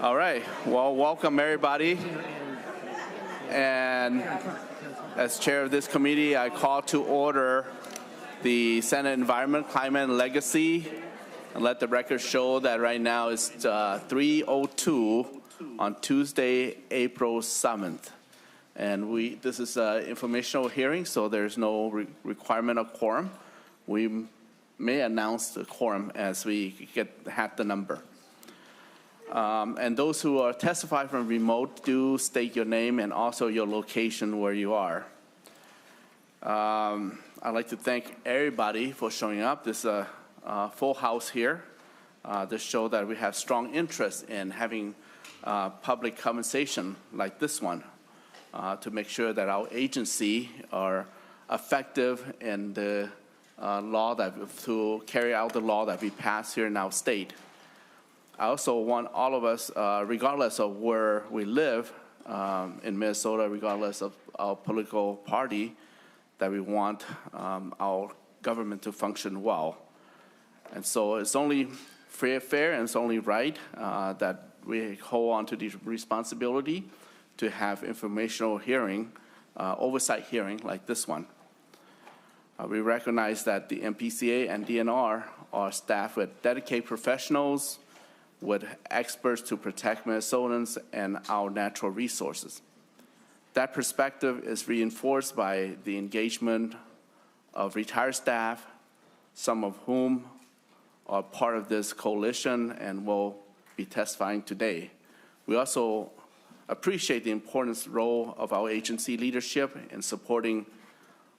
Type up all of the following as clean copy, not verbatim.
All right, well, welcome everybody. And as chair of this committee, I call to order the Senate Environment, Climate, and Legacy. And let the record show that right now it's 3:02 on Tuesday, April 7th. And this is an informational hearing, so there's no requirement of quorum. We may announce the quorum as we have the number. And those who are testifying from remote, do state your name and also your location where you are. I'd like to thank everybody for showing up. This is a full house here. This shows that we have strong interest in having public conversation like this one to make sure that our agency are effective in the law to carry out the law that we pass here in our state. I also want all of us, regardless of where we live in Minnesota, regardless of our political party, that we want our government to function well. And so it's only fair and it's only right that we hold on to the responsibility to have informational hearing, oversight hearing like this one. We recognize that the MPCA and DNR are staffed with dedicated professionals, with experts to protect Minnesotans and our natural resources. That perspective is reinforced by the engagement of retired staff, some of whom are part of this coalition and will be testifying today. We also appreciate the important role of our agency leadership in supporting,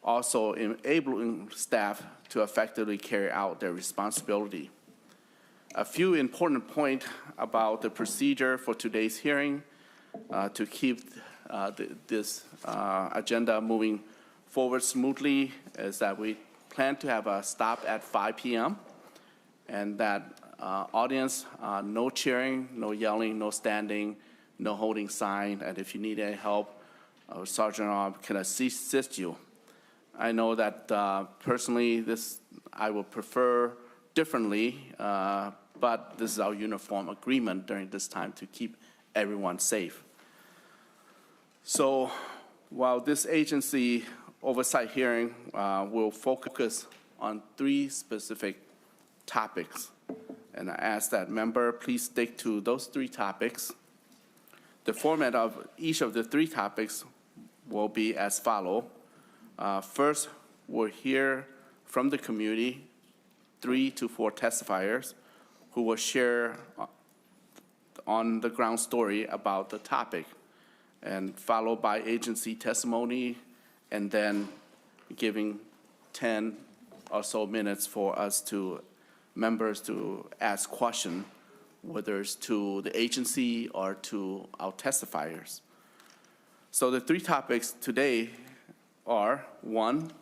also enabling staff to effectively carry out their responsibility. A few important points about the procedure for today's hearing to keep this agenda moving forward smoothly is that we plan to have a stop at 5 p.m. and that audience, no cheering, no yelling, no standing, no holding sign, and if you need any help, Sergeant Rob can assist you. I know that personally I would prefer differently, but this is our uniform agreement during this time to keep everyone safe. So while this agency oversight hearing will focus on 3 specific topics, and I ask that member please stick to those 3 topics. The format of each of the 3 topics will be as follows. First, we'll hear from the community 3 to 4 testifiers who will share on the ground story about the topic, and followed by agency testimony, and then giving 10 or so minutes for members to ask questions, whether it's to the agency or to our testifiers. So the 3 topics today are: 1,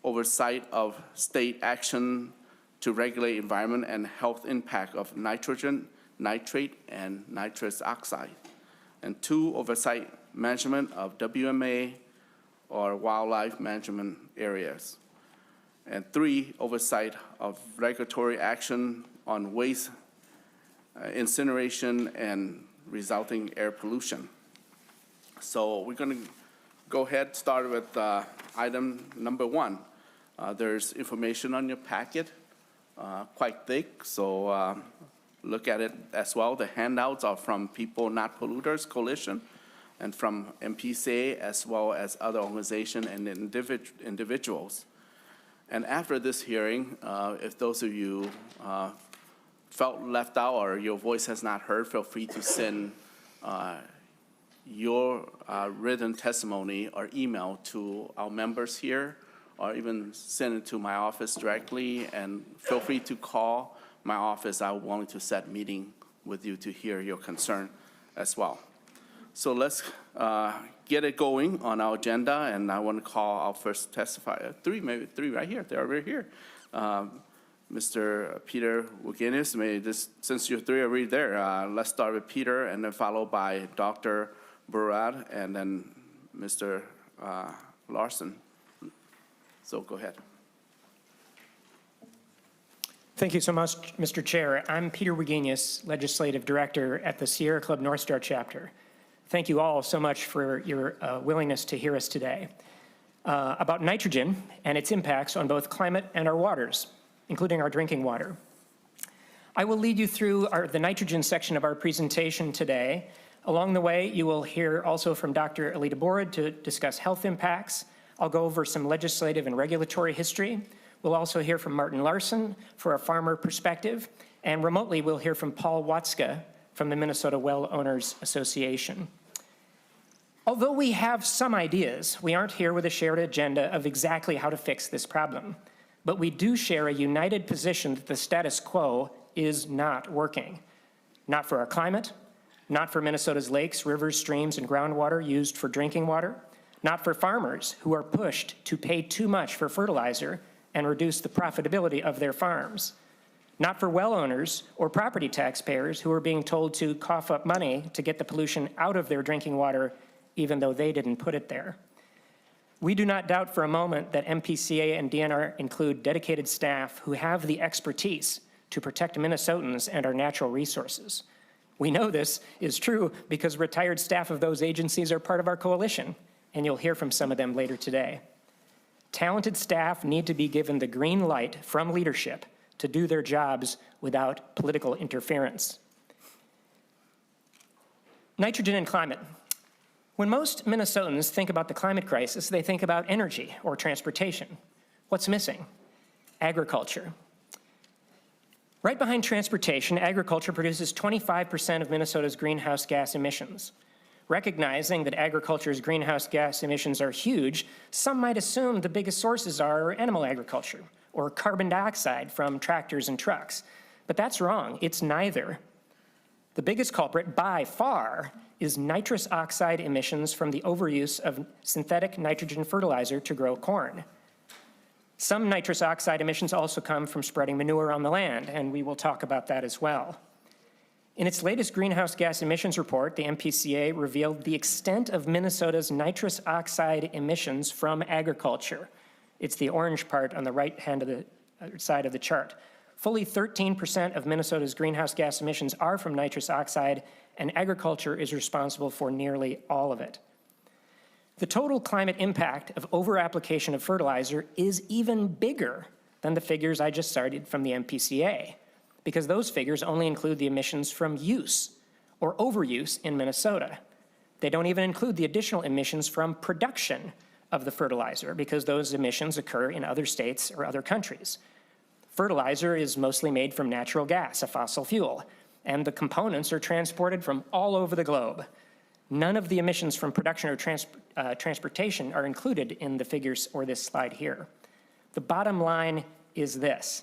oversight of state action to regulate environment and health impact of nitrogen, nitrate, and nitrous oxide. And 2, oversight management of WMA or wildlife management areas. And 3, oversight of regulatory action on waste, incineration, and resulting air pollution. So we're going to go ahead, start with item number 1. There's information on your packet. Quite thick, so look at it as well. The handouts are from People Not Polluters Coalition and from MPCA as well as other organizations and individuals. And after this hearing, if those of you felt left out or your voice has not heard, feel free to send your written testimony or email to our members here, or even send it to my office directly, and feel free to call my office. I'm willing to set a meeting with you to hear your concern as well. So let's get it going on our agenda, and I want to call our first testifier, 3 right here, they're right here. Mr. Peter Wugenius, since you 3 are right there, let's start with Peter, and then followed by Dr. Burrad, and then Mr. Larson. So go ahead. Thank you so much, Mr. Chair. I'm Peter Wagenius, Legislative Director at the Sierra Club North Star chapter. Thank you all so much for your willingness to hear us today about nitrogen and its impacts on both climate and our waters, including our drinking water. I will lead you through the nitrogen section of our presentation today. Along the way, you will hear also from Dr. Alita Borod to discuss health impacts. I'll go over some legislative and regulatory history. We'll also hear from Martin Larson for a farmer perspective, and remotely we'll hear from Paul Watzka from the Minnesota Well Owners Association. Although we have some ideas, we aren't here with a shared agenda of exactly how to fix this problem. But we do share a united position that the status quo is not working. Not for our climate, not for Minnesota's lakes, rivers, streams, and groundwater used for drinking water, not for farmers who are pushed to pay too much for fertilizer and reduce the profitability of their farms. Not for well owners or property taxpayers who are being told to cough up money to get the pollution out of their drinking water, even though they didn't put it there. We do not doubt for a moment that MPCA and DNR include dedicated staff who have the expertise to protect Minnesotans and our natural resources. We know this is true because retired staff of those agencies are part of our coalition, and you'll hear from some of them later today. Talented staff need to be given the green light from leadership to do their jobs without political interference. Nitrogen and climate. When most Minnesotans think about the climate crisis, they think about energy or transportation. What's missing? Agriculture. Right behind transportation, agriculture produces 25% of Minnesota's greenhouse gas emissions. Recognizing that agriculture's greenhouse gas emissions are huge, some might assume the biggest sources are animal agriculture or carbon dioxide from tractors and trucks. But that's wrong. It's neither. The biggest culprit by far is nitrous oxide emissions from the overuse of synthetic nitrogen fertilizer to grow corn. Some nitrous oxide emissions also come from spreading manure on the land, and we will talk about that as well. In its latest greenhouse gas emissions report, the MPCA revealed the extent of Minnesota's nitrous oxide emissions from agriculture. It's the orange part on the right-hand of the side of the chart. Fully 13% of Minnesota's greenhouse gas emissions are from nitrous oxide, and agriculture is responsible for nearly all of it. The total climate impact of over-application of fertilizer is even bigger than the figures I just cited from the MPCA, because those figures only include the emissions from use or overuse in Minnesota. They don't even include the additional emissions from production of the fertilizer, because those emissions occur in other states or other countries. Fertilizer is mostly made from natural gas, a fossil fuel, and the components are transported from all over the globe. None of the emissions from production or transportation are included in the figures or this slide here. The bottom line is this.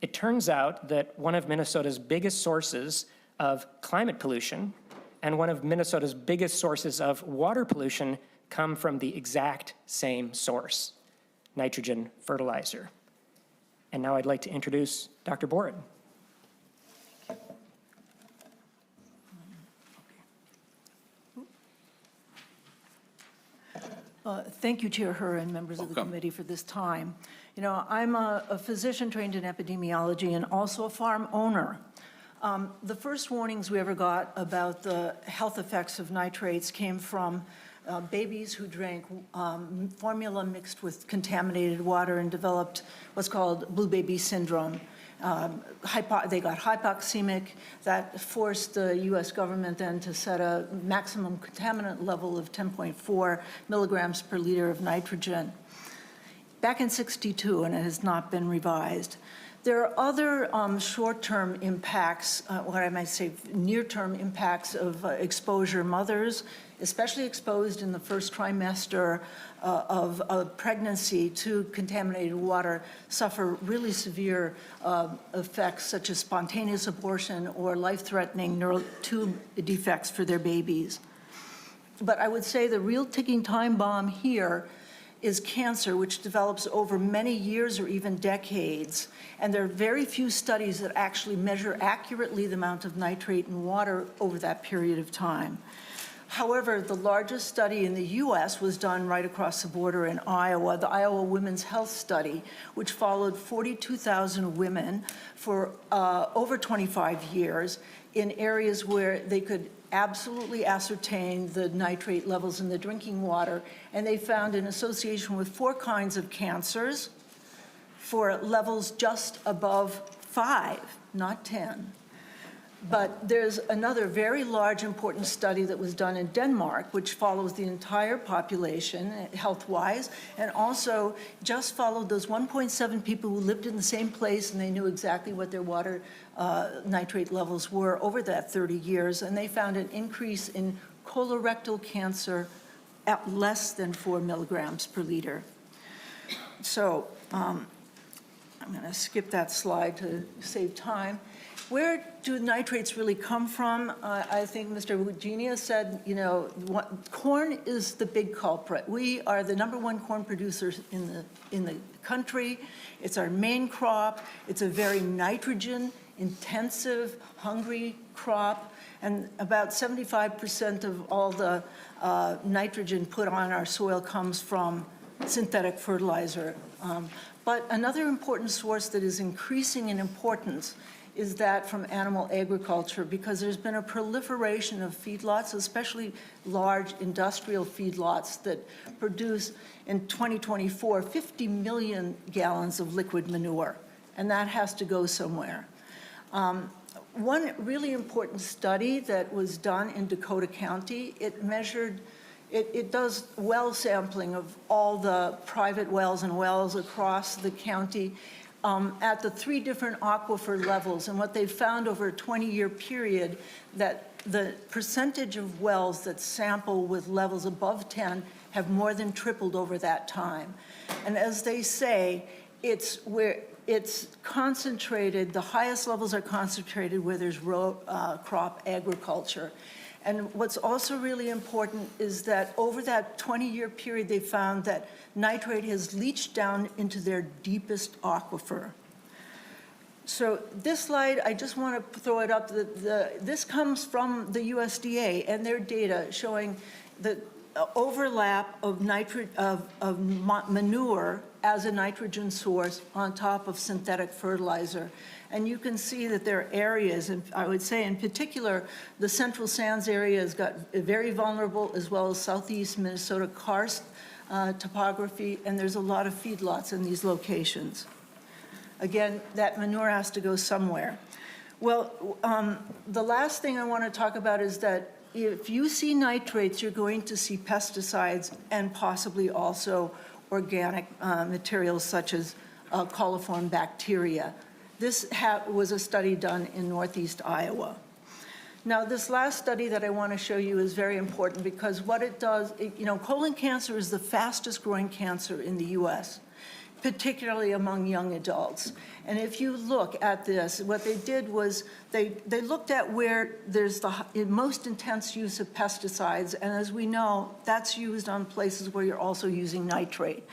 It turns out that one of Minnesota's biggest sources of climate pollution and one of Minnesota's biggest sources of water pollution come from the exact same source, nitrogen fertilizer. And now I'd like to introduce Dr. Borod. Thank you, Chair Herr and members of the committee for this time. You know, I'm a physician trained in epidemiology and also a farm owner. The first warnings we ever got about the health effects of nitrates came from babies who drank formula mixed with contaminated water and developed what's called blue baby syndrome. They got hypoxemic. That forced the U.S. government then to set a maximum contaminant level of 10.4 milligrams per liter of nitrogen. Back in '62, and it has not been revised. There are other short-term impacts, what I might say near-term impacts of exposure. Mothers, especially exposed in the first trimester of pregnancy to contaminated water, suffer really severe effects such as spontaneous abortion or life-threatening neural tube defects for their babies. But I would say the real ticking time bomb here is cancer, which develops over many years or even decades. And there are very few studies that actually measure accurately the amount of nitrate in water over that period of time. However, the largest study in the U.S. was done right across the border in Iowa, the Iowa Women's Health Study, which followed 42,000 women for over 25 years in areas where they could absolutely ascertain the nitrate levels in the drinking water. And they found an association with 4 kinds of cancers for levels just above 5, not 10. But there's another very large, important study that was done in Denmark, which follows the entire population health-wise, and also just followed those 1.7 people who lived in the same place, and they knew exactly what their water nitrate levels were over that 30 years, and they found an increase in colorectal cancer at less than 4 milligrams per liter. So I'm going to skip that slide to save time. Where do nitrates really come from? I think Mr. Eugenia said, you know, corn is the big culprit. We are the #1 corn producers in the country. It's our main crop. It's a very nitrogen-intensive, hungry crop, and about 75% of all the nitrogen put on our soil comes from synthetic fertilizer. But another important source that is increasing in importance is that from animal agriculture, because there's been a proliferation of feedlots, especially large industrial feedlots that produce in 2024 50 million gallons of liquid manure, and that has to go somewhere. One really important study that was done in Dakota County, it does well sampling of all the private wells and wells across the county at the 3 different aquifer levels. And what they've found over a 20-year period, that the percentage of wells that sample with levels above 10 have more than tripled over that time. And as they say, it's where it's concentrated, the highest levels are concentrated where there's crop agriculture. And what's also really important is that over that 20-year period, they found that nitrate has leached down into their deepest aquifer. So this slide, I just want to throw it up. This comes from the USDA and their data showing the overlap of manure as a nitrogen source on top of synthetic fertilizer. And you can see that there are areas, and I would say in particular, the Central Sands area has got very vulnerable, as well as southeast Minnesota karst topography, and there's a lot of feedlots in these locations. Again, that manure has to go somewhere. Well, the last thing I want to talk about is that if you see nitrates, you're going to see pesticides and possibly also organic materials such as coliform bacteria. This was a study done in northeast Iowa. Now, this last study that I want to show you is very important because what it does, colon cancer is the fastest growing cancer in the U.S., particularly among young adults. And if you look at this, what they did was they looked at where there's the most intense use of pesticides, and as we know, that's used on places where you're also using nitrate.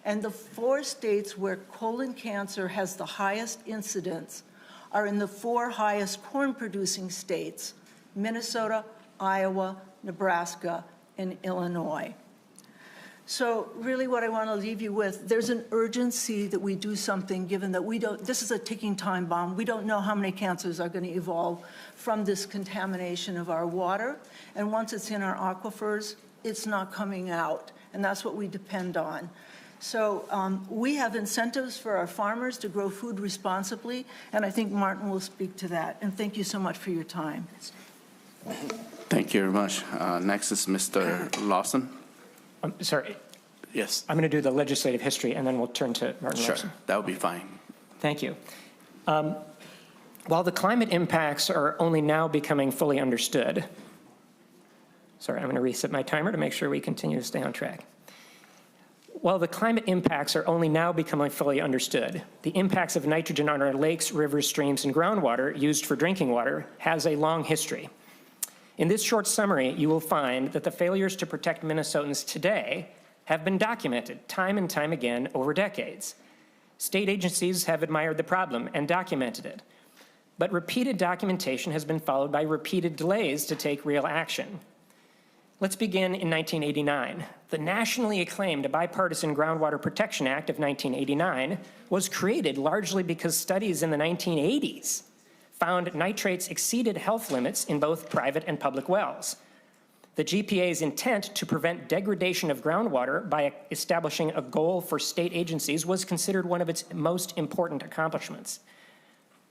And the 4 states where colon cancer has the highest incidence are in the 4 highest corn-producing states: Minnesota, Iowa, Nebraska, and Illinois. So really what I want to leave you with, there's an urgency that we do something, given that this is a ticking time bomb. We don't know how many cancers are going to evolve from this contamination of our water. And once it's in our aquifers, it's not coming out. And that's what we depend on. So we have incentives for our farmers to grow food responsibly, and I think Martin will speak to that. And thank you so much for your time. Thank you very much. Next is Mr. Lawson. Sorry. Yes. I'm going to do the legislative history, and then we'll turn to Martin Sure, Lawson. that would be fine. Thank you. While the climate impacts are only now becoming fully understood, sorry, I'm going to reset my timer to make sure we continue to stay on track. While the climate impacts are only now becoming fully understood, the impacts of nitrogen on our lakes, rivers, streams, and groundwater used for drinking water has a long history. In this short summary, you will find that the failures to protect Minnesotans today have been documented time and time again over decades. State agencies have admired the problem and documented it, but repeated documentation has been followed by repeated delays to take real action. Let's begin in 1989. The nationally acclaimed Bipartisan Groundwater Protection Act of 1989 was created largely because studies in the 1980s found nitrates exceeded health limits in both private and public wells. The GPA's intent to prevent degradation of groundwater by establishing a goal for state agencies was considered one of its most important accomplishments.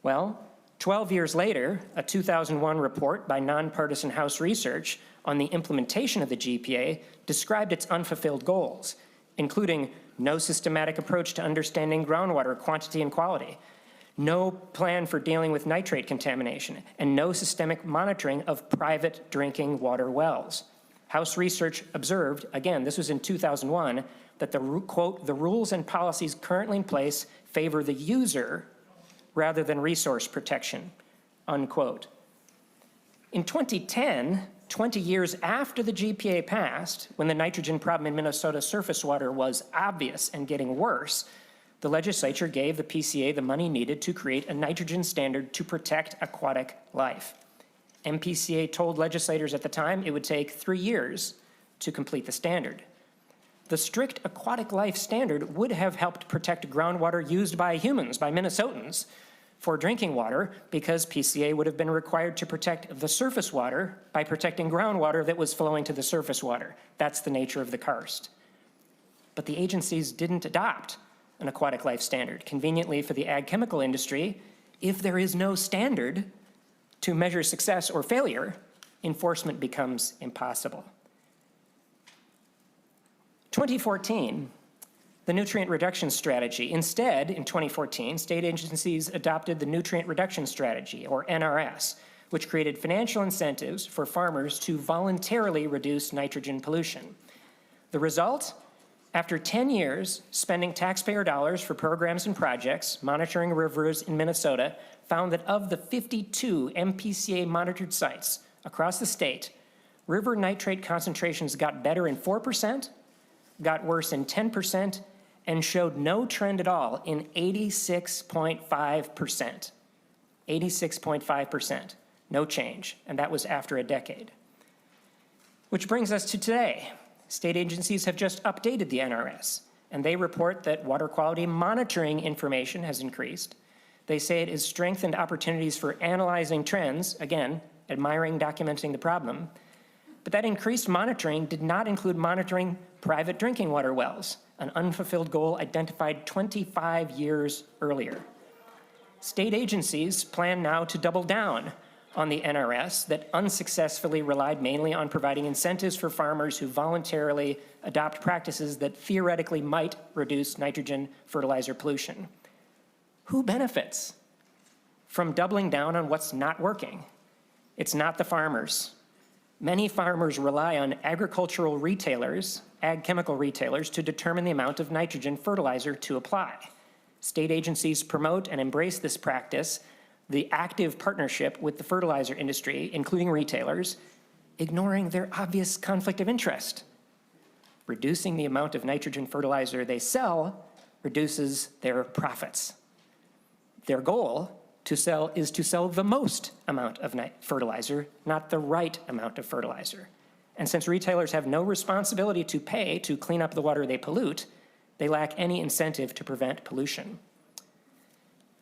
Well, 12 years later, a 2001 report by nonpartisan House Research on the implementation of the GPA described its unfulfilled goals, including no systematic approach to understanding groundwater quantity and quality, no plan for dealing with nitrate contamination, and no systemic monitoring of private drinking water wells. House Research observed, again, this was in 2001, that quote, the rules and policies currently in place favor the user rather than resource protection, unquote. In 2010, 20 years after the GPA passed, when the nitrogen problem in Minnesota surface water was obvious and getting worse, the legislature gave the PCA the money needed to create a nitrogen standard to protect aquatic life. MPCA told legislators at the time it would take 3 years to complete the standard. The strict aquatic life standard would have helped protect groundwater used by humans, by Minnesotans, for drinking water, because PCA would have been required to protect the surface water by protecting groundwater that was flowing to the surface water. That's the nature of the karst. But the agencies didn't adopt an aquatic life standard. Conveniently for the ag chemical industry, if there is no standard to measure success or failure, enforcement becomes impossible. 2014, the nutrient reduction strategy. Instead, in 2014, state agencies adopted the nutrient reduction strategy, or NRS, which created financial incentives for farmers to voluntarily reduce nitrogen pollution. The result? After 10 years spending taxpayer dollars for programs and projects, monitoring rivers in Minnesota found that of the 52 MPCA monitored sites across the state, river nitrate concentrations got better in 4%, got worse in 10%, and showed no trend at all in 86.5%. 86.5%, no change, and that was after a decade. Which brings us to today. State agencies have just updated the NRS, and they report that water quality monitoring information has increased. They say it has strengthened opportunities for analyzing trends, again, admiring, documenting the problem. But that increased monitoring did not include monitoring private drinking water wells, an unfulfilled goal identified 25 years earlier. State agencies plan now to double down on the NRS that unsuccessfully relied mainly on providing incentives for farmers who voluntarily adopt practices that theoretically might reduce nitrogen fertilizer pollution. Who benefits from doubling down on what's not working? It's not the farmers. Many farmers rely on agricultural retailers, ag chemical retailers, to determine the amount of nitrogen fertilizer to apply. State agencies promote and embrace this practice, the active partnership with the fertilizer industry, including retailers, ignoring their obvious conflict of interest. Reducing the amount of nitrogen fertilizer they sell reduces their profits. Their goal is to sell the most amount of fertilizer, not the right amount of fertilizer. And since retailers have no responsibility to pay to clean up the water they pollute, they lack any incentive to prevent pollution.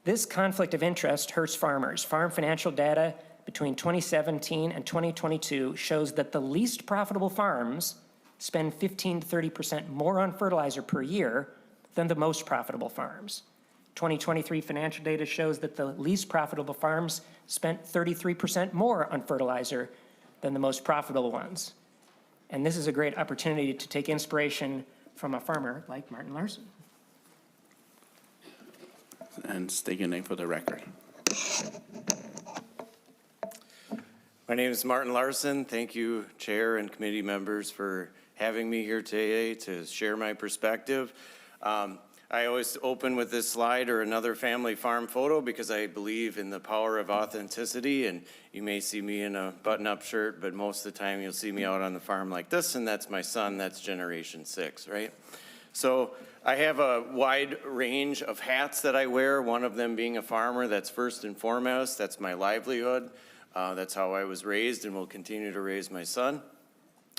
This conflict of interest hurts farmers. Farm financial data between 2017 and 2022 shows that the least profitable farms spend 15 to 30% more on fertilizer per year than the most profitable farms. 2023 financial data shows that the least profitable farms spent 33% more on fertilizer than the most profitable ones. And this is a great opportunity to take inspiration from a farmer like Martin Larson. And state your name for the record. My name is Martin Larson. Thank you, Chair and committee members, for having me here today to share my perspective. I always open with this slide or another family farm photo because I believe in the power of authenticity, and you may see me in a button-up shirt, but most of the time you'll see me out on the farm like this, and that's my son. That's generation 6, right? So I have a wide range of hats that I wear, one of them being a farmer. That's first and foremost. That's my livelihood. That's how I was raised and will continue to raise my son.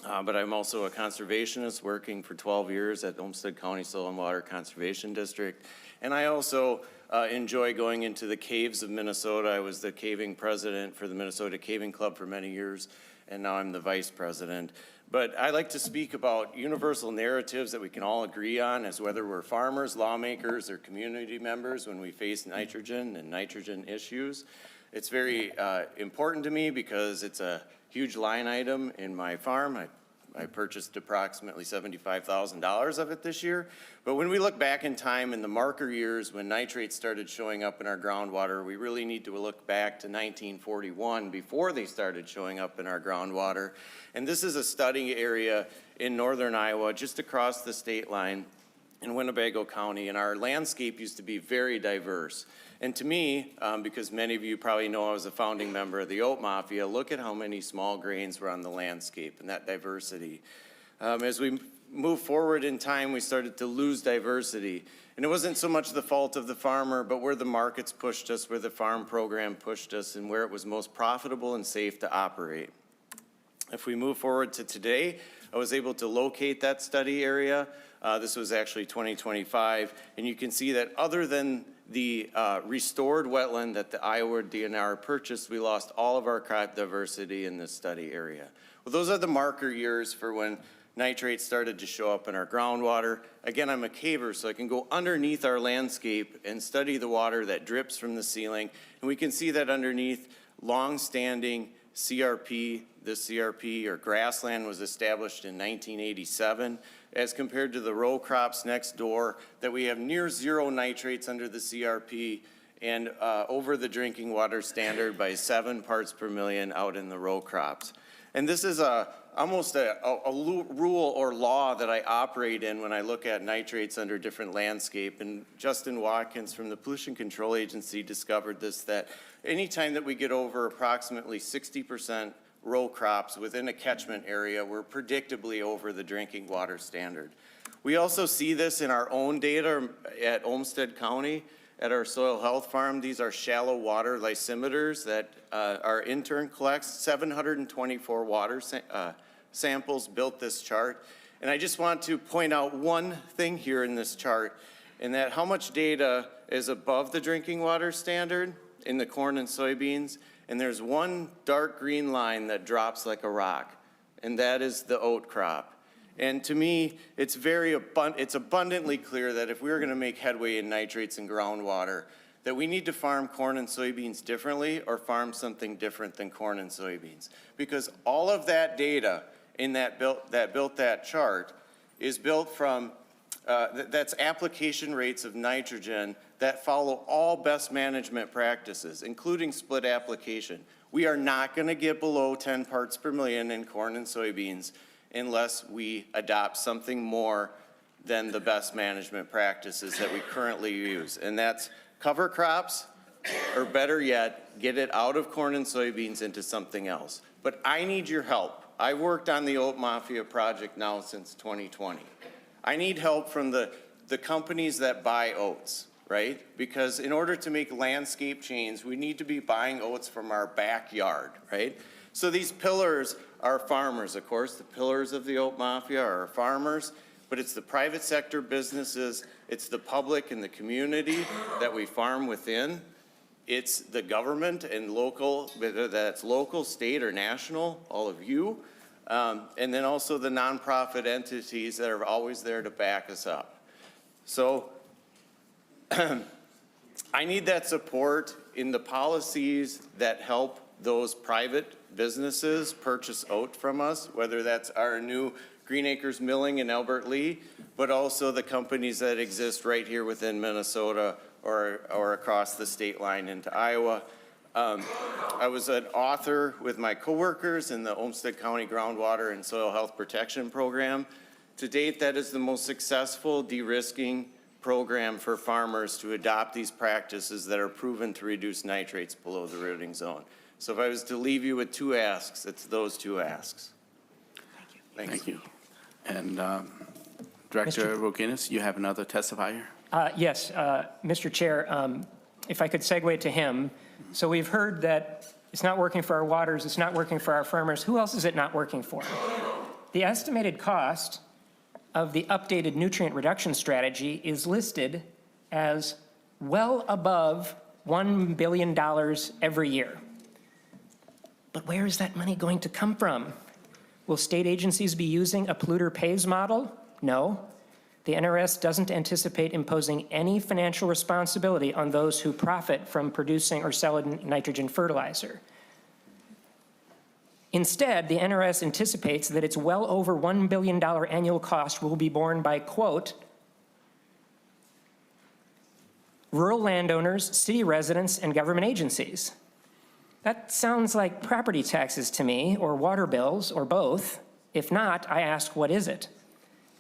but I'm also a conservationist working for 12 years at Olmsted County Soil and Water Conservation District. And I also enjoy going into the caves of Minnesota. I was the caving president for the Minnesota Caving Club for many years, and now I'm the vice president. But I like to speak about universal narratives that we can all agree on, as whether we're farmers, lawmakers, or community members when we face nitrogen and nitrogen issues. It's very important to me because it's a huge line item in my farm. I purchased approximately $75,000 of it this year. But when we look back in time in the marker years when nitrates started showing up in our groundwater, we really need to look back to 1941 before they started showing up in our groundwater. And this is a study area in northern Iowa, just across the state line in Winnebago County. And our landscape used to be very diverse. And to me, because many of you probably know I was a founding member of the Oat Mafia, look at how many small grains were on the landscape and that diversity. As we move forward in time, we started to lose diversity. And it wasn't so much the fault of the farmer, but where the markets pushed us, where the farm program pushed us, and where it was most profitable and safe to operate. If we move forward to today, I was able to locate that study area. This was actually 2025, and you can see that other than the restored wetland that the Iowa DNR purchased, we lost all of our crop diversity in this study area. Well, those are the marker years for when nitrates started to show up in our groundwater. Again, I'm a caver, so I can go underneath our landscape and study the water that drips from the ceiling, and we can see that underneath long-standing CRP. This CRP, or grassland, was established in 1987, as compared to the row crops next door, that we have near zero nitrates under the CRP and over the drinking water standard by 7 parts per million out in the row crops. And this is almost a rule or law that I operate in when I look at nitrates under different landscape. And Justin Watkins from the Pollution Control Agency discovered this, that anytime that we get over approximately 60% row crops within a catchment area, we're predictably over the drinking water standard. We also see this in our own data at Olmsted County at our soil health farm. These are shallow water lysimeters that our intern collects. 724 water samples built this chart. And I just want to point out one thing here in this chart, and that how much data is above the drinking water standard in the corn and soybeans. And there's one dark green line that drops like a rock, and that is the oat crop. And to me, it's abundantly clear that if we're gonna make headway in nitrates in groundwater, that we need to farm corn and soybeans differently or farm something different than corn and soybeans. Because all of that data in that built that chart is built from, that's application rates of nitrogen that follow all best management practices, including split application. We are not gonna get below 10 parts per million in corn and soybeans unless we adopt something more than the best management practices that we currently use. And that's cover crops, or better yet, get it out of corn and soybeans into something else. But I need your help. I've worked on the Oat Mafia project now since 2020. I need help from the companies that buy oats, right? Because in order to make landscape change, we need to be buying oats from our backyard, right? So these pillars are farmers, of course. The pillars of the Oat Mafia are farmers, but it's the private sector businesses, it's the public and the community that we farm within. It's the government and local, whether that's local, state, or national, all of you. And then also the nonprofit entities that are always there to back us up. So I need that support in the policies that help those private businesses purchase oat from us, whether that's our new Green Acres Milling in Albert Lee, but also the companies that exist right here within Minnesota or across the state line into Iowa. I was an author with my coworkers in the Olmsted County Groundwater and Soil Health Protection Program. To date, that is the most successful de-risking program for farmers to adopt these practices that are proven to reduce nitrates below the rooting zone. So if I was to leave you with 2 asks, it's those 2 asks. Thank you. Thank you. And Director Roginis, you have another testifier? Yes, Mr. Chair, if I could segue to him. So we've heard that it's not working for our waters, it's not working for our farmers. Who else is it not working for? The estimated cost of the updated nutrient reduction strategy is listed as well above $1 billion every year. But where is that money going to come from? Will state agencies be using a polluter pays model? No. The NRS doesn't anticipate imposing any financial responsibility on those who profit from producing or selling nitrogen fertilizer. Instead, the NRS anticipates that its well over $1 billion annual cost will be borne by, quote, rural landowners, city residents, and government agencies. That sounds like property taxes to me, or water bills, or both. If not, I ask, what is it?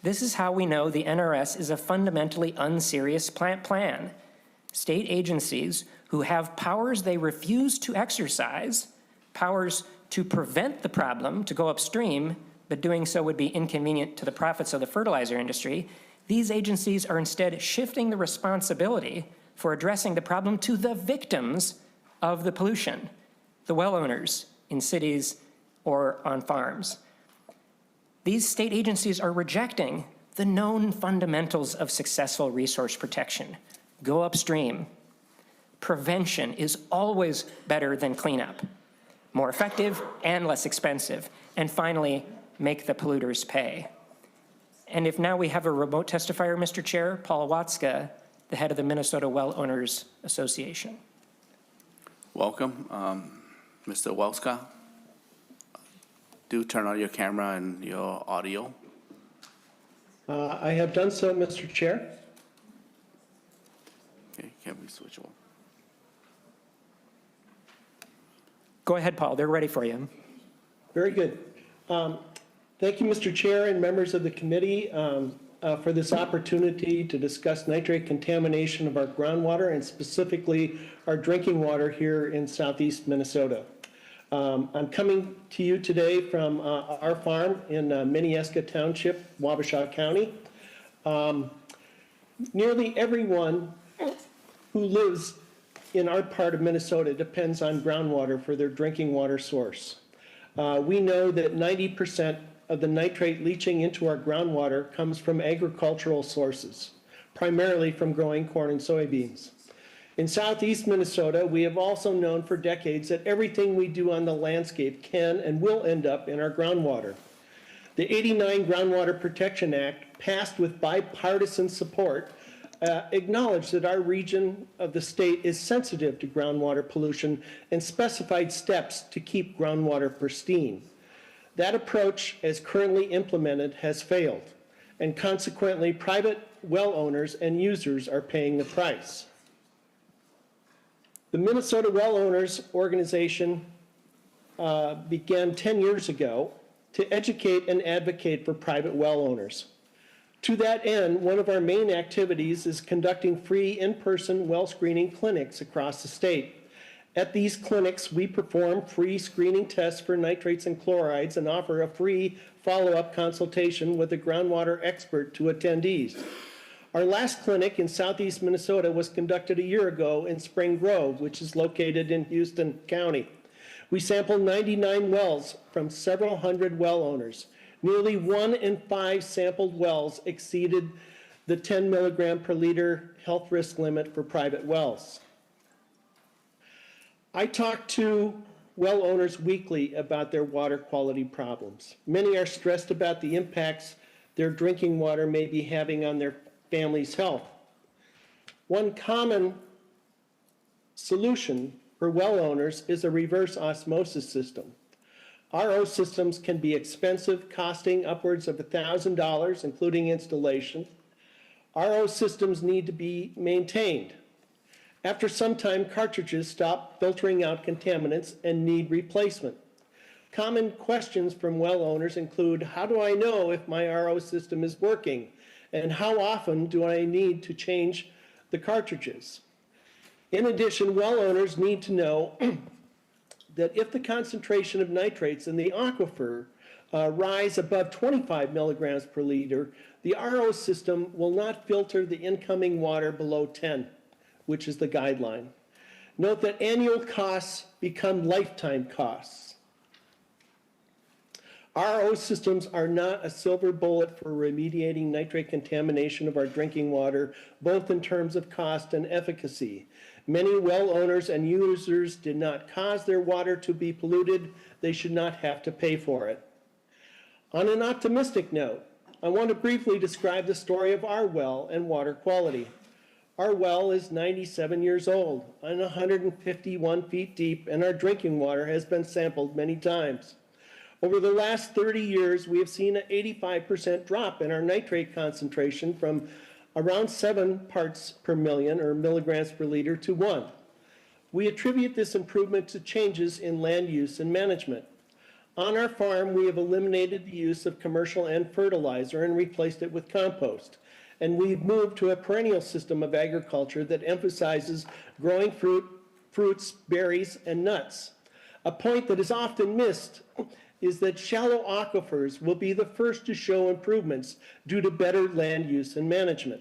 This is how we know the NRS is a fundamentally unserious plan. State agencies who have powers they refuse to exercise, powers to prevent the problem to go upstream, but doing so would be inconvenient to the profits of the fertilizer industry, these agencies are instead shifting the responsibility for addressing the problem to the victims of the pollution, the well owners in cities or on farms. These state agencies are rejecting the known fundamentals of successful resource protection. Go upstream. Prevention is always better than cleanup, more effective and less expensive. And finally, make the polluters pay. And if now we have a remote testifier, Mr. Chair, Paul Watzka, the head of the Minnesota Well Owners Association. Welcome, Mr. Watzka. Do turn on your camera and your audio. I have done so, Mr. Chair. Okay, can we switch over? Go ahead, Paul, they're ready for you. Very good. Thank you, Mr. Chair and members of the committee, for this opportunity to discuss nitrate contamination of our groundwater and specifically our drinking water here in southeast Minnesota. I'm coming to you today from our farm in Minneska Township, Wabasha County. Nearly everyone who lives in our part of Minnesota depends on groundwater for their drinking water source. We know that 90% of the nitrate leaching into our groundwater comes from agricultural sources, primarily from growing corn and soybeans. In southeast Minnesota, we have also known for decades that everything we do on the landscape can and will end up in our groundwater. The '89 Groundwater Protection Act, passed with bipartisan support, acknowledged that our region of the state is sensitive to groundwater pollution and specified steps to keep groundwater pristine. That approach, as currently implemented, has failed, and consequently, private well owners and users are paying the price. The Minnesota Well Owners Organization began 10 years ago to educate and advocate for private well owners. To that end, one of our main activities is conducting free in-person well screening clinics across the state. At these clinics, we perform free screening tests for nitrates and chlorides and offer a free follow-up consultation with a groundwater expert to attendees. Our last clinic in southeast Minnesota was conducted a year ago in Spring Grove, which is located in Houston County. We sampled 99 wells from several hundred well owners. Nearly 1 in 5 sampled wells exceeded the 10 milligram per liter health risk limit for private wells. I talk to well owners weekly about their water quality problems. Many are stressed about the impacts their drinking water may be having on their family's health. One common solution for well owners is a reverse osmosis system. RO systems can be expensive, costing upwards of $1,000, including installation. RO systems need to be maintained. After some time, cartridges stop filtering out contaminants and need replacement. Common questions from well owners include, how do I know if my RO system is working? And how often do I need to change the cartridges? In addition, well owners need to know that if the concentration of nitrates in the aquifer rise above 25 milligrams per liter, the RO system will not filter the incoming water below 10, which is the guideline. Note that annual costs become lifetime costs. RO systems are not a silver bullet for remediating nitrate contamination of our drinking water, both in terms of cost and efficacy. Many well owners and users did not cause their water to be polluted. They should not have to pay for it. On an optimistic note, I want to briefly describe the story of our well and water quality. Our well is 97 years old and 151 feet deep, and our drinking water has been sampled many times. Over the last 30 years, we have seen an 85% drop in our nitrate concentration from around 7 parts per million or milligrams per liter to 1. We attribute this improvement to changes in land use and management. On our farm, we have eliminated the use of commercial and fertilizer and replaced it with compost. And we've moved to a perennial system of agriculture that emphasizes growing fruits, berries, and nuts. A point that is often missed is that shallow aquifers will be the first to show improvements due to better land use and management.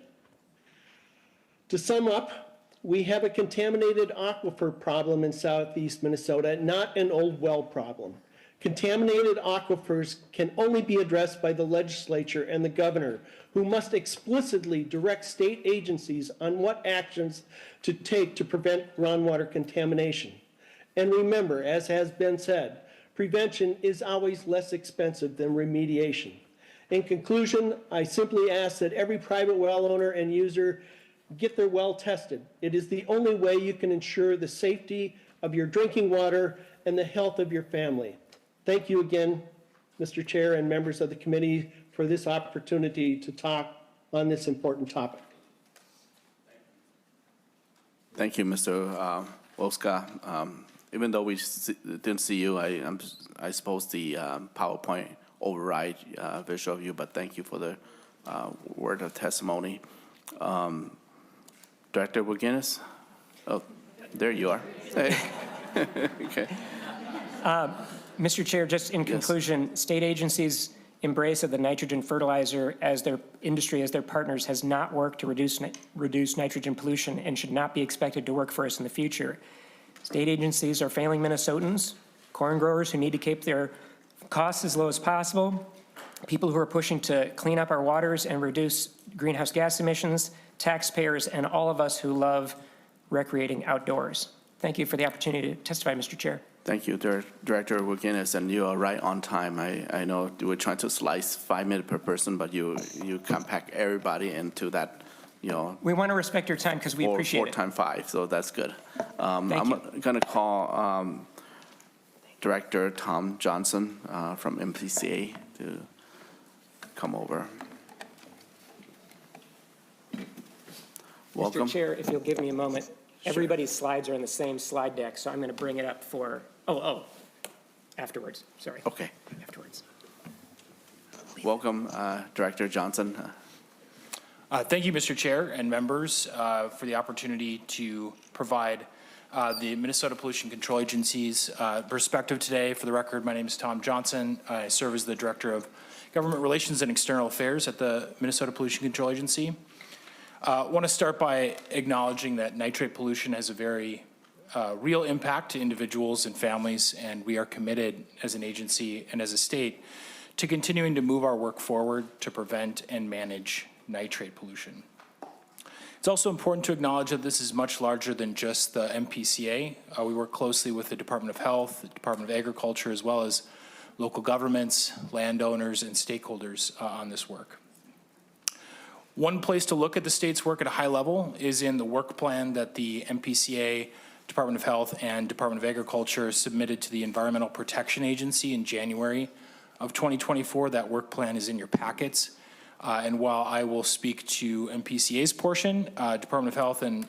To sum up, we have a contaminated aquifer problem in southeast Minnesota, not an old well problem. Contaminated aquifers can only be addressed by the legislature and the governor, who must explicitly direct state agencies on what actions to take to prevent groundwater contamination. And remember, as has been said, prevention is always less expensive than remediation. In conclusion, I simply ask that every private well owner and user get their well tested. It is the only way you can ensure the safety of your drinking water and the health of your family. Thank you again, Mr. Chair and members of the committee, for this opportunity to talk on this important topic. Thank you, Mr. Wolska. Even though we didn't see you, I suppose the PowerPoint override visual of you, but thank you for the word of testimony. Director McGinnis? Oh, there you are. Hey. Okay. Mr. Chair, just in conclusion, state agencies' embrace of the nitrogen fertilizer as their industry, as their partners, has not worked to reduce nitrogen pollution and should not be expected to work for us in the future. State agencies are failing Minnesotans, corn growers who need to keep their costs as low as possible, people who are pushing to clean up our waters and reduce greenhouse gas emissions, taxpayers, and all of us who love recreating outdoors. Thank you for the opportunity to testify, Mr. Chair. Thank you, Director McGinnis, and you are right on time. I know you were trying to slice 5 minutes per person, but you compact everybody into that, you know. We want to respect your time because we appreciate it. 4 times 5, so that's good. I'm Thank you. going to call Director Tom Johnson from MPCA to come over. Welcome. Mr. Chair, if you'll give me a moment. Everybody's slides are in the same slide deck, so I'm going to bring it up for, afterwards, sorry. Okay. Afterwards. Welcome, Director Johnson. Thank you, Mr. Chair and members, for the opportunity to provide the Minnesota Pollution Control Agency's perspective today. For the record, my name is Tom Johnson. I serve as the Director of Government Relations and External Affairs at the Minnesota Pollution Control Agency. I want to start by acknowledging that nitrate pollution has a very real impact to individuals and families, and we are committed as an agency and as a state to continuing to move our work forward to prevent and manage nitrate pollution. It's also important to acknowledge that this is much larger than just the MPCA. We work closely with the Department of Health, the Department of Agriculture, as well as local governments, landowners, and stakeholders on this work. One place to look at the state's work at a high level is in the work plan that the MPCA, Department of Health, and Department of Agriculture submitted to the Environmental Protection Agency in January of 2024. That work plan is in your packets. And while I will speak to MPCA's portion, Department of Health and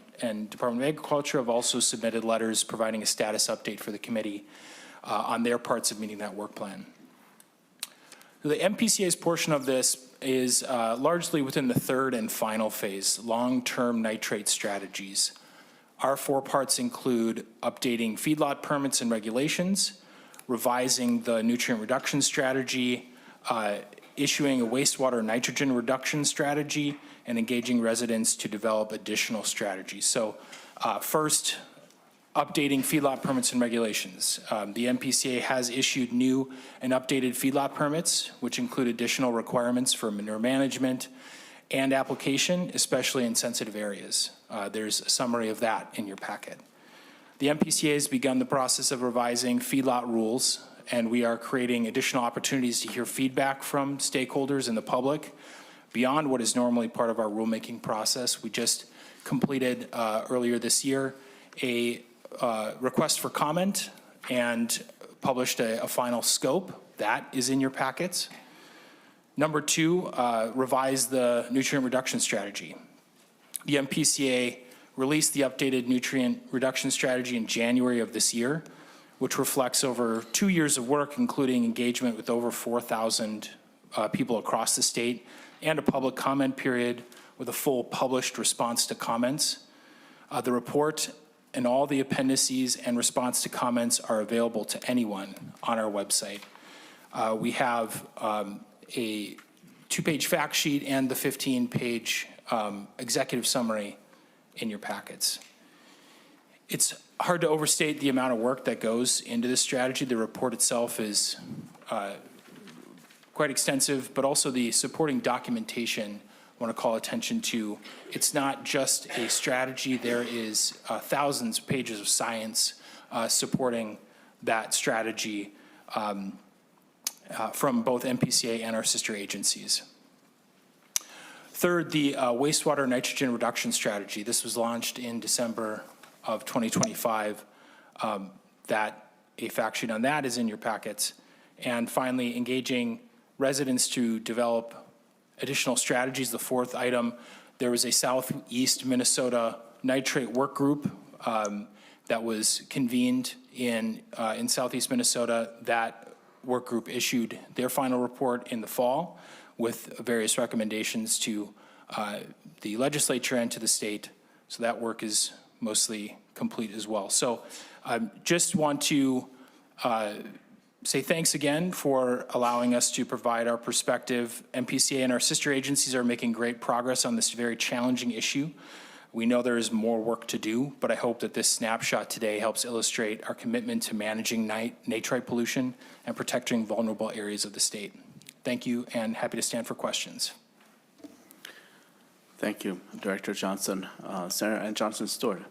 Department of Agriculture have also submitted letters providing a status update for the committee on their parts of meeting that work plan. So the MPCA's portion of this is largely within the third and final phase, long-term nitrate strategies. Our 4 parts include updating feedlot permits and regulations, revising the nutrient reduction strategy, issuing a wastewater nitrogen reduction strategy, and engaging residents to develop additional strategies. So first, updating feedlot permits and regulations. The MPCA has issued new and updated feedlot permits, which include additional requirements for manure management and application, especially in sensitive areas. There's a summary of that in your packet. The MPCA has begun the process of revising feedlot rules, and we are creating additional opportunities to hear feedback from stakeholders and the public beyond what is normally part of our rulemaking process. We just completed earlier this year a request for comment and published a final scope. That is in your packets. Number two, revise the nutrient reduction strategy. The MPCA released the updated nutrient reduction strategy in January of this year, which reflects over 2 years of work, including engagement with over 4,000 people across the state and a public comment period with a full published response to comments. The report and all the appendices and response to comments are available to anyone on our website. We have a 2-page fact sheet and the 15-page executive summary in your packets. It's hard to overstate the amount of work that goes into this strategy. The report itself is quite extensive, but also the supporting documentation I want to call attention to. It's not just a strategy. There is thousands of pages of science supporting that strategy from both MPCA and our sister agencies. Third, the wastewater nitrogen reduction strategy. This was launched in December of 2025. That a fact sheet on that is in your packets. And finally, engaging residents to develop additional strategies. The fourth item, there was a Southeast Minnesota nitrate work group that was convened in Southeast Minnesota. That work group issued their final report in the fall with various recommendations to the legislature and to the state. So that work is mostly complete as well. So I just want to say thanks again for allowing us to provide our perspective. MPCA and our sister agencies are making great progress on this very challenging issue. We know there is more work to do, but I hope that this snapshot today helps illustrate our commitment to managing nitrite pollution and protecting vulnerable areas of the state. Thank you, and happy to stand for questions. Thank you, Director Johnson. Senator Ann Johnson-Stewart.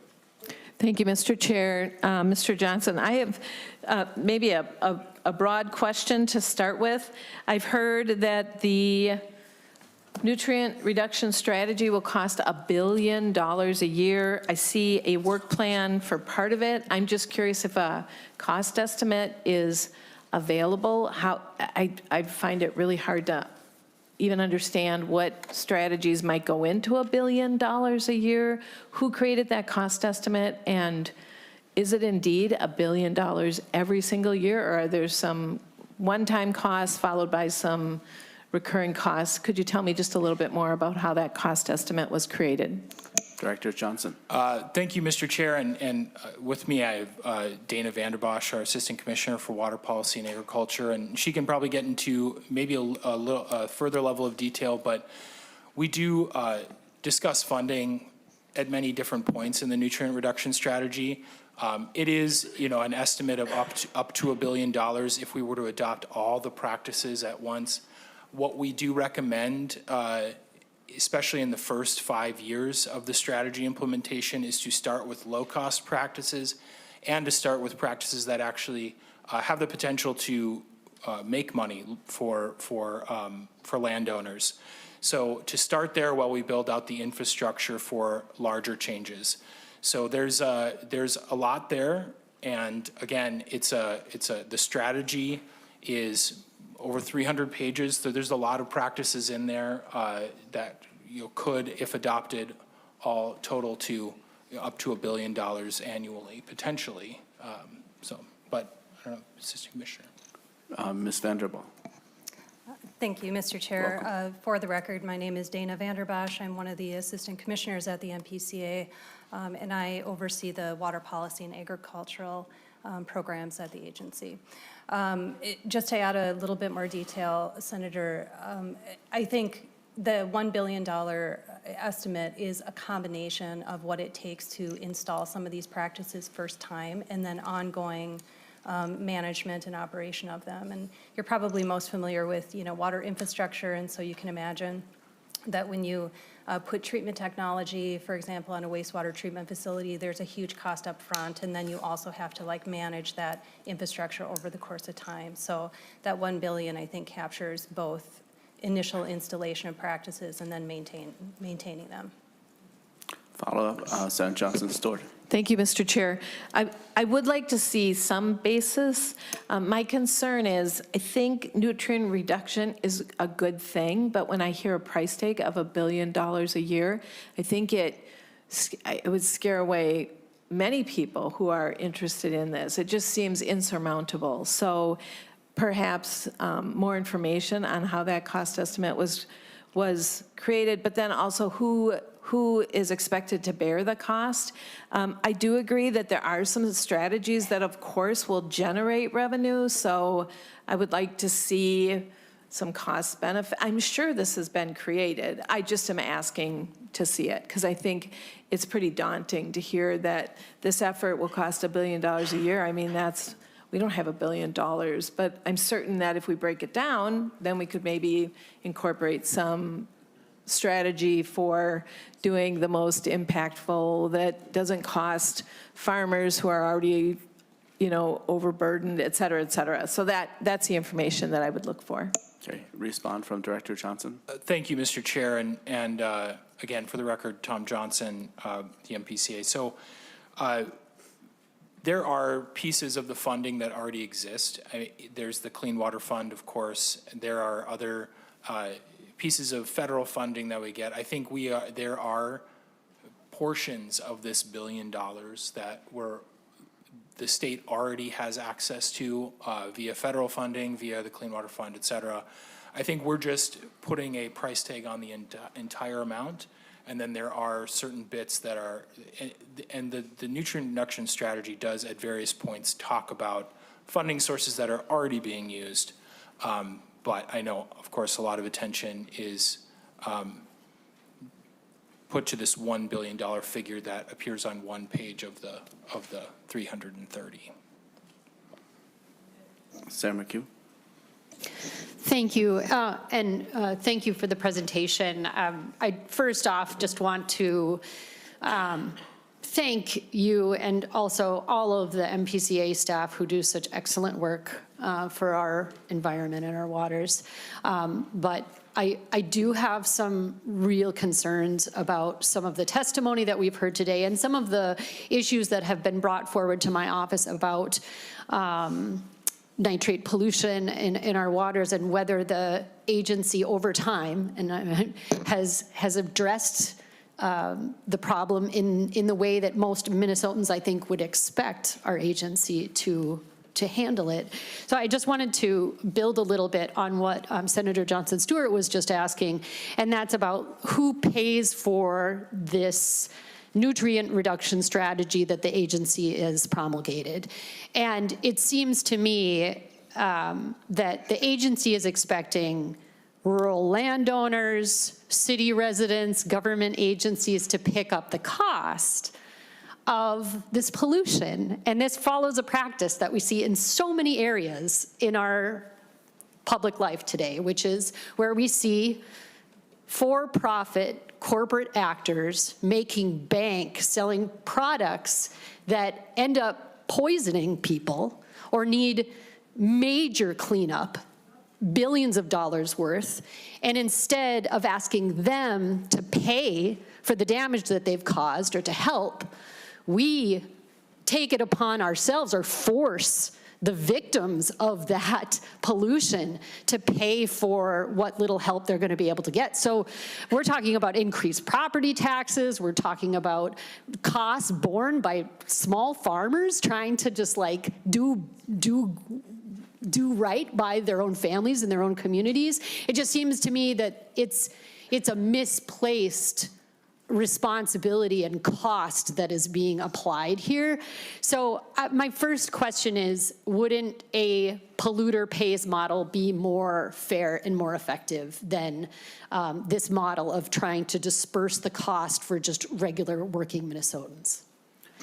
Thank you, Mr. Chair. Mr. Johnson, I have maybe a broad question to start with. I've heard that the nutrient reduction strategy will cost $1 billion a year. I see a work plan for part of it. I'm just curious if a cost estimate is available. I find it really hard to even understand what strategies might go into $1 billion a year. Who created that cost estimate? And is it indeed $1 billion every single year, or are there some one-time costs followed by some recurring costs? Could you tell me just a little bit more about how that cost estimate was created? Director Johnson. Thank you, Mr. Chair. And with me, I have Dana Vanderbosch, our Assistant Commissioner for Water Policy and Agriculture, and she can probably get into maybe a further level of detail, but we do discuss funding at many different points in the nutrient reduction strategy. It is, an estimate of up to $1 billion if we were to adopt all the practices at once. What we do recommend, especially in the first 5 years of the strategy implementation, is to start with low-cost practices and to start with practices that actually have the potential to make money for landowners. So to start there while we build out the infrastructure for larger changes. So there's a lot there, and again, the strategy is over 300 pages. So there's a lot of practices in there that could, if adopted, all total to up to $1 billion annually, potentially. But I don't know, Assistant Commissioner. Ms. Vanderbilt. Thank you, Mr. Chair. For the record, my name is Dana Vanderbosch. I'm one of the Assistant Commissioners at the MPCA, and I oversee the water policy and agricultural programs at the agency. Just to add a little bit more detail, Senator, I think The $1 billion estimate is a combination of what it takes to install some of these practices first time and then ongoing management and operation of them. And you're probably most familiar with, water infrastructure, and so you can imagine that when you put treatment technology, for example, on a wastewater treatment facility, there's a huge cost up front, and then you also have to manage that infrastructure over the course of time. So that $1 billion, I think, captures both initial installation of practices and then maintaining them. Follow-up, Senator Johnson-Stewart. Thank you, Mr. Chair. I would like to see some basis. My concern is, I think nutrient reduction is a good thing, but when I hear a price tag of $1 billion a year, I think it would scare away many people who are interested in this. It just seems insurmountable. So perhaps more information on how that cost estimate was created, but then also who is expected to bear the cost. I do agree that there are some strategies that, of course, will generate revenue, so I would like to see some cost benefit. I'm sure this has been created. I just am asking to see it, because I think it's pretty daunting to hear that this effort will cost $1 billion a year. I mean, we don't have $1 billion, but I'm certain that if we break it down, then we could maybe incorporate some strategy for doing the most impactful that doesn't cost farmers who are already, overburdened, et cetera, et cetera. So that's the information that I would look for. Okay, respond from Director Johnson. Thank you, Mr. Chair, and again, for the record, Tom Johnson, the MPCA. So there are pieces of the funding that already exist. There's the Clean Water Fund, of course. There are other pieces of federal funding that we get. I think there are portions of this $1 billion that the state already has access to via federal funding, via the Clean Water Fund, et cetera. I think we're just putting a price tag on the entire amount, and then there are certain bits that are, and the nutrient reduction strategy does at various points talk about funding sources that are already being used. But I know, of course, a lot of attention is put to this $1 billion figure that appears on one page of the 330. Senator McHugh. Thank you, and thank you for the presentation. I first off just want to thank you and also all of the MPCA staff who do such excellent work for our environment and our waters. But I do have some real concerns about some of the testimony that we've heard today and some of the issues that have been brought forward to my office about nitrate pollution in our waters and whether the agency over time has addressed the problem in the way that most Minnesotans, I think, would expect our agency to handle it. So I just wanted to build a little bit on what Senator Johnson-Stewart was just asking, and that's about who pays for this nutrient reduction strategy that the agency is promulgated. And it seems to me that the agency is expecting rural landowners, city residents, government agencies to pick up the cost of this pollution. And this follows a practice that we see in so many areas in our public life today, which is where we see for-profit corporate actors making bank selling products that end up poisoning people or need major cleanup, billions of dollars worth, and instead of asking them to pay for the damage that they've caused or to help, we take it upon ourselves or force the victims of that pollution to pay for what little help they're going to be able to get. So we're talking about increased property taxes. We're talking about costs borne by small farmers trying to just do right by their own families and their own communities. It just seems to me that it's a misplaced responsibility and cost that is being applied here. So my first question is, wouldn't a polluter pays model be more fair and more effective than this model of trying to disperse the cost for just regular working Minnesotans?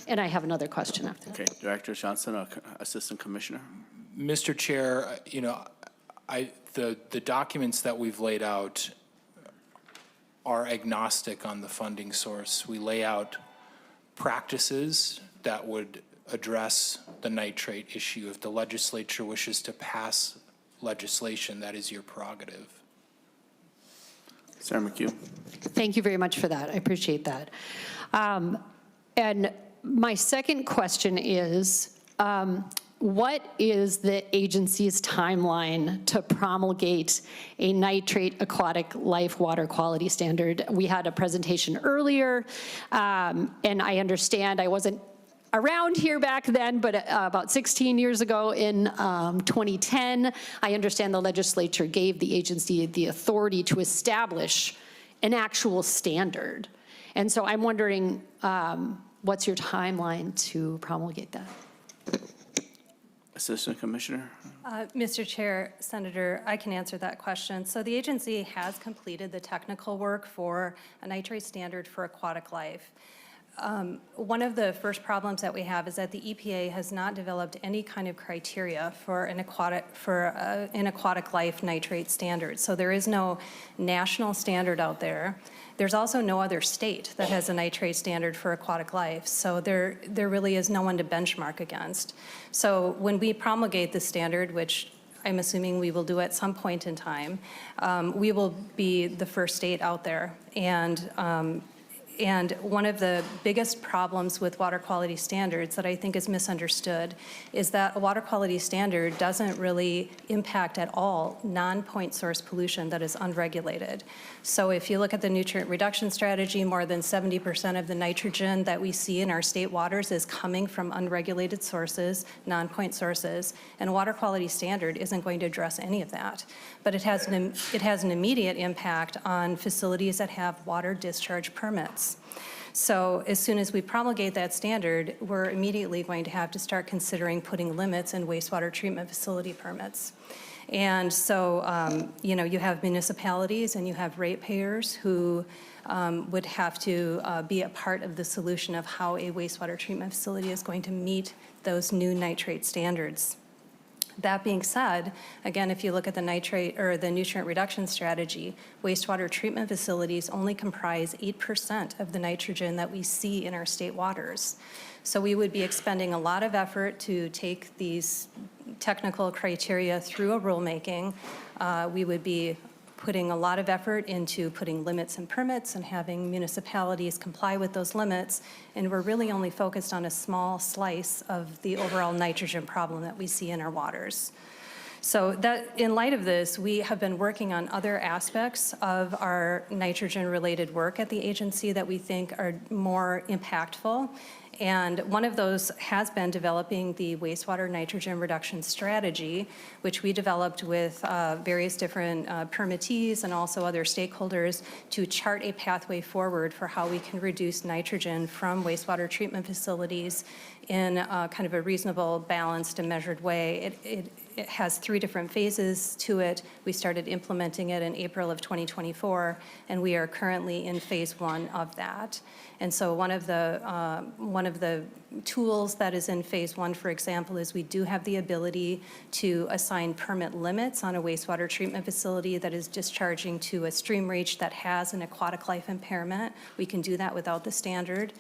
And I have another question after that. Okay, Director Johnson, or Assistant Commissioner. Mr. Chair, the documents that we've laid out are agnostic on the funding source. We lay out practices that would address the nitrate issue. If the legislature wishes to pass legislation, that is your prerogative. Senator McHugh. Thank you very much for that. I appreciate that. And my second question is, what is the agency's timeline to promulgate a nitrate aquatic life water quality standard? We had a presentation earlier, and I understand I wasn't around here back then, but about 16 years ago in 2010, I understand the legislature gave the agency the authority to establish an actual standard. And so I'm wondering, what's your timeline to promulgate that? Assistant Commissioner. Mr. Chair, Senator, I can answer that question. So the agency has completed the technical work for a nitrate standard for aquatic life. One of the first problems that we have is that the EPA has not developed any kind of criteria for an aquatic life nitrate standard. So there is no national standard out there. There's also no other state that has a nitrate standard for aquatic life. So there really is no one to benchmark against. So when we promulgate the standard, which I'm assuming we will do at some point in time, we will be the first state out there. And one of the biggest problems with water quality standards that I think is misunderstood is that a water quality standard doesn't really impact at all non-point source pollution that is unregulated. So if you look at the nutrient reduction strategy, more than 70% of the nitrogen that we see in our state waters is coming from unregulated sources, non-point sources, and a water quality standard isn't going to address any of that. But it has an immediate impact on facilities that have water discharge permits. So as soon as we promulgate that standard, we're immediately going to have to start considering putting limits in wastewater treatment facility permits. And so, you have municipalities and you have ratepayers who would have to be a part of the solution of how a wastewater treatment facility is going to meet those new nitrate standards. That being said, again, if you look at the nitrate or the nutrient reduction strategy, wastewater treatment facilities only comprise 8% of the nitrogen that we see in our state waters. So we would be expending a lot of effort to take these technical criteria through a rulemaking. We would be putting a lot of effort into putting limits and permits and having municipalities comply with those limits, and we're really only focused on a small slice of the overall nitrogen problem that we see in our waters. So that, in light of this, we have been working on other aspects of our nitrogen-related work at the agency that we think are more impactful. And one of those has been developing the wastewater nitrogen reduction strategy, which we developed with various different permittees and also other stakeholders to chart a pathway forward for how we can reduce nitrogen from wastewater treatment facilities in kind of a reasonable, balanced, and measured way. It has 3 different phases to it. We started implementing it in April of 2024, and we are currently in phase 1 of that. And so one of the tools that is in phase 1, for example, is we do have the ability to assign permit limits on a wastewater treatment facility that is discharging to a stream reach that has an aquatic life impairment. We can do that without the standard.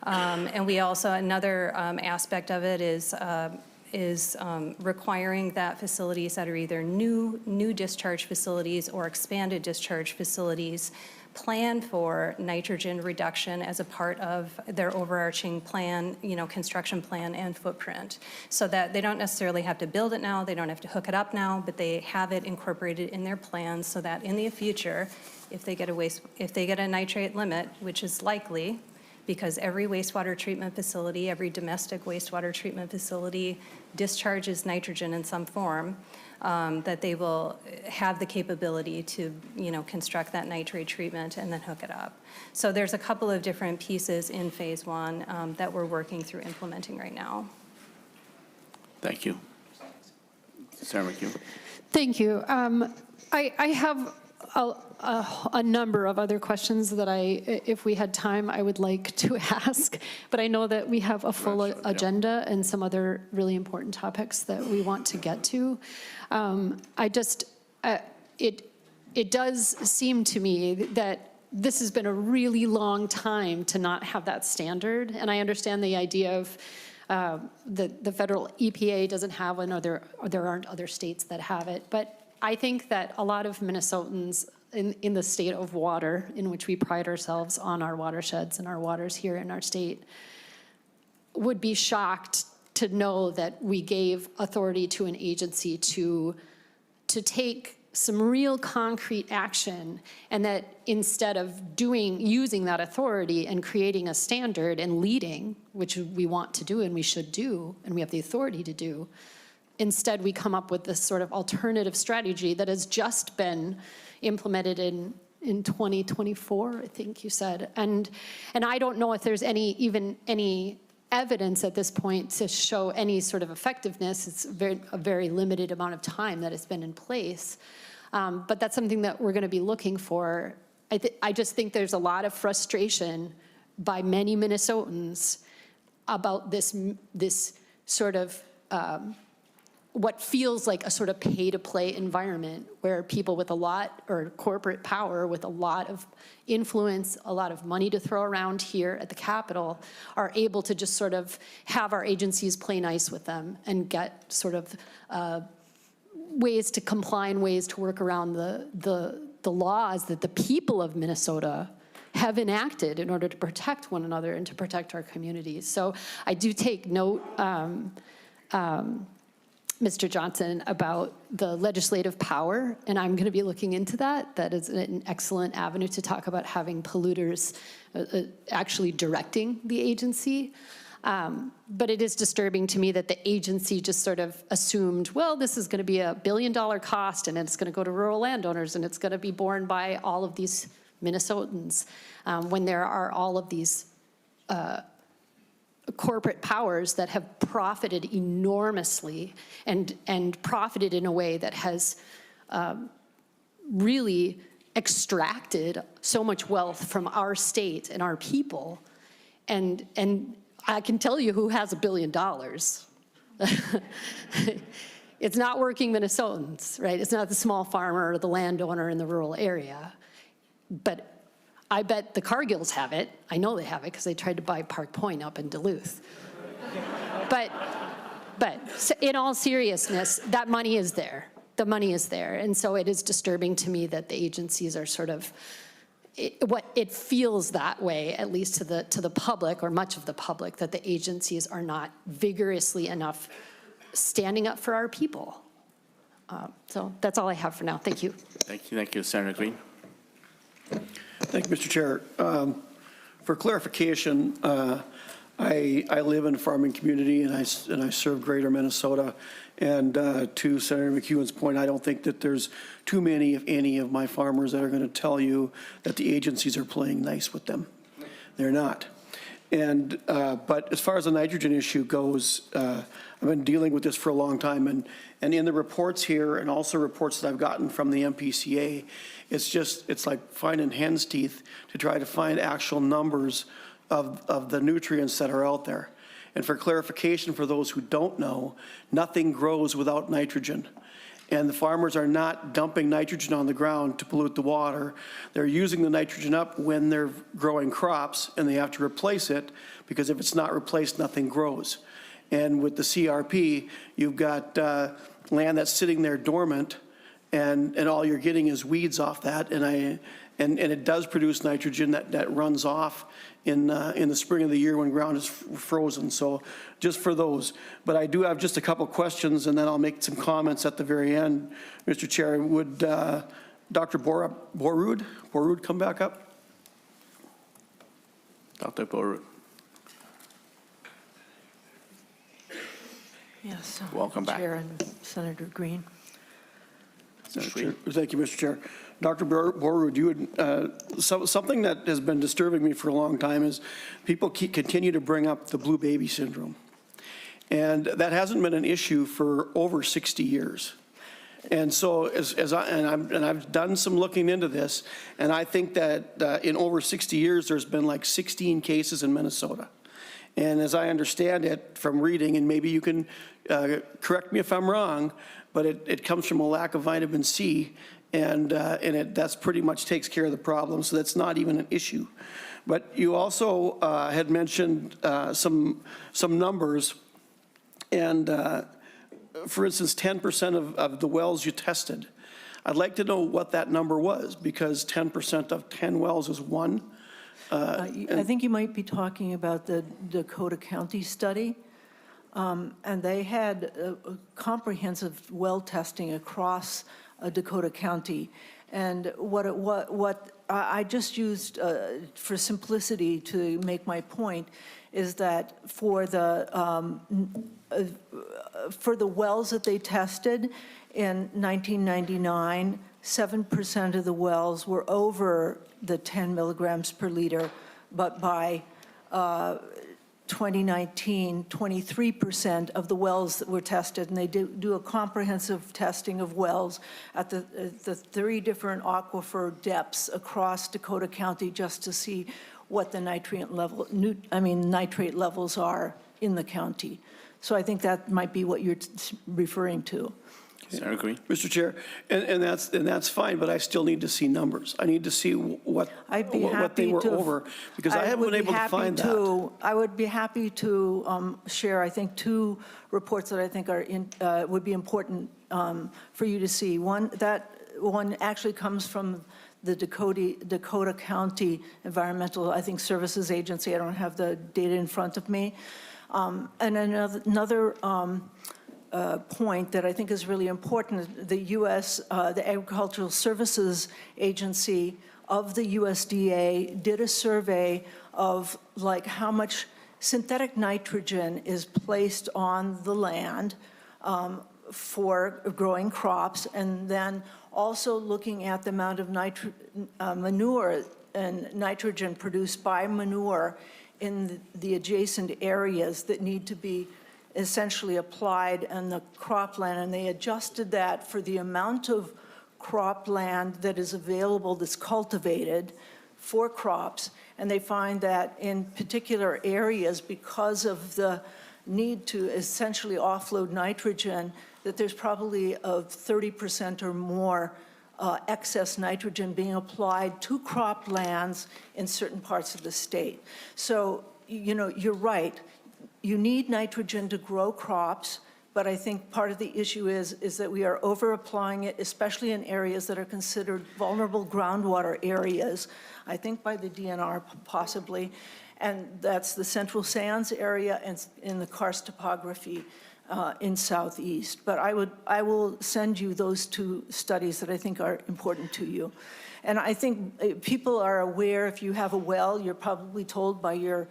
And we also, another aspect of it is requiring that facilities that are either new discharge facilities or expanded discharge facilities plan for nitrogen reduction as a part of their overarching plan, construction plan and footprint, so that they don't necessarily have to build it now, they don't have to hook it up now, but they have it incorporated in their plans so that in the future, if they get a nitrate limit, which is likely, because every wastewater treatment facility, every domestic wastewater treatment facility discharges nitrogen in some form. that they will have the capability to, construct that nitrate treatment and then hook it up. So there's a couple of different pieces in phase one that we're working through implementing right now. Thank you. Sarah McHugh. Thank you. I have a number of other questions that if we had time, I would like to ask, but I know that we have a full agenda and some other really important topics that we want to get to. It does seem to me that this has been a really long time to not have that standard, and I understand the idea of the federal EPA doesn't have one, or there aren't other states that have it, but I think that a lot of Minnesotans in the state of water, in which we pride ourselves on our watersheds and our waters here in our state, would be shocked to know that we gave authority to an agency to take some real concrete action, and that instead of using that authority and creating a standard and leading, which we want to do and we should do and we have the authority to do, instead we come up with this sort of alternative strategy that has just been implemented in 2024, I think you said. And I don't know if there's any evidence at this point to show any sort of effectiveness. It's a very limited amount of time that it's been in place. But that's something that we're going to be looking for. I just think there's a lot of frustration by many Minnesotans about this sort of what feels like a sort of pay-to-play environment where people with a lot, or corporate power with a lot of influence, a lot of money to throw around here at the Capitol, are able to just sort of have our agencies play nice with them and get sort of ways to comply and ways to work around the laws that the people of Minnesota have enacted in order to protect one another and to protect our communities. So I do take note, Mr. Johnson, about the legislative power, and I'm going to be looking into that. That is an excellent avenue to talk about having polluters actually directing the agency. But it is disturbing to me that the agency just sort of assumed, well, this is going to be $1 billion cost, and it's going to go to rural landowners, and it's going to be borne by all of these Minnesotans, when there are all of these corporate powers that have profited enormously and profited in a way that has really extracted so much wealth from our state and our people. And I can tell you who has $1 billion. It's not working Minnesotans, right? It's not the small farmer or the landowner in the rural area. But I bet the Cargills have it. I know they have it because they tried to buy Park Point up in Duluth. But in all seriousness, that money is there. The money is there. And so it is disturbing to me that the agencies are sort of, it feels that way, at least to the public, or much of the public, that the agencies are not vigorously enough standing up for our people. So that's all I have for now. Thank you. Thank you, Senator Green. Thank you, Mr. Chair. For clarification, I live in a farming community, and I serve greater Minnesota. And to Senator McEwen's point, I don't think that there's too many, if any, of my farmers that are going to tell you that the agencies are playing nice with them. They're not. And but as far as the nitrogen issue goes, I've been dealing with this for a long time, and in the reports here, and also reports that I've gotten from the MPCA, it's like finding hen's teeth to try to find actual numbers of the nutrients that are out there. And for clarification, for those who don't know, nothing grows without nitrogen. And the farmers are not dumping nitrogen on the ground to pollute the water. They're using the nitrogen up when they're growing crops, and they have to replace it, because if it's not replaced, nothing grows. And with the CRP, you've got land that's sitting there dormant, and all you're getting is weeds off that. And it does produce nitrogen that runs off in the spring of the year when ground is frozen. So just for those. But I do have just a couple questions, and then I'll make some comments at the very end. Mr. Chair, would Dr. Borrud come back up? Dr. Borrud. Yes. Welcome back. Chair and Senator Green. Thank you, Mr. Chair. Dr. Borwood, something that has been disturbing me for a long time is people continue to bring up the blue baby syndrome. And that hasn't been an issue for over 60 years. And so I've done some looking into this, and I think that in over 60 years, there's been like 16 cases in Minnesota. And as I understand it from reading, and maybe you can correct me if I'm wrong, but it comes from a lack of vitamin C, and that's pretty much takes care of the problem, so that's not even an issue. But you also had mentioned some numbers, and for instance, 10% of the wells you tested. I'd like to know what that number was, because 10% of 10 wells is one. I think you might be talking about the Dakota County study. And they had a comprehensive well testing across Dakota County. And what I just used for simplicity to make my point is that for the wells that they tested in 1999, 7% of the wells were over the 10 milligrams per liter, but by 2019, 23% of the wells that were tested, and they do a comprehensive testing of wells at the 3 different aquifer depths across Dakota County just to see what the nitrate levels are in the county. So I think that might be what you're referring to. Senator Green. Mr. Chair, and that's fine, but I still need to see numbers. I need to see what they were over, because I haven't been able to find that. I would be happy to share, I think, 2 reports that I think are would be important for you to see. One actually comes from the Dakota County Environmental, I think, Services Agency. I don't have the data in front of me. And another point that I think is really important, the U.S., the Agricultural Services Agency of the USDA did a survey of like how much synthetic nitrogen is placed on the land for growing crops, and then also looking at the amount of manure and nitrogen produced by manure in the adjacent areas that need to be essentially applied in the cropland, and they adjusted that for the amount of cropland that is available that's cultivated for crops, and they find that in particular areas, because of the need to essentially offload nitrogen, that there's probably of 30% or more excess nitrogen being applied to croplands in certain parts of the state. So, you know, you're right. You need nitrogen to grow crops, but I think part of the issue is that we are over-applying it, especially in areas that are considered vulnerable groundwater areas, I think by the DNR possibly, and that's the Central Sands area and in the karst topography in Southeast. But I will send you those 2 studies that I think are important to you. And I think people are aware, if you have a well, you're probably told by your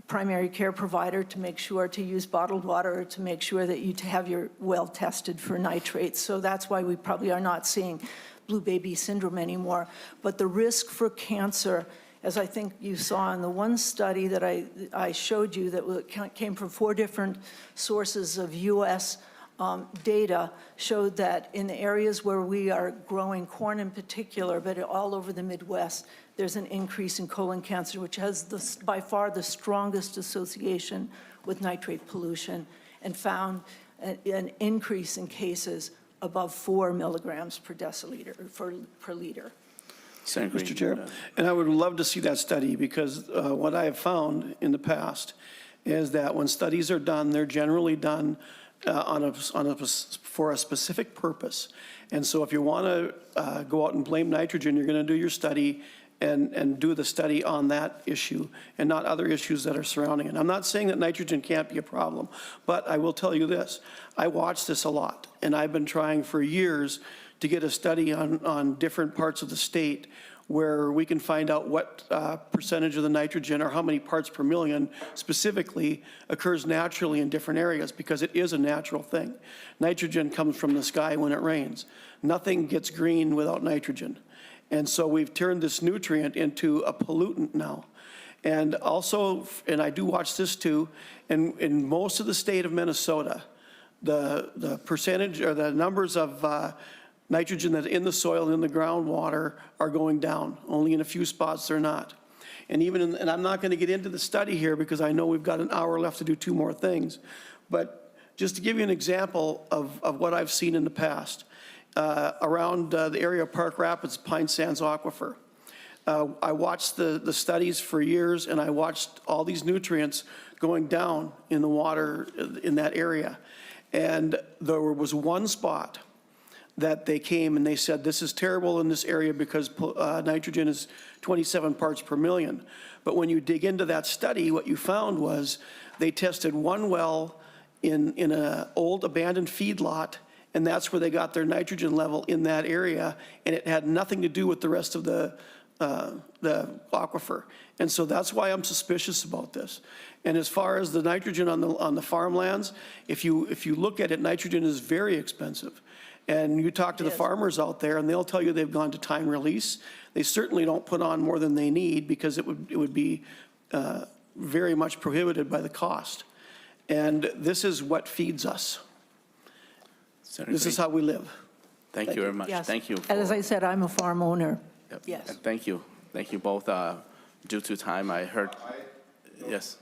primary care provider to make sure to use bottled water, to make sure that you have your well tested for nitrates. So that's why we probably are not seeing blue baby syndrome anymore. But the risk for cancer, as I think you saw in the one study that I showed you that came from 4 different sources of US data, showed that in the areas where we are growing corn in particular, but all over the Midwest, there's an increase in colon cancer, which has by far the strongest association with nitrate pollution, and found an increase in cases above 4 milligrams per deciliter, per liter. Mr. Chair, and I would love to see that study, because what I have found in the past is that when studies are done, they're generally done for a specific purpose. And so if you want to go out and blame nitrogen, you're going to do your study and do the study on that issue and not other issues that are surrounding it. I'm not saying that nitrogen can't be a problem, but I will tell you this. I watch this a lot, and I've been trying for years to get a study on different parts of the state where we can find out what percentage of the nitrogen or how many parts per million specifically occurs naturally in different areas, because it is a natural thing. Nitrogen comes from the sky when it rains. Nothing gets green without nitrogen. And so we've turned this nutrient into a pollutant now. And also, and I do watch this too, in most of the state of Minnesota, the percentage or the numbers of nitrogen that's in the soil and in the groundwater are going down. Only in a few spots they're not. And and I'm not going to get into the study here because I know we've got an hour left to do two more things. But just to give you an example of what I've seen in the past, around the area of Park Rapids, Pine Sands Aquifer, I watched the studies for years, and I watched all these nutrients going down in the water in that area. And there was one spot that they came and they said, this is terrible in this area because nitrogen is 27 parts per million. But when you dig into that study, what you found was they tested one well in an old abandoned feedlot, and that's where they got their nitrogen level in that area, and it had nothing to do with the rest of the aquifer. And so that's why I'm suspicious about this. And as far as the nitrogen on the farmlands, if you look at it, nitrogen is very expensive. And you talk to the farmers out there, and they'll tell you they've gone to time release. They certainly don't put on more than they need because it would be very much prohibited by the cost. And this is what feeds us. Senator This is how we live. Thank you very much. Yes. Thank you. As I said, I'm a farm owner. Yep. Yes. And thank you. Thank you both. Due to time, I heard. Yes.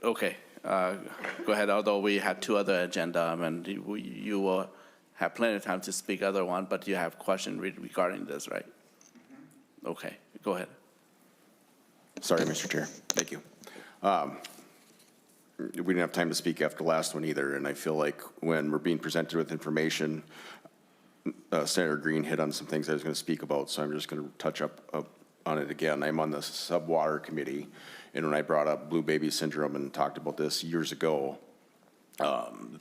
Okay. Go ahead. Although we had two other agenda, and you will have plenty of time to speak other one, but you have question regarding this, right? Okay. Go ahead. Sorry, Mr. Chair. Thank you. We didn't have time to speak after the last one either, and I feel like when we're being presented with information, Senator Green hit on some things I was going to speak about, so I'm just going to touch up on it again. I'm on the subwater committee, and when I brought up blue baby syndrome and talked about this years ago,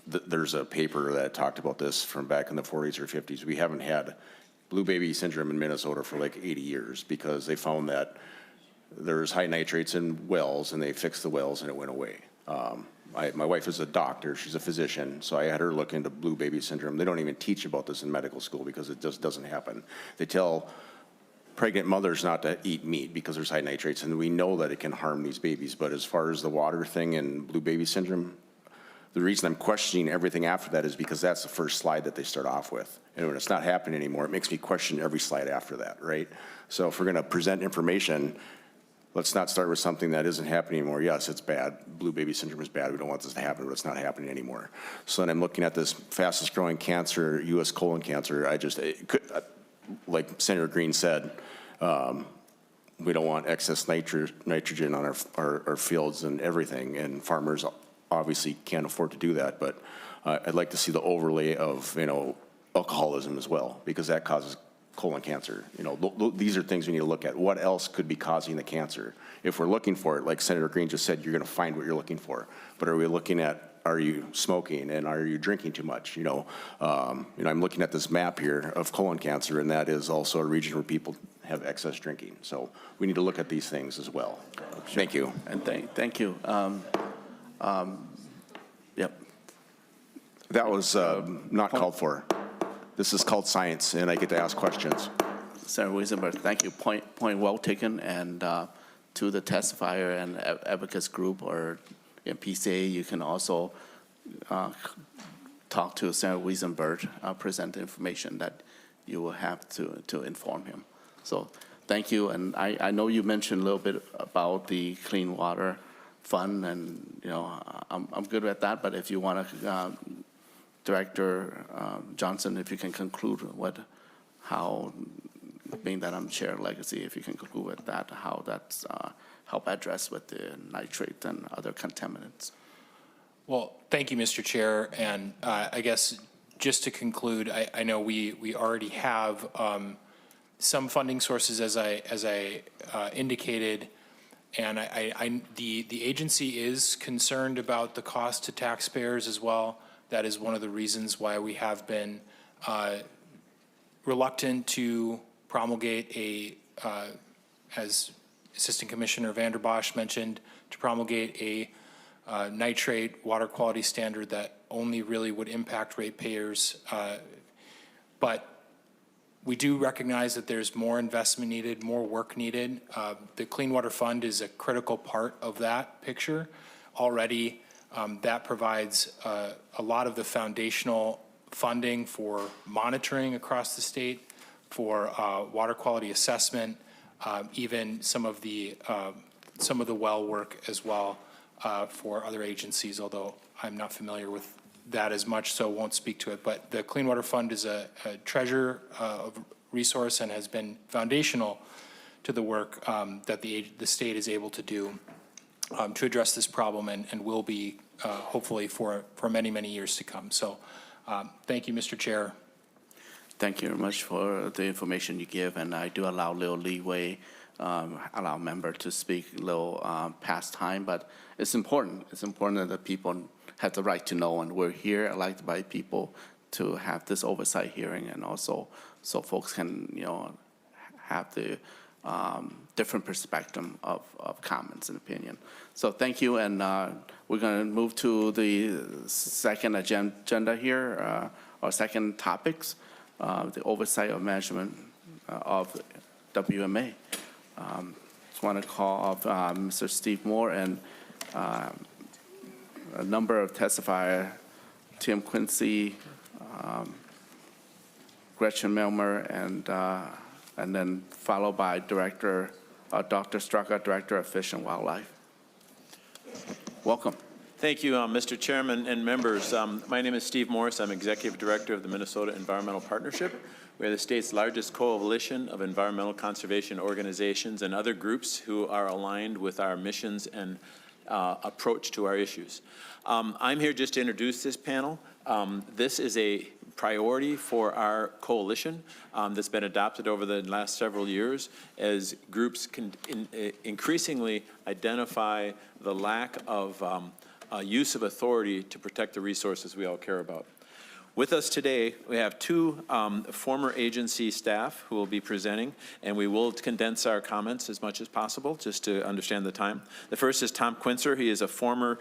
there's a paper that talked about this from back in the 40s or 50s. We haven't had blue baby syndrome in Minnesota for like 80 years because they found that there's high nitrates in wells, and they fixed the wells, and it went away. My wife is a doctor, she's a physician, so I had her look into blue baby syndrome. They don't even teach about this in medical school because it just doesn't happen. They tell pregnant mothers not to eat meat because there's high nitrates, and we know that it can harm these babies. But as far as the water thing and blue baby syndrome, the reason I'm questioning everything after that is because that's the first slide that they start off with. And when it's not happening anymore, it makes me question every slide after that, right? So if we're gonna present information, let's not start with something that isn't happening anymore. Yes, it's bad. Blue baby syndrome is bad. We don't want this to happen, but it's not happening anymore. So then I'm looking at this fastest growing cancer, U.S. colon cancer. Like Senator Green said, we don't want excess nitrogen on our fields and everything, and farmers obviously can't afford to do that. But I'd like to see the overlay of, alcoholism as well, because that causes colon cancer. These are things we need to look at. What else could be causing the cancer? If we're looking for it, like Senator Green just said, you're going to find what you're looking for. But are we looking at, are you smoking and are you drinking too much? I'm looking at this map here of colon cancer, and that is also a region where people have excess drinking. So we need to look at these things as well. Thank you. And thank you. Yep. That was not called for. This is called science, and I get to ask questions. Senator Wiesenberg, thank you. Point well taken. And to the testifier and advocates group or MPCA, you can also talk to Senator Wiesenberg, present the information that you will have to inform him. So thank you. And I know you mentioned a little bit about the Clean Water Fund, and I'm good with that. But if you want to, Director Johnson, if you can conclude how, being that I'm Chair Legacy, if you can conclude with that, how that's help address with the nitrate and other contaminants. Well, thank you, Mr. Chair. And I guess just to conclude, I know we already have some funding sources, as I indicated, and the agency is concerned about the cost to taxpayers as well. That is one of the reasons why we have been reluctant to promulgate as Assistant Commissioner Vanderbosch mentioned, to promulgate a nitrate water quality standard that only really would impact ratepayers. But we do recognize that there's more investment needed, more work needed. The Clean Water Fund is a critical part of that picture. Already, that provides a lot of the foundational funding for monitoring across the state, for water quality assessment, even some of the well work as well for other agencies, although I'm not familiar with that as much, so won't speak to it. But the Clean Water Fund is a treasure of resource and has been foundational to the work that the state is able to do to address this problem, and will be hopefully for many, many years to come. So thank you, Mr. Chair. Thank you very much for the information you give, and I do allow a little leeway, allow member to speak a little past time, but it's important. It's important that the people have the right to know, and we're here elected by people to have this oversight hearing, and also so folks can, have the different perspective of comments and opinion. So thank you, and we're going to move to the second agenda here, our second topics, the oversight of management of WMA. Just want to call up Mr. Steve Moore and a number of testifiers, Tim Quincy, Gretchen Milmer, and then followed by Dr. Straka, Director of Fish and Wildlife. Welcome. Thank you, Mr. Chairman and members. My name is Steve Morris. I'm Executive Director of the Minnesota Environmental Partnership. We are the state's largest coalition of environmental conservation organizations and other groups who are aligned with our missions and approach to our issues. I'm here just to introduce this panel. This is a priority for our coalition that's been adopted over the last several years as groups can increasingly identify the lack of use of authority to protect the resources we all care about. With us today, we have two former agency staff who will be presenting, and we will condense our comments as much as possible just to understand the time. The first is Tom Quincer. He is a former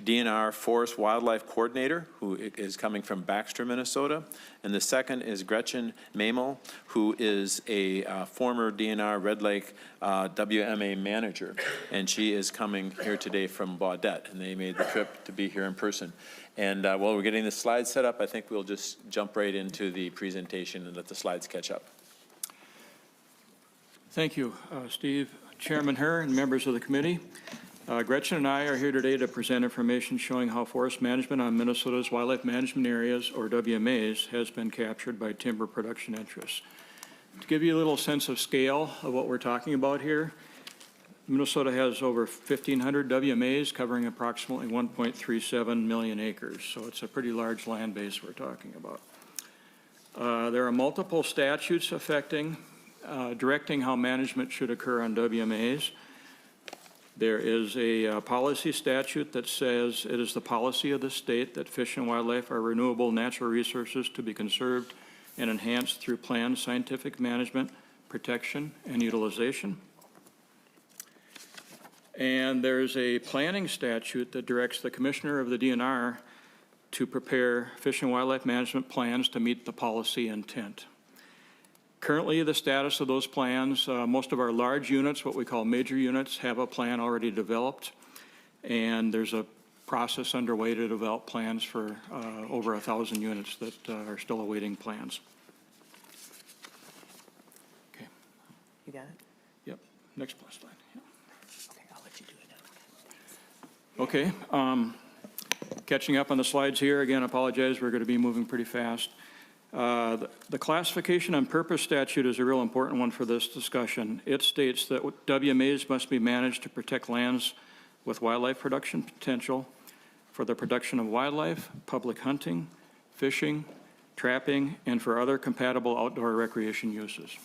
DNR Forest Wildlife Coordinator who is coming from Baxter, Minnesota. And the second is Gretchen Mamel, who is a former DNR Red Lake WMA Manager. And she is coming here today from Baudette, and they made the trip to be here in person. And while we're getting the slides set up, I think we'll just jump right into the presentation and let the slides catch up. Thank you, Steve. Chairman Herr and members of the committee. Gretchen and I are here today to present information showing how forest management on Minnesota's wildlife management areas, or WMAs, has been captured by timber production interests. To give you a little sense of scale of what we're talking about here, Minnesota has over 1,500 WMAs covering approximately 1.37 million acres, so it's a pretty large land base we're talking about. There are multiple statutes affecting, directing how management should occur on WMAs. There is a policy statute that says it is the policy of the state that fish and wildlife are renewable natural resources to be conserved and enhanced through planned scientific management, protection, and utilization. And there's a planning statute that directs the commissioner of the DNR to prepare fish and wildlife management plans to meet the policy intent. Currently, the status of those plans, most of our large units, what we call major units, have a plan already developed, and there's a process underway to develop plans for over 1,000 units that are still awaiting plans. Okay. You got it? Yep. Next slide. Yeah. Okay, I'll let you do it now. Okay. Catching up on the slides here. Again, apologize. We're going to be moving pretty fast. The classification and purpose statute is a real important one for this discussion. It states that WMAs must be managed to protect lands with wildlife production potential for the production of wildlife, public hunting, fishing, trapping, and for other compatible outdoor recreation uses.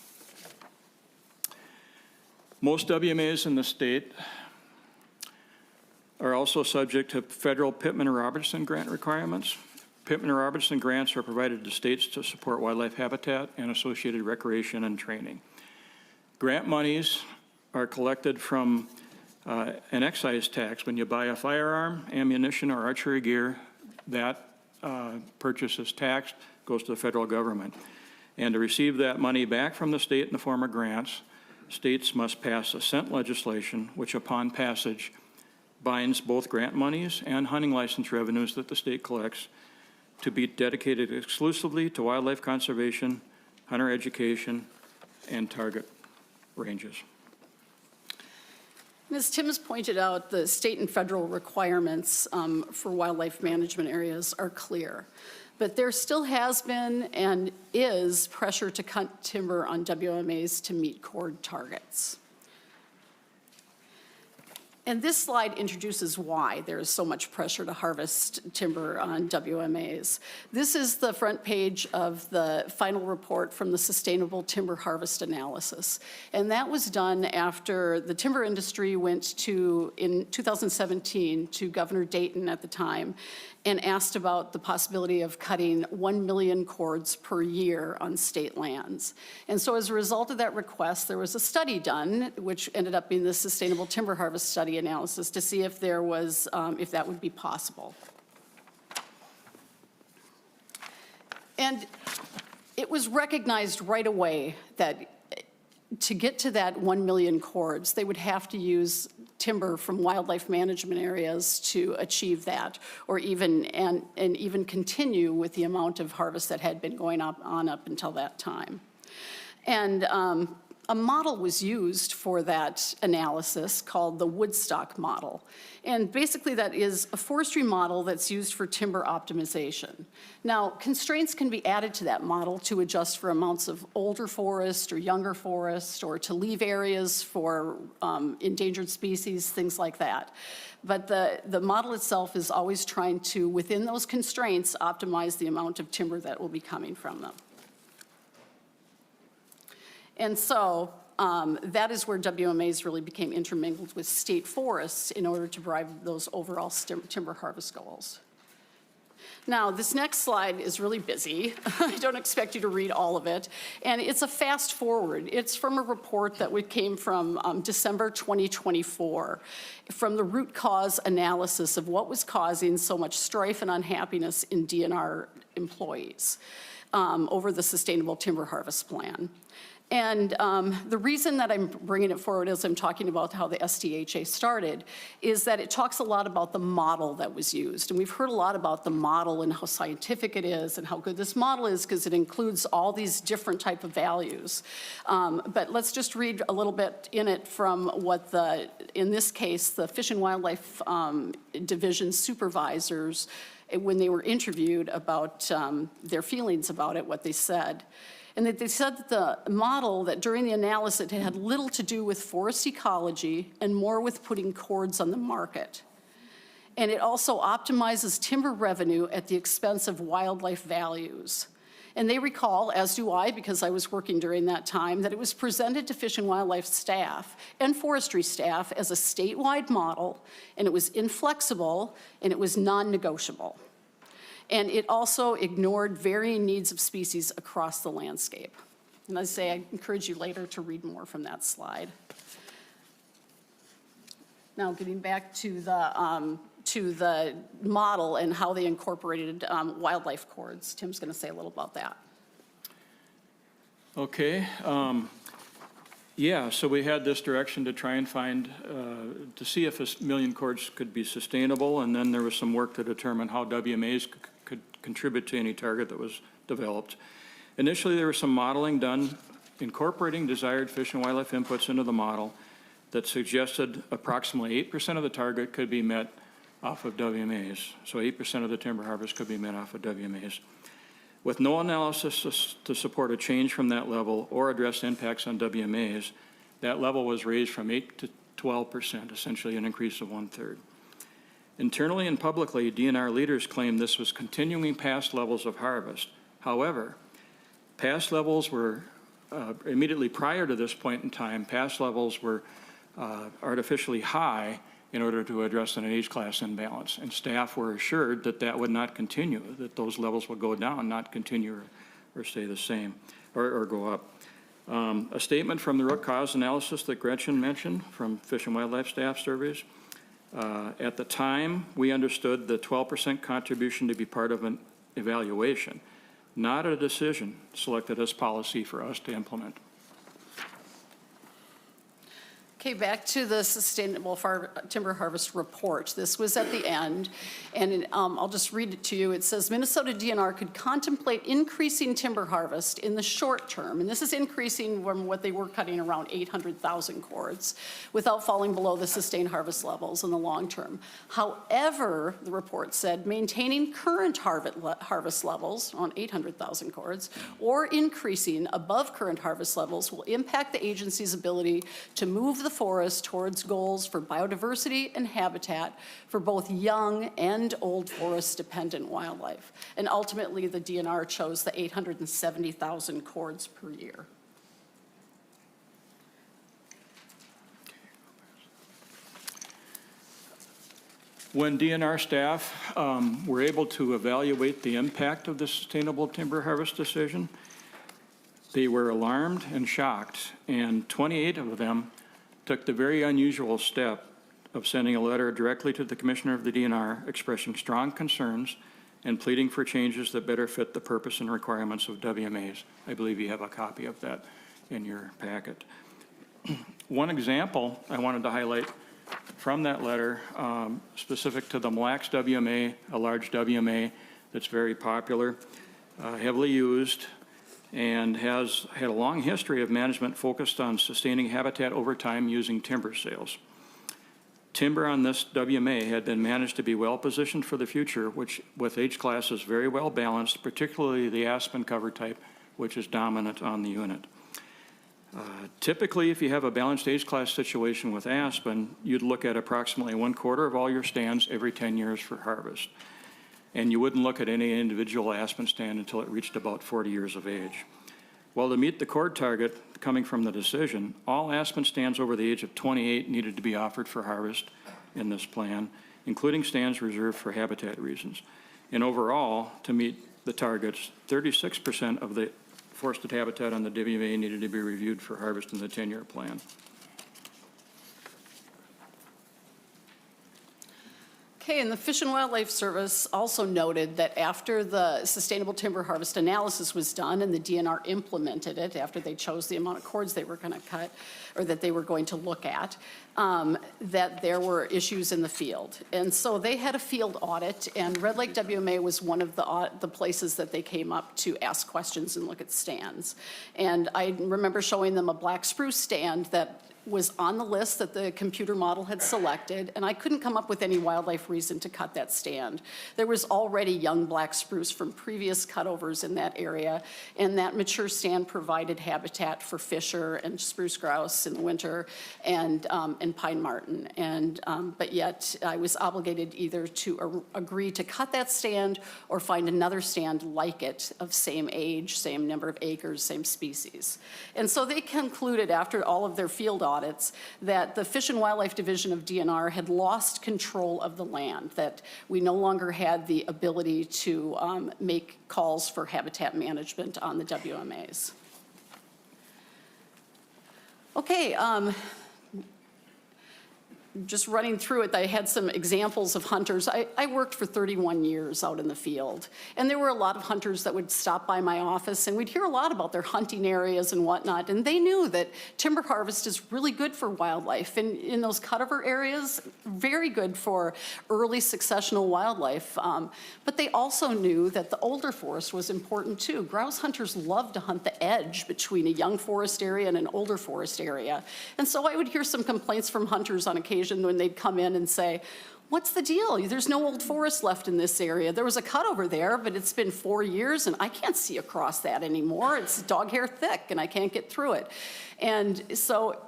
Most WMAs in the state are also subject to federal Pittman-Robertson grant requirements. Pittman Robertson grants are provided to states to support wildlife habitat and associated recreation and training. Grant monies are collected from an excise tax. When you buy a firearm, ammunition, or archery gear, that purchase is taxed, goes to the federal government. And to receive that money back from the state in the form of grants, states must pass assent legislation, which upon passage binds both grant monies and hunting license revenues that the state collects to be dedicated exclusively to wildlife conservation, hunter education, and target ranges. Ms. Timms pointed out the state and federal requirements for wildlife management areas are clear, but there still has been and is pressure to cut timber on WMAs to meet cord targets. And this slide introduces why there is so much pressure to harvest timber on WMAs. This is the front page of the final report from the Sustainable Timber Harvest Analysis. And that was done after the timber industry went to, in 2017, to Governor Dayton at the time, and asked about the possibility of cutting 1 million cords per year on state lands. And so as a result of that request, there was a study done, which ended up being the Sustainable Timber Harvest Study Analysis, to see if there was, if that would be possible. And it was recognized right away that to get to that 1 million cords, they would have to use timber from wildlife management areas to achieve that, or even and even continue with the amount of harvest that had been going up until that time. And a model was used for that analysis called the Woodstock model. And basically that is a forestry model that's used for timber optimization. Now, constraints can be added to that model to adjust for amounts of older forest or younger forest, or to leave areas for endangered species, things like that. But the model itself is always trying to, within those constraints, optimize the amount of timber that will be coming from them. And so that is where WMAs really became intermingled with state forests in order to drive those overall timber harvest goals. Now, this next slide is really busy. I don't expect you to read all of it. And it's a fast forward. It's from a report that came from December 2024, from the root cause analysis of what was causing so much strife and unhappiness in DNR employees over the Sustainable Timber Harvest Plan. And the reason that I'm bringing it forward as I'm talking about how the STHA started is that it talks a lot about the model that was used. And we've heard a lot about the model and how scientific it is and how good this model is because it includes all these different type of values. But let's just read a little bit in it from what in this case, the Fish and Wildlife Division supervisors, when they were interviewed about their feelings about it, what they said. And that they said that the model, that during the analysis, it had little to do with forest ecology and more with putting cords on the market. And it also optimizes timber revenue at the expense of wildlife values. And they recall, as do I, because I was working during that time, that it was presented to Fish and Wildlife staff and forestry staff as a statewide model, and it was inflexible, and it was non-negotiable. And it also ignored varying needs of species across the landscape. And as I say, I encourage you later to read more from that slide. Now, getting back to the model and how they incorporated wildlife cords. Tim's going to say a little about that. Okay. Yeah, so we had this direction to try and find, to see if 1 million cords could be sustainable, and then there was some work to determine how WMAs could contribute to any target that was developed. Initially, there was some modeling done incorporating desired fish and wildlife inputs into the model that suggested approximately 8% of the target could be met off of WMAs. So 8% of the timber harvest could be met off of WMAs. With no analysis to support a change from that level or address impacts on WMAs, that level was raised from 8 to 12%, essentially an increase of 1/3. Internally and publicly, DNR leaders claimed this was continuing past levels of harvest. However, past levels were, immediately prior to this point in time, past levels were artificially high in order to address an age class imbalance. And staff were assured that that would not continue, that those levels would go down, not continue or stay the same, or go up. A statement from the root cause analysis that Gretchen mentioned from Fish and Wildlife staff surveys. At the time, we understood the 12% contribution to be part of an evaluation, not a decision selected as policy for us to implement. Okay, back to the Sustainable Timber Harvest Report. This was at the end, and I'll just read it to you. It says, Minnesota DNR could contemplate increasing timber harvest in the short term, and this is increasing from what they were cutting, around 800,000 cords, without falling below the sustained harvest levels in the long term. However, the report said, maintaining current harvest levels, on 800,000 cords, or increasing above current harvest levels will impact the agency's ability to move the forest towards goals for biodiversity and habitat for both young and old forest-dependent wildlife. And ultimately, the DNR chose the 870,000 cords per year. When DNR staff were able to evaluate the impact of the sustainable timber harvest decision, they were alarmed and shocked, and 28 of them took the very unusual step of sending a letter directly to the commissioner of the DNR expressing strong concerns and pleading for changes that better fit the purpose and requirements of WMAs. I believe you have a copy of that in your packet. One example I wanted to highlight from that letter, specific to the Mille Lacs WMA, a large WMA that's very popular, heavily used, and has had a long history of management focused on sustaining habitat over time using timber sales. Timber on this WMA had been managed to be well positioned for the future, which with age classes very well balanced, particularly the aspen cover type, which is dominant on the unit. Typically, if you have a balanced age class situation with aspen, you'd look at approximately 1/4 of all your stands every 10 years for harvest. And you wouldn't look at any individual aspen stand until it reached about 40 years of age. Well, to meet the cord target coming from the decision, all aspen stands over the age of 28 needed to be offered for harvest in this plan, including stands reserved for habitat reasons. And overall, to meet the targets, 36% of the forested habitat on the WMA needed to be reviewed for harvest in the 10-year plan. Okay, and the Fish and Wildlife Service also noted that after the sustainable timber harvest analysis was done and the DNR implemented it, after they chose the amount of cords they were going to cut, or that they were going to look at, that there were issues in the field. And so they had a field audit, and Red Lake WMA was one of the places that they came up to ask questions and look at stands. And I remember showing them a black spruce stand that was on the list that the computer model had selected, and I couldn't come up with any wildlife reason to cut that stand. There was already young black spruce from previous cutovers in that area, and that mature stand provided habitat for fisher and spruce grouse in the winter and pine marten. But yet I was obligated either to agree to cut that stand or find another stand like it of same age, same number of acres, same species. And so they concluded after all of their field audits that the Fish and Wildlife Division of DNR had lost control of the land, that we no longer had the ability to make calls for habitat management on the WMAs. Okay, just running through it, I had some examples of hunters. I worked for 31 years out in the field, and there were a lot of hunters that would stop by my office, and we'd hear a lot about their hunting areas and whatnot, and they knew that timber harvest is really good for wildlife, and in those cutover areas, very good for early successional wildlife. But they also knew that the older forest was important too. Grouse hunters love to hunt the edge between a young forest area and an older forest area. And so I would hear some complaints from hunters on occasion when they'd come in and say, what's the deal? There's no old forest left in this area. There was a cut over there, but it's been 4 years and I can't see across that anymore. It's dog hair thick and I can't get through it. And so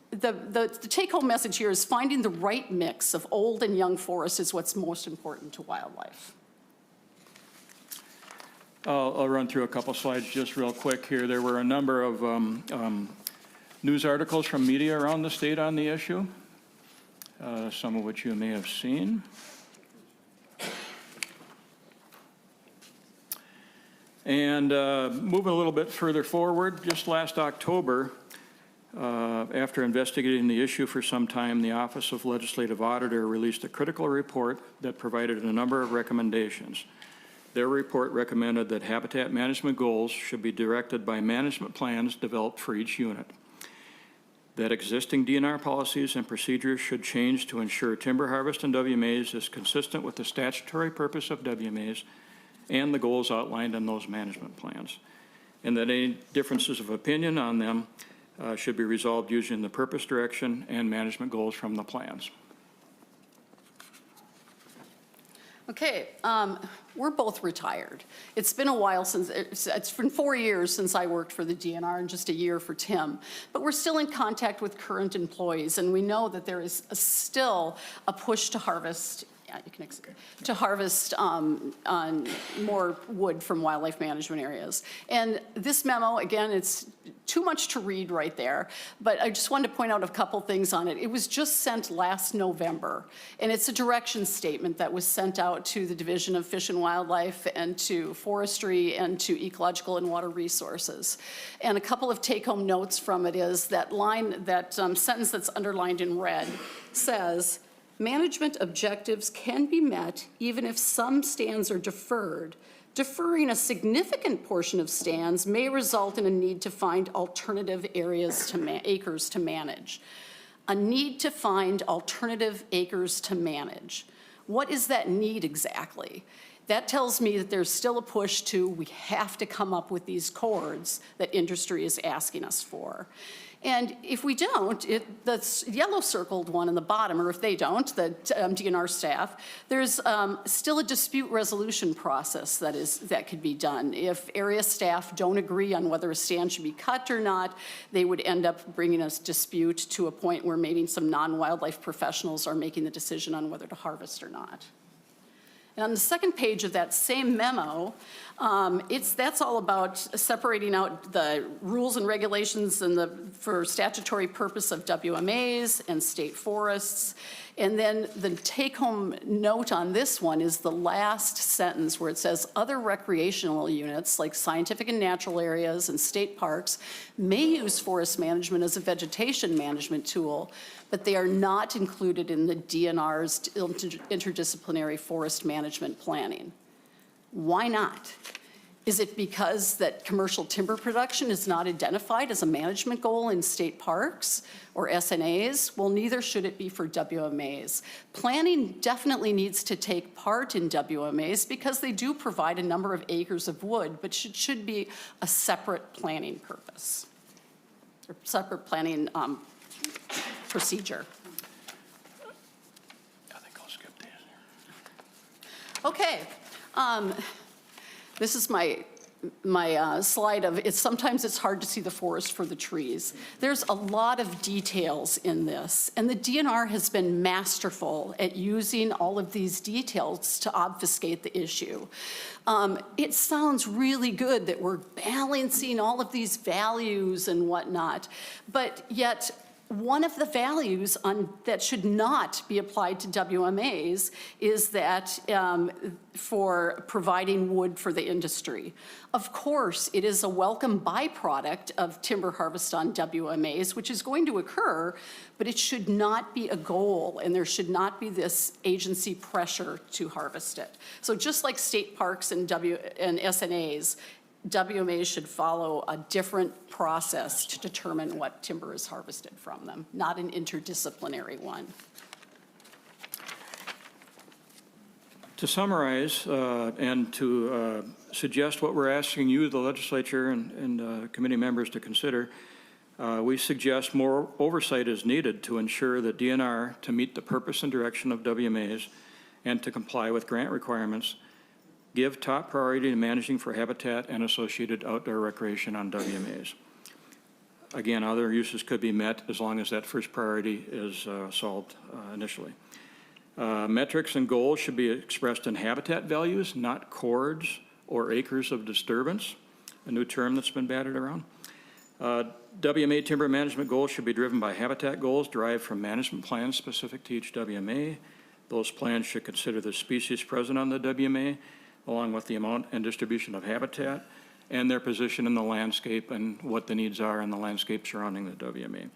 the take-home message here is finding the right mix of old and young forest is what's most important to wildlife. I'll run through a couple slides just real quick here. There were a number of news articles from media around the state on the issue. some of which you may have seen. And moving a little bit further forward, just last October, after investigating the issue for some time, the Office of Legislative Auditor released a critical report that provided a number of recommendations. Their report recommended that habitat management goals should be directed by management plans developed for each unit, that existing DNR policies and procedures should change to ensure timber harvest in WMAs is consistent with the statutory purpose of WMAs and the goals outlined in those management plans, and that any differences of opinion on them should be resolved using the purpose, direction, and management goals from the plans. Okay, we're both retired. It's been a while since, it's been 4 years since I worked for the DNR and just a year for Tim. But we're still in contact with current employees, and we know that there is still a push to harvest on more wood from wildlife management areas. And this memo, again, it's too much to read right there, but I just wanted to point out a couple things on it. It was just sent last November, and it's a direction statement that was sent out to the Division of Fish and Wildlife and to Forestry and to Ecological and Water Resources. And a couple of take-home notes from it is that line, that sentence that's underlined in red says, management objectives can be met even if some stands are deferred. Deferring a significant portion of stands may result in a need to find alternative areas to acres to manage. A need to find alternative acres to manage. What is that need exactly? That tells me that there's still a push to, we have to come up with these cords that industry is asking us for. And if we don't, the yellow circled one in the bottom, or if they don't, the DNR staff, there's still a dispute resolution process that could be done. If area staff don't agree on whether a stand should be cut or not, they would end up bringing us dispute to a point where maybe some non-wildlife professionals are making the decision on whether to harvest or not. And on the second page of that same memo, that's all about separating out the rules and regulations for statutory purpose of WMAs and state forests. And then the take-home note on this one is the last sentence where it says other recreational units like scientific and natural areas and state parks may use forest management as a vegetation management tool, but they are not included in the DNR's interdisciplinary forest management planning. Why not? Is it because that commercial timber production is not identified as a management goal in state parks or SNAs? Well, neither should it be for WMAs. Planning definitely needs to take part in WMAs because they do provide a number of acres of wood, but should be a separate planning purpose or separate planning procedure. I think I'll skip these. Okay. This is my slide of sometimes it's hard to see the forest for the trees. There's a lot of details in this, and the DNR has been masterful at using all of these details to obfuscate the issue. It sounds really good that we're balancing all of these values and whatnot, but yet one of the values that should not be applied to WMAs is that for providing wood for the industry. Of course, it is a welcome byproduct of timber harvest on WMAs, which is going to occur, but it should not be a goal, and there should not be this agency pressure to harvest it. So just like state parks and SNAs, WMAs should follow a different process to determine what timber is harvested from them, not an interdisciplinary one. To summarize and to suggest what we're asking you, the legislature and committee members, to consider, we suggest more oversight is needed to ensure that DNR, to meet the purpose and direction of WMAs and to comply with grant requirements, give top priority to managing for habitat and associated outdoor recreation on WMAs. Again, other uses could be met as long as that first priority is solved initially. Metrics and goals should be expressed in habitat values, not cords or acres of disturbance, a new term that's been batted around. WMA timber management goals should be driven by habitat goals derived from management plans specific to each WMA. Those plans should consider the species present on the WMA, along with the amount and distribution of habitat, and their position in the landscape and what the needs are in the landscape surrounding the WMA.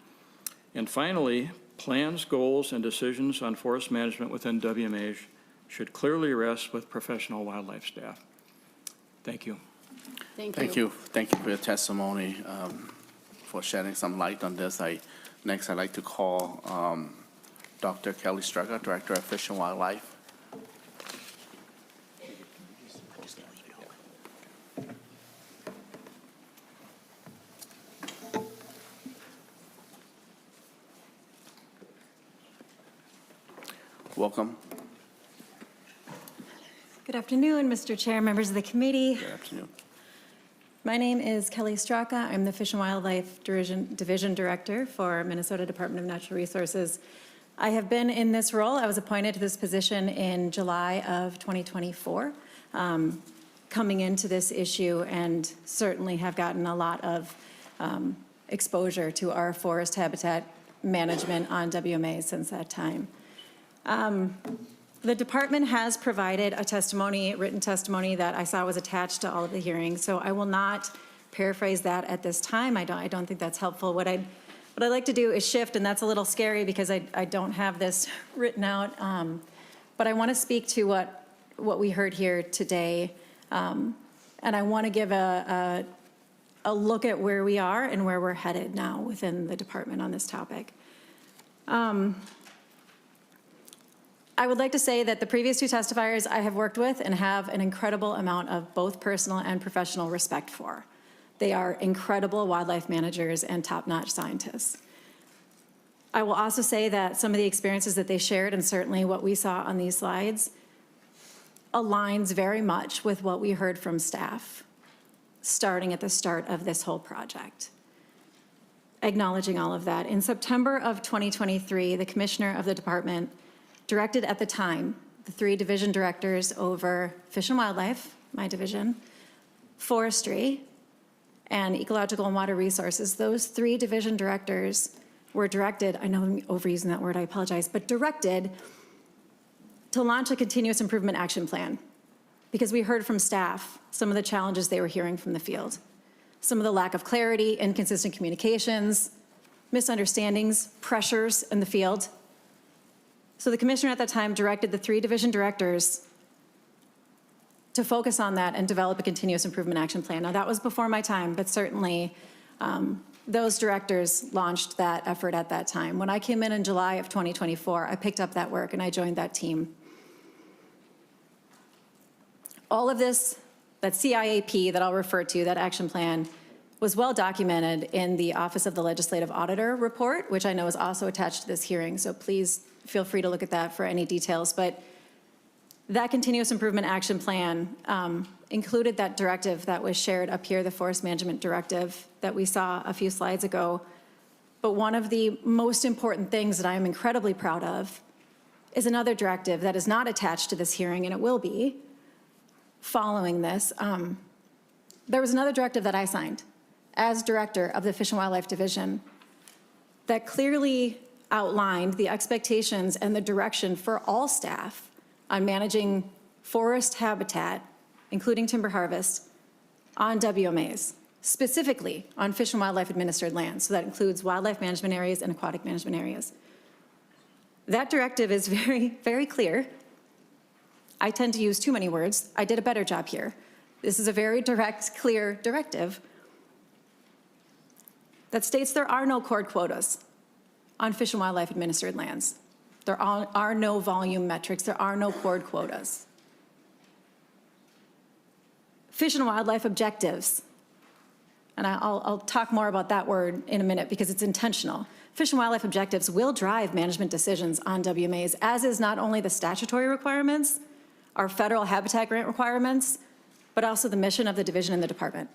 And finally, plans, goals, and decisions on forest management within WMA should clearly rest with professional wildlife staff. Thank you. Thank you. Thank you for your testimony, for shedding some light on this. Next, I'd like to call Dr. Kelly Straka, Director of Fish and Wildlife. Welcome. Good afternoon, Mr. Chair, members of the committee. Good afternoon. My name is Kelly Straka. I'm the Fish and Wildlife Division Director for Minnesota Department of Natural Resources. I have been in this role. I was appointed to this position in July of 2024, coming into this issue, and certainly have gotten a lot of exposure to our forest habitat management on WMA since that time. The department has provided a testimony, written testimony that I saw was attached to all of the hearings, so I will not paraphrase that at this time. I don't think that's helpful. What I'd like to do is shift, and that's a little scary because I don't have this written out, but I want to speak to what we heard here today, and I want to give a look at where we are and where we're headed now within the department on this topic. I would like to say that the previous two testifiers I have worked with and have an incredible amount of both personal and professional respect for. They are incredible wildlife managers and top-notch scientists. I will also say that some of the experiences that they shared, and certainly what we saw on these slides, aligns very much with what we heard from staff, starting at the start of this whole project. Acknowledging all of that, in September of 2023, the commissioner of the department directed at the time the 3 division directors over Fish and Wildlife, my division, Forestry, and Ecological and Water Resources. Those 3 division directors were directed, I know I'm overusing that word, I apologize, but directed to launch a continuous improvement action plan, because we heard from staff some of the challenges they were hearing from the field. Some of the lack of clarity, inconsistent communications, misunderstandings, pressures in the field. So the commissioner at that time directed the 3 division directors to focus on that and develop a continuous improvement action plan. Now, that was before my time, but certainly those directors launched that effort at that time. When I came in July of 2024, I picked up that work and I joined that team. All of this, that CIAP that I'll refer to, that action plan, was well documented in the Office of the Legislative Auditor report, which I know is also attached to this hearing, so please feel free to look at that for any details. But that continuous improvement action plan included that directive that was shared up here, the forest management directive that we saw a few slides ago. But one of the most important things that I am incredibly proud of is another directive that is not attached to this hearing, and it will be following this. There was another directive that I signed as director of the Fish and Wildlife Division that clearly outlined the expectations and the direction for all staff on managing forest habitat, including timber harvest, on WMAs, specifically on Fish and Wildlife administered lands. So that includes wildlife management areas and aquatic management areas. That directive is very, very clear. I tend to use too many words. I did a better job here. This is a very direct, clear directive that states there are no cord quotas on Fish and Wildlife administered lands. There are no volume metrics. There are no cord quotas. Fish and Wildlife objectives, and I'll talk more about that word in a minute because it's intentional. Fish and Wildlife objectives will drive management decisions on WMAs, as is not only the statutory requirements, our federal habitat grant requirements, but also the mission of the division and the department.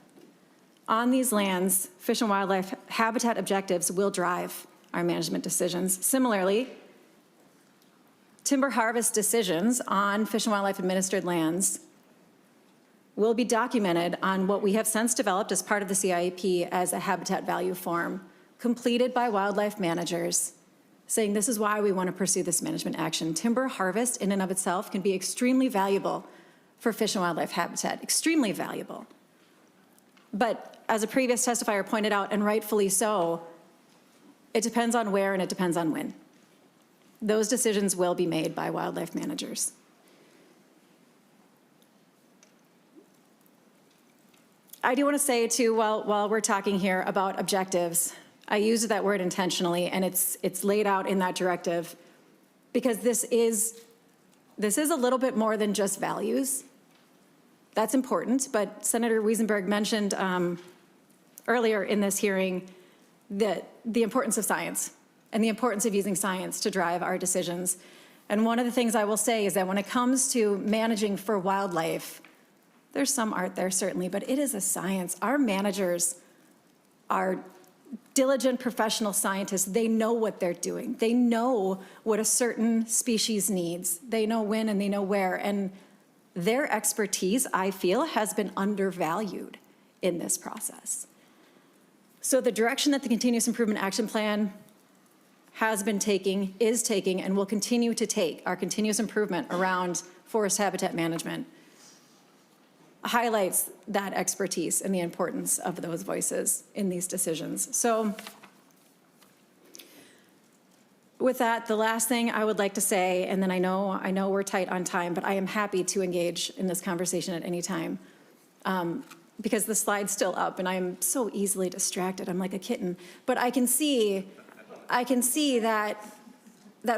On these lands, Fish and Wildlife habitat objectives will drive our management decisions. Similarly, timber harvest decisions on Fish and Wildlife administered lands will be documented on what we have since developed as part of the CIP as a habitat value form, completed by wildlife managers, saying this is why we want to pursue this management action. Timber harvest in and of itself can be extremely valuable for fish and wildlife habitat, extremely valuable. But as a previous testifier pointed out, and rightfully so, it depends on where and it depends on when. Those decisions will be made by wildlife managers. I do want to say too, while we're talking here about objectives, I used that word intentionally, and it's laid out in that directive because this is a little bit more than just values. That's important, but Senator Wiesenberg mentioned earlier in this hearing that the importance of science and the importance of using science to drive our decisions. And one of the things I will say is that when it comes to managing for wildlife, there's some art there certainly, but it is a science. Our managers are diligent professional scientists. They know what they're doing. They know what a certain species needs. They know when and they know where. And their expertise, I feel, has been undervalued in this process. So the direction that the Continuous Improvement Action Plan has been taking, is taking, and will continue to take, our continuous improvement around forest habitat management, highlights that expertise and the importance of those voices in these decisions. So with that, the last thing I would like to say, and then I know we're tight on time, but I am happy to engage in this conversation at any time because the slide's still up and I am so easily distracted. I'm like a kitten. But I can see that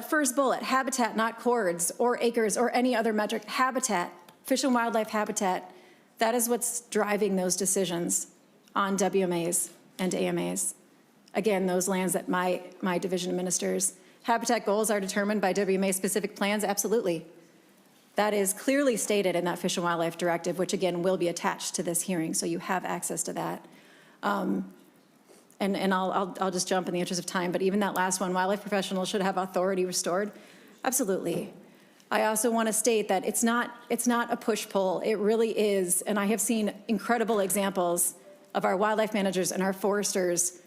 first bullet, habitat, not cords or acres or any other metric, habitat, fish and wildlife habitat, that is what's driving those decisions on WMAs and AMAs. Again, those lands that my division administers. Habitat goals are determined by WMA-specific plans, absolutely. That is clearly stated in that Fish and Wildlife Directive, which again will be attached to this hearing, so you have access to that. And I'll just jump in the interest of time, but even that last one, wildlife professionals should have authority restored, absolutely. I also want to state that it's not a push-pull. It really is, and I have seen incredible examples of our wildlife managers and our foresters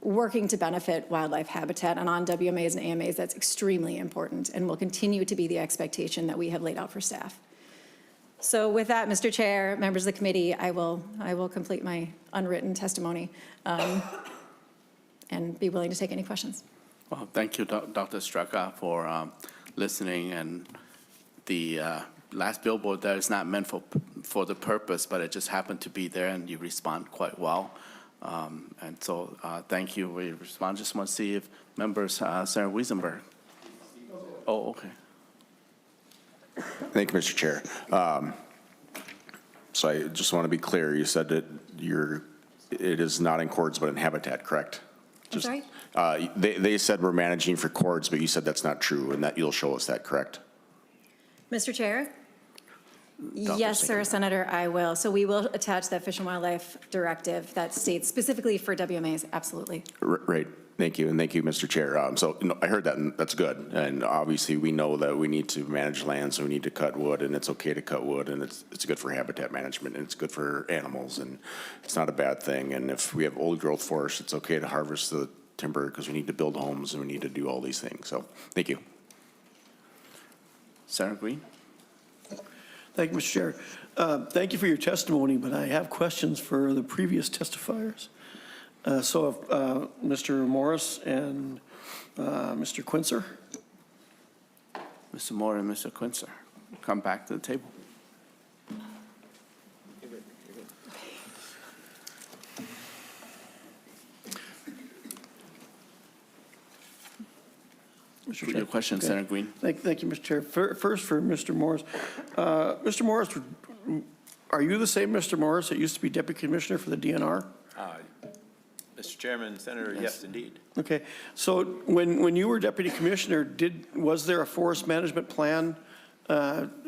working to benefit wildlife habitat, and on WMAs and AMAs, that's extremely important and will continue to be the expectation that we have laid out for staff. So with that, Mr. Chair, members of the committee, I will complete my unwritten testimony and be willing to take any questions. Well, thank you, Dr. Straka, for listening, and the last billboard there is not meant for the purpose, but it just happened to be there, and you respond quite well. And so thank you for your response. Just want to see if members, Senator Wiesenberg. Oh, okay. Thank you, Mr. Chair. So I just want to be clear. You said that it is not in cords, but in habitat, correct? I'm sorry? They said we're managing for cords, but you said that's not true, and that you'll show us that, correct? Mr. Chair? Yes, sir, Senator, I will. So we will attach that Fish and Wildlife Directive that states specifically for WMAs, absolutely. Right. Thank you, and thank you, Mr. Chair. So I heard that, and that's good. And obviously, we know that we need to manage land, so we need to cut wood, and it's okay to cut wood, and it's good for habitat management, and it's good for animals, and it's not a bad thing. And if we have old growth forests, it's okay to harvest the timber because we need to build homes and we need to do all these things. So thank you. Senator Green. Thank you, Mr. Chair. Thank you for your testimony, but I have questions for the previous testifiers. So if Mr. Morris and Mr. Quincer. Mr. Moore and Mr. Quincer, come back to the table. Your question, okay. Senator Green. Thank you, Mr. Chair. First for Mr. Morris. Mr. Morris, are you the same Mr. Morris that used to be Deputy Commissioner for the DNR? Mr. Chairman, Senator, yes, indeed. Okay. So when you were Deputy Commissioner, was there a forest management plan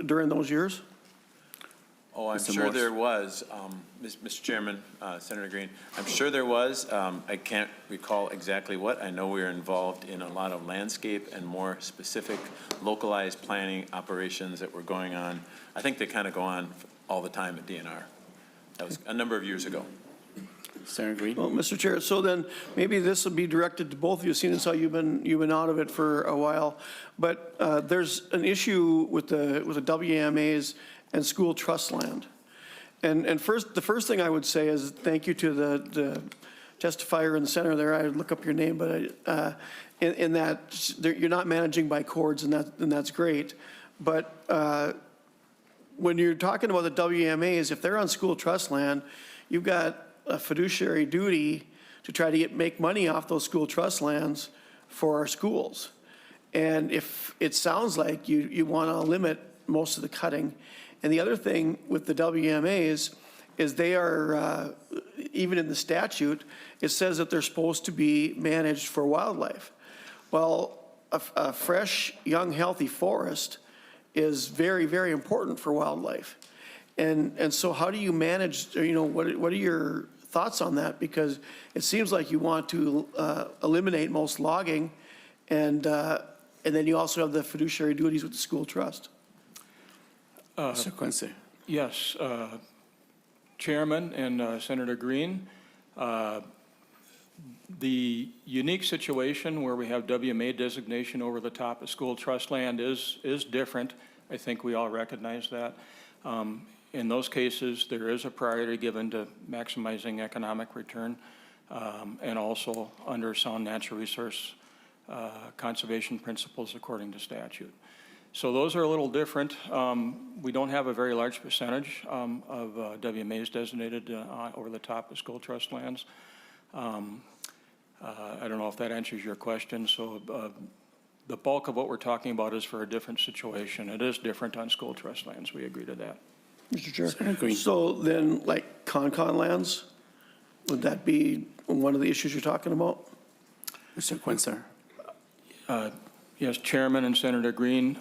during those years? Oh, I'm sure there was, Mr. Chairman, Senator Green. I'm sure there was. I can't recall exactly what. I know we were involved in a lot of landscape and more specific localized planning operations that were going on. I think they kind of go on all the time at DNR. That was a number of years ago. Senator Green? Well, Mr. Chair, so then maybe this will be directed to both of you, seeing as how you've been out of it for a while. But there's an issue with the WMAs and school trust land. And the first thing I would say is thank you to the testifier in the center there. I would look up your name, but in that you're not managing by cords, and that's great. But when you're talking about the WMAs, if they're on school trust land, you've got a fiduciary duty to try to make money off those school trust lands for our schools. And if it sounds like you want to limit most of the cutting. And the other thing with the WMAs is they are, even in the statute, it says that they're supposed to be managed for wildlife. Well, a fresh, young, healthy forest is very, very important for wildlife. And so how do you manage, what are your thoughts on that? Because it seems like you want to eliminate most logging, and then you also have the fiduciary duties with the school trust. Mr. Quincy. Yes, Chairman and Senator Green, the unique situation where we have WMA designation over the top of school trust land is different. I think we all recognize that. In those cases, there is a priority given to maximizing economic return, and also under sound natural resource conservation principles according to statute. So those are a little different. We don't have a very large percentage of WMAs designated over the top of school trust lands. I don't know if that answers your question. So the bulk of what we're talking about is for a different situation. It is different on school trust lands. We agree to that. Mr. Chair. So then, like con lands, would that be one of the issues you're talking about? Mr. Quincy. Yes, Chairman and Senator Green.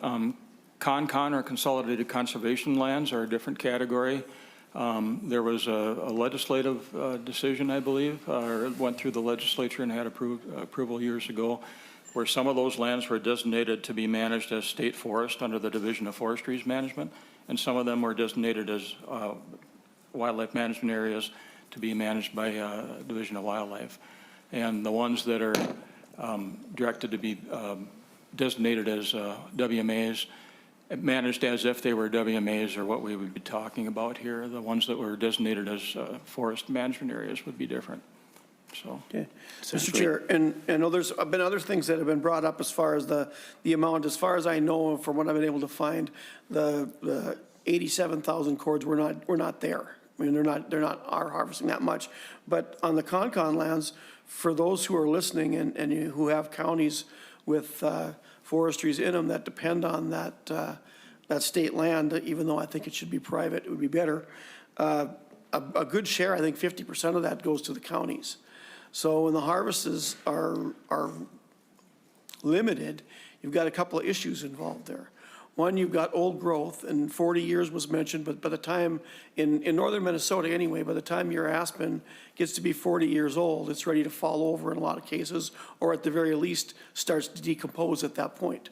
Con or consolidated conservation lands are a different category. There was a legislative decision, I believe, or went through the legislature and had approval years ago, where some of those lands were designated to be managed as state forest under the Division of Forestry's management, and some of them were designated as wildlife management areas to be managed by Division of Wildlife. And the ones that are directed to be designated as WMAs, managed as if they were WMAs, or what we would be talking about here. The ones that were designated as forest management areas would be different. So, okay. Mr. Chair, and I know there's been other things that have been brought up as far as the amount. As far as I know, from what I've been able to find, the 87,000 cords we're not there. I mean, they're not harvesting that much. But on the con lands, for those who are listening and who have counties with forestries in them that depend on that state land, even though I think it should be private, it would be better. A good share, I think 50% of that goes to the counties. So when the harvests are limited, you've got a couple of issues involved there. One, you've got old growth, and 40 years was mentioned, but by the time, in northern Minnesota anyway, by the time your aspen gets to be 40 years old, it's ready to fall over in a lot of cases, or at the very least starts to decompose at that point.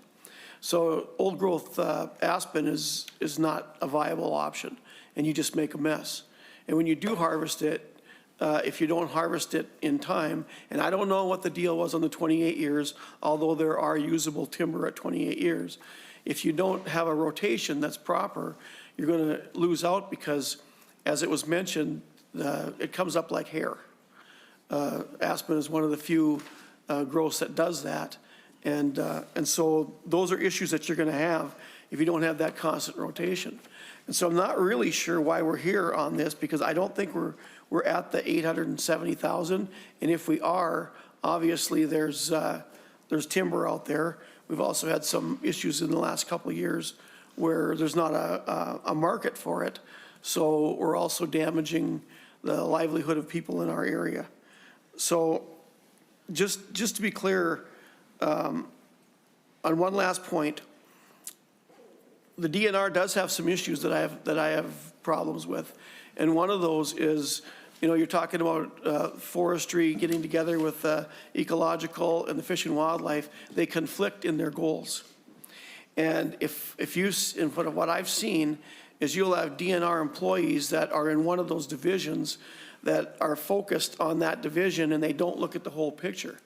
So old growth aspen is not a viable option, and you just make a mess. And when you do harvest it, if you don't harvest it in time, and I don't know what the deal was on the 28 years, although there are usable timber at 28 years, if you don't have a rotation that's proper, you're going to lose out because, as it was mentioned, it comes up like hair. Aspen is one of the few growths that does that. And so those are issues that you're going to have if you don't have that constant rotation. And so I'm not really sure why we're here on this, because I don't think we're at the 870,000. And if we are, obviously there's timber out there. We've also had some issues in the last couple of years where there's not a market for it. So we're also damaging the livelihood of people in our area. So just to be clear, on one last point, the DNR does have some issues that I have problems with. And one of those is, you're talking about forestry getting together with ecological and the fish and wildlife. They conflict in their goals. And if you, in what I've seen is you'll have DNR employees that are in one of those divisions that are focused on that division and they don't look at the whole picture.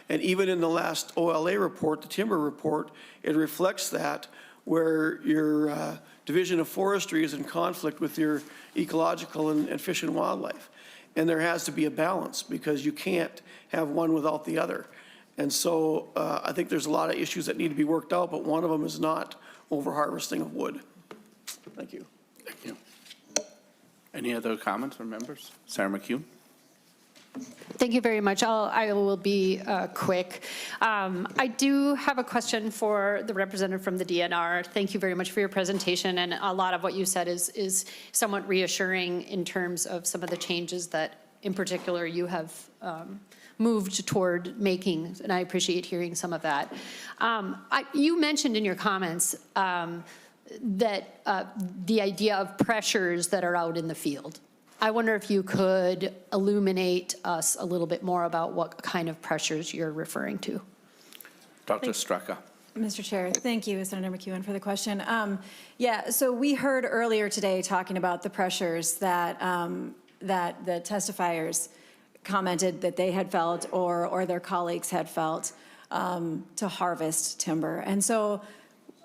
And even in the last OLA report, the timber report, it reflects that, where your Division of Forestry is in conflict with your ecological and fish and wildlife. And there has to be a balance because you can't have one without the other. And so I think there's a lot of issues that need to be worked out, but one of them is not over-harvesting of wood. Thank you. Thank you. Any other comments from members? Sarah McHugh? Thank you very much. I will be quick. I do have a question for the representative from the DNR. Thank you very much for your presentation, and a lot of what you said is somewhat reassuring in terms of some of the changes that, in particular, you have moved toward making, and I appreciate hearing some of that. You mentioned in your comments that the idea of pressures that are out in the field. I wonder if you could illuminate us a little bit more about what kind of pressures you're referring to. Dr. Straka. Mr. Chair, thank you, Senator McEwen, for the question. Yeah, so we heard earlier today talking about the pressures that that the testifiers commented that they had felt or their colleagues had felt to harvest timber. And so,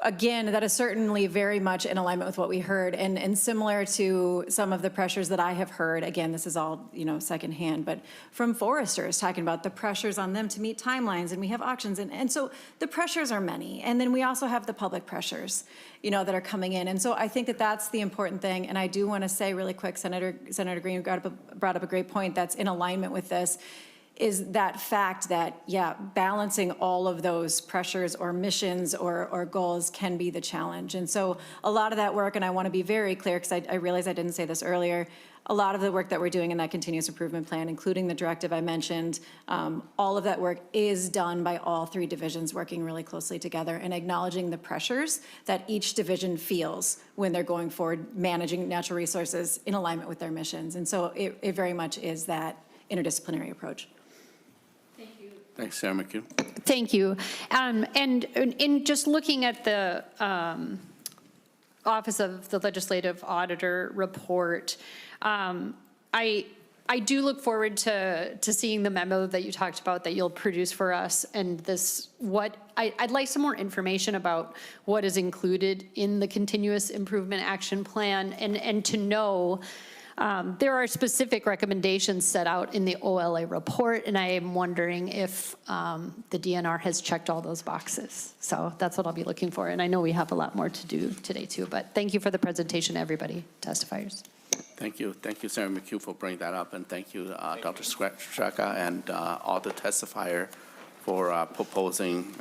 again, that is certainly very much in alignment with what we heard, and similar to some of the pressures that I have heard. Again, this is all, you know, secondhand, but from foresters talking about the pressures on them to meet timelines, and we have auctions, and so the pressures are many. And then we also have the public pressures, you know, that are coming in. And so I think that that's the important thing. And I do want to say really quick, Senator Green brought up a great point that's in alignment with this, is that fact that, yeah, balancing all of those pressures or missions or goals can be the challenge. And so a lot of that work, and I want to be very clear because I realize I didn't say this earlier, a lot of the work that we're doing in that continuous improvement plan, including the directive I mentioned, all of that work is done by all three divisions working really closely together and acknowledging the pressures that each division feels when they're going forward, managing natural resources in alignment with their missions. And so it very much is that interdisciplinary approach. Thanks, Sarah McHugh. Thank you. And in just looking at the Office of the Legislative Auditor report, I do look forward to seeing the memo that you talked about that you'll produce for us, and this, I'd like some more information about what is included in the Continuous Improvement Action Plan, and to know there are specific recommendations set out in the OLA report, and I am wondering if the DNR has checked all those boxes. So that's what I'll be looking for, and I know we have a lot more to do today too, but thank you for the presentation, everybody, testifiers. Thank you, Sarah McHugh, for bringing that up, and thank you, Dr. Straka, and all the testifier for proposing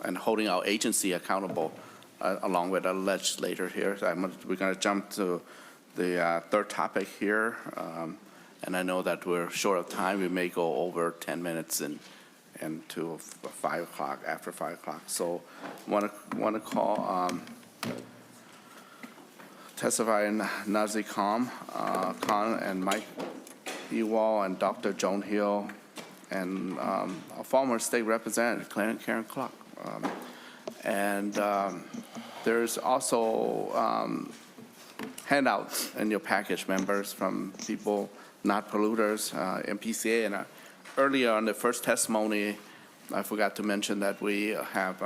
and holding our agency accountable along with the legislator here. We're going to jump to the third topic here, and I know that we're short of time. We may go over 10 minutes and to 5 o'clock, after 5 o'clock. So want to call testifying Nazi Khan and Mike Ewald and Dr. Joan Hill and a former state representative, Karen Clark. There's also handouts in your package, members, from people not polluters, MPCA. And earlier on the first testimony, I forgot to mention that we have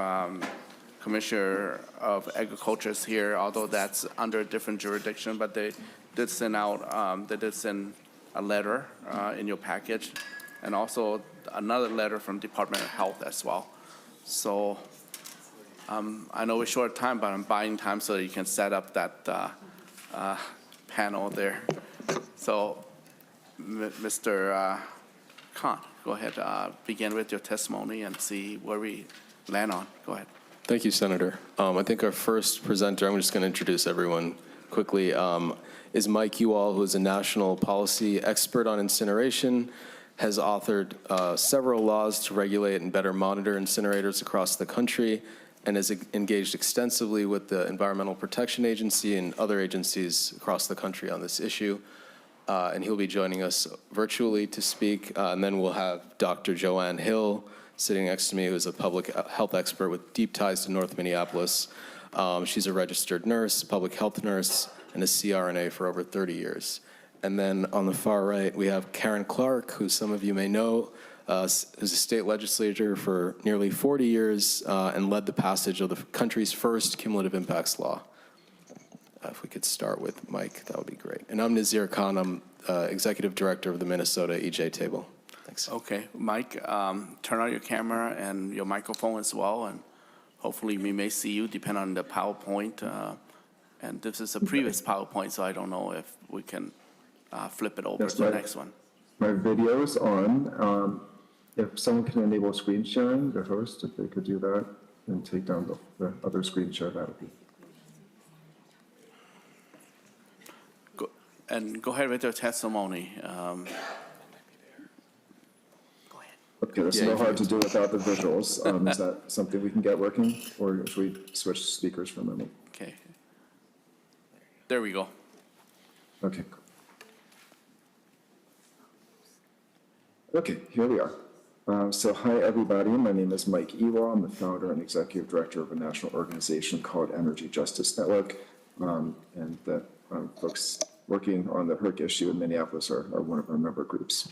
Commissioner of Agriculture here, although that's under a different jurisdiction, but they did send out, a letter in your package, and also another letter from Department of Health as well. So I know we're short of time, but I'm buying time so you can set up that panel there. So, Mr. Khan, go ahead, begin with your testimony and see where we land on. Go ahead. Thank you, Senator. I think our first presenter, I'm just going to introduce everyone quickly, is Mike Ewald, who is a national policy expert on incineration, has authored several laws to regulate and better monitor incinerators across the country, and is engaged extensively with the Environmental Protection Agency and other agencies across the country on this issue. And he'll be joining us virtually to speak. And then we'll have Dr. Joanne Hill sitting next to me, who is a public health expert with deep ties to North Minneapolis. She's a registered nurse, public health nurse, and a CRNA for over 30 years. And then on the far right, we have Karen Clark, who some of you may know, is a state legislator for nearly 40 years and led the passage of the country's first cumulative impacts law. If we could start with Mike, that would be great. And I'm Nazir Khan. I'm Executive Director of the Minnesota EJ Table. Thanks. Okay, Mike, turn on your camera and your microphone as well, and hopefully we may see you, depending on the PowerPoint. And this is a previous PowerPoint, so I don't know if we can flip it over to the next one. My video is on. If someone can enable screen sharing, the host, if they could do that, and take down the other screen share, that would be. Go ahead with your testimony. Okay, that's no hard to do without the visuals. Is that something we can get working, or should we switch speakers for a moment? Okay. There we go. Okay. Okay, here we are. So hi, everybody. My name is Mike Ewell. I'm the founder and executive director of a national organization called Energy Justice Network. And the folks working on the HERC issue in Minneapolis are one of our member groups.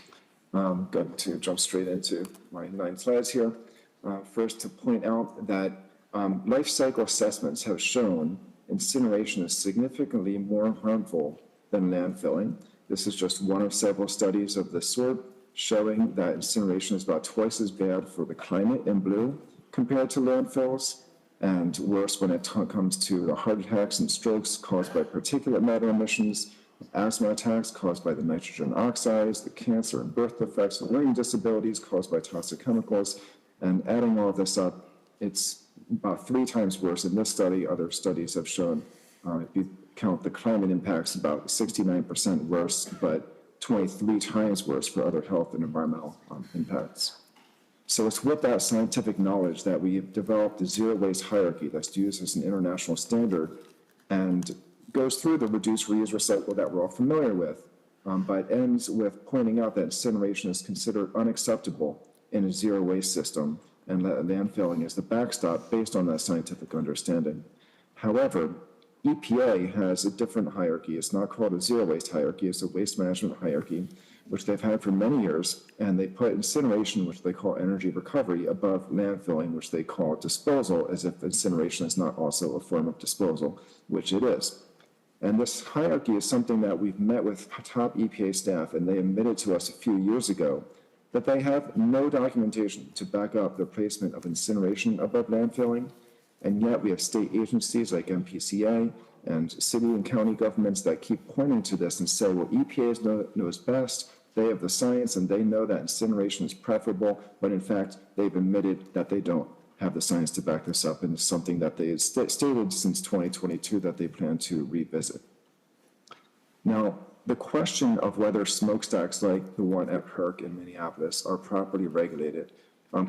I'm going to jump straight into my 9 slides here. First, to point out that life cycle assessments have shown incineration is significantly more harmful than landfilling. This is just one of several studies of this sort, showing that incineration is about twice as bad for the climate in blue compared to landfills, and worse when it comes to the heart attacks and strokes caused by particulate matter emissions, asthma attacks caused by the nitrogen oxides, the cancer and birth defects, and learning disabilities caused by toxic chemicals. And adding all of this up, it's about 3 times worse. In this study, other studies have shown, if you count the climate impacts, about 69% worse, but 23 times worse for other health and environmental impacts. So it's with that scientific knowledge that we've developed a zero waste hierarchy that's used as an international standard and goes through the reduce, reuse, recycle that we're all familiar with, but ends with pointing out that incineration is considered unacceptable in a zero waste system, and landfilling is the backstop based on that scientific understanding. However, EPA has a different hierarchy. It's not called a zero waste hierarchy, it's a waste management hierarchy, which they've had for many years, and they put incineration, which they call energy recovery, above landfilling, which they call disposal, as if incineration is not also a form of disposal, which it is. And this hierarchy is something that we've met with top EPA staff, and they admitted to us a few years ago that they have no documentation to back up the placement of incineration above landfilling. And yet we have state agencies like MPCA and city and county governments that keep pointing to this and say, well, EPA knows best, they have the science, and they know that incineration is preferable, but in fact, they've admitted that they don't have the science to back this up, and it's something that they have stated since 2022 that they plan to revisit. Now, the question of whether smokestacks like the one at HERC in Minneapolis are properly regulated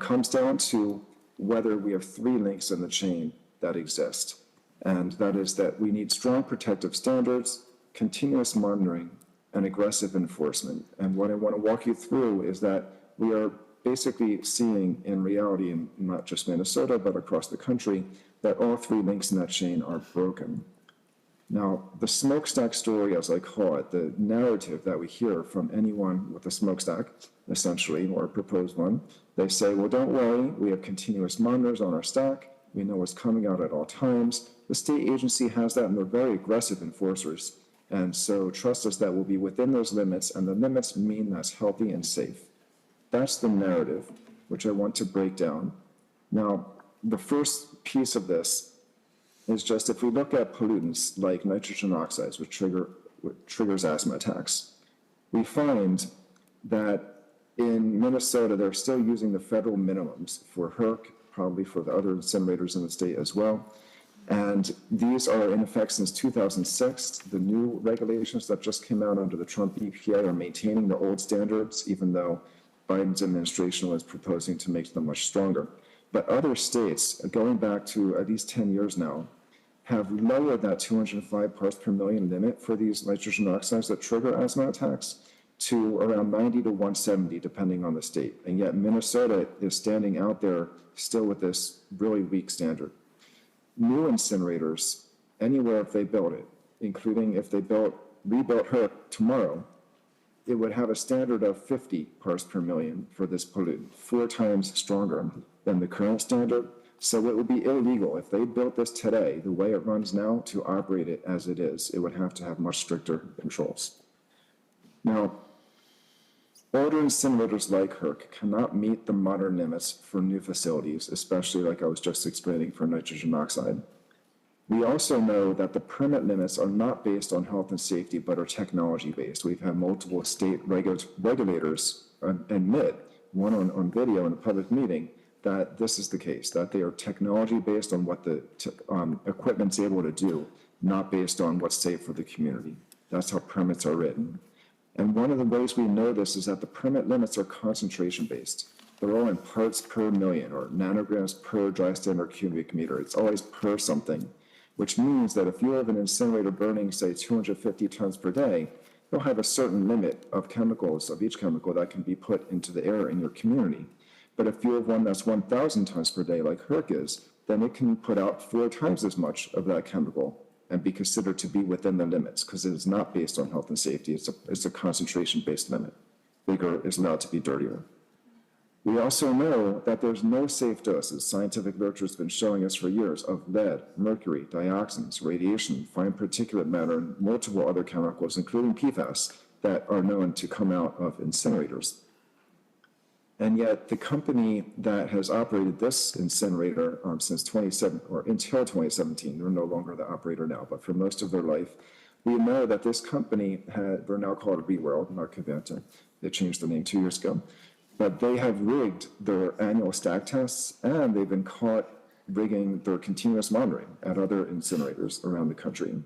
comes down to whether we have 3 links in the chain that exist. And that is that we need strong protective standards, continuous monitoring, and aggressive enforcement. And what I want to walk you through is that we are basically seeing in reality, in not just Minnesota, but across the country, that all 3 links in that chain are broken. Now, the smokestack story, as I call it, the narrative that we hear from anyone with a smokestack, essentially, or a proposed one, they say, well, don't worry, we have continuous monitors on our stack, we know what's coming out at all times. The state agency has that, and they're very aggressive enforcers. And so trust us that we'll be within those limits, and the limits mean that's healthy and safe. That's the narrative, which I want to break down. Now, the first piece of this is just if we look at pollutants like nitrogen oxides, which triggers asthma attacks, we find that in Minnesota, they're still using the federal minimums for HERC, probably for the other incinerators in the state as well. And these are in effect since 2006. The new regulations that just came out under the Trump EPA are maintaining the old standards, even though Biden's administration was proposing to make them much stronger. But other states, going back to at least 10 years now, have lowered that 205 parts per million limit for these nitrogen oxides that trigger asthma attacks to around 90 to 170, depending on the state. And yet Minnesota is standing out there still with this really weak standard. New incinerators, anywhere if they build it, including if they rebuilt HERC tomorrow, it would have a standard of 50 parts per million for this pollutant, 4 times stronger than the current standard. So it would be illegal if they built this today, the way it runs now, to operate it as it is. It would have to have much stricter controls. Now, older incinerators like HERC cannot meet the modern limits for new facilities, especially like I was just explaining for nitrogen oxide. We also know that the permit limits are not based on health and safety, but are technology-based. We've had multiple state regulators admit, one on video in a public meeting, that this is the case, that they are technology-based on what the equipment's able to do, not based on what's safe for the community. That's how permits are written. And one of the ways we know this is that the permit limits are concentration-based. They're all in parts per million or nanograms per dry standard cubic meter. It's always per something, which means that if you have an incinerator burning, say, 250 tons per day, you'll have a certain limit of chemicals, of each chemical, that can be put into the air in your community. But if you have one that's 1,000 tons per day, like HERC is, then it can put out 4 times as much of that chemical and be considered to be within the limits, because it is not based on health and safety. It's a concentration-based limit. Bigger is allowed to be dirtier. We also know that there's no safe doses. Scientific literature has been showing us for years of lead, mercury, dioxins, radiation, fine particulate matter, and multiple other chemicals, including PFAS, that are known to come out of incinerators. And yet the company that has operated this incinerator since until 2017, they're no longer the operator now, but for most of their life, we know that this company they're now called ReWorld, not Covanta. They changed the name 2 years ago. But they have rigged their annual stack tests, and they've been caught rigging their continuous monitoring at other incinerators around the country.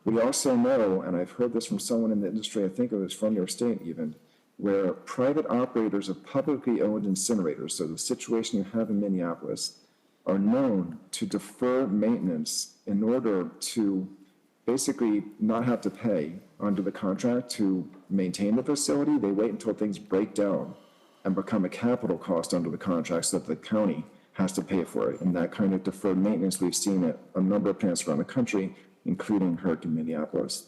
We also know, and I've heard this from someone in the industry, I think it was from your state even, where private operators of publicly owned incinerators, so the situation you have in Minneapolis, are known to defer maintenance in order to basically not have to pay under the contract to maintain the facility. They wait until things break down and become a capital cost under the contract so that the county has to pay for it. And that kind of deferred maintenance we've seen at a number of plants around the country, including HERC in Minneapolis.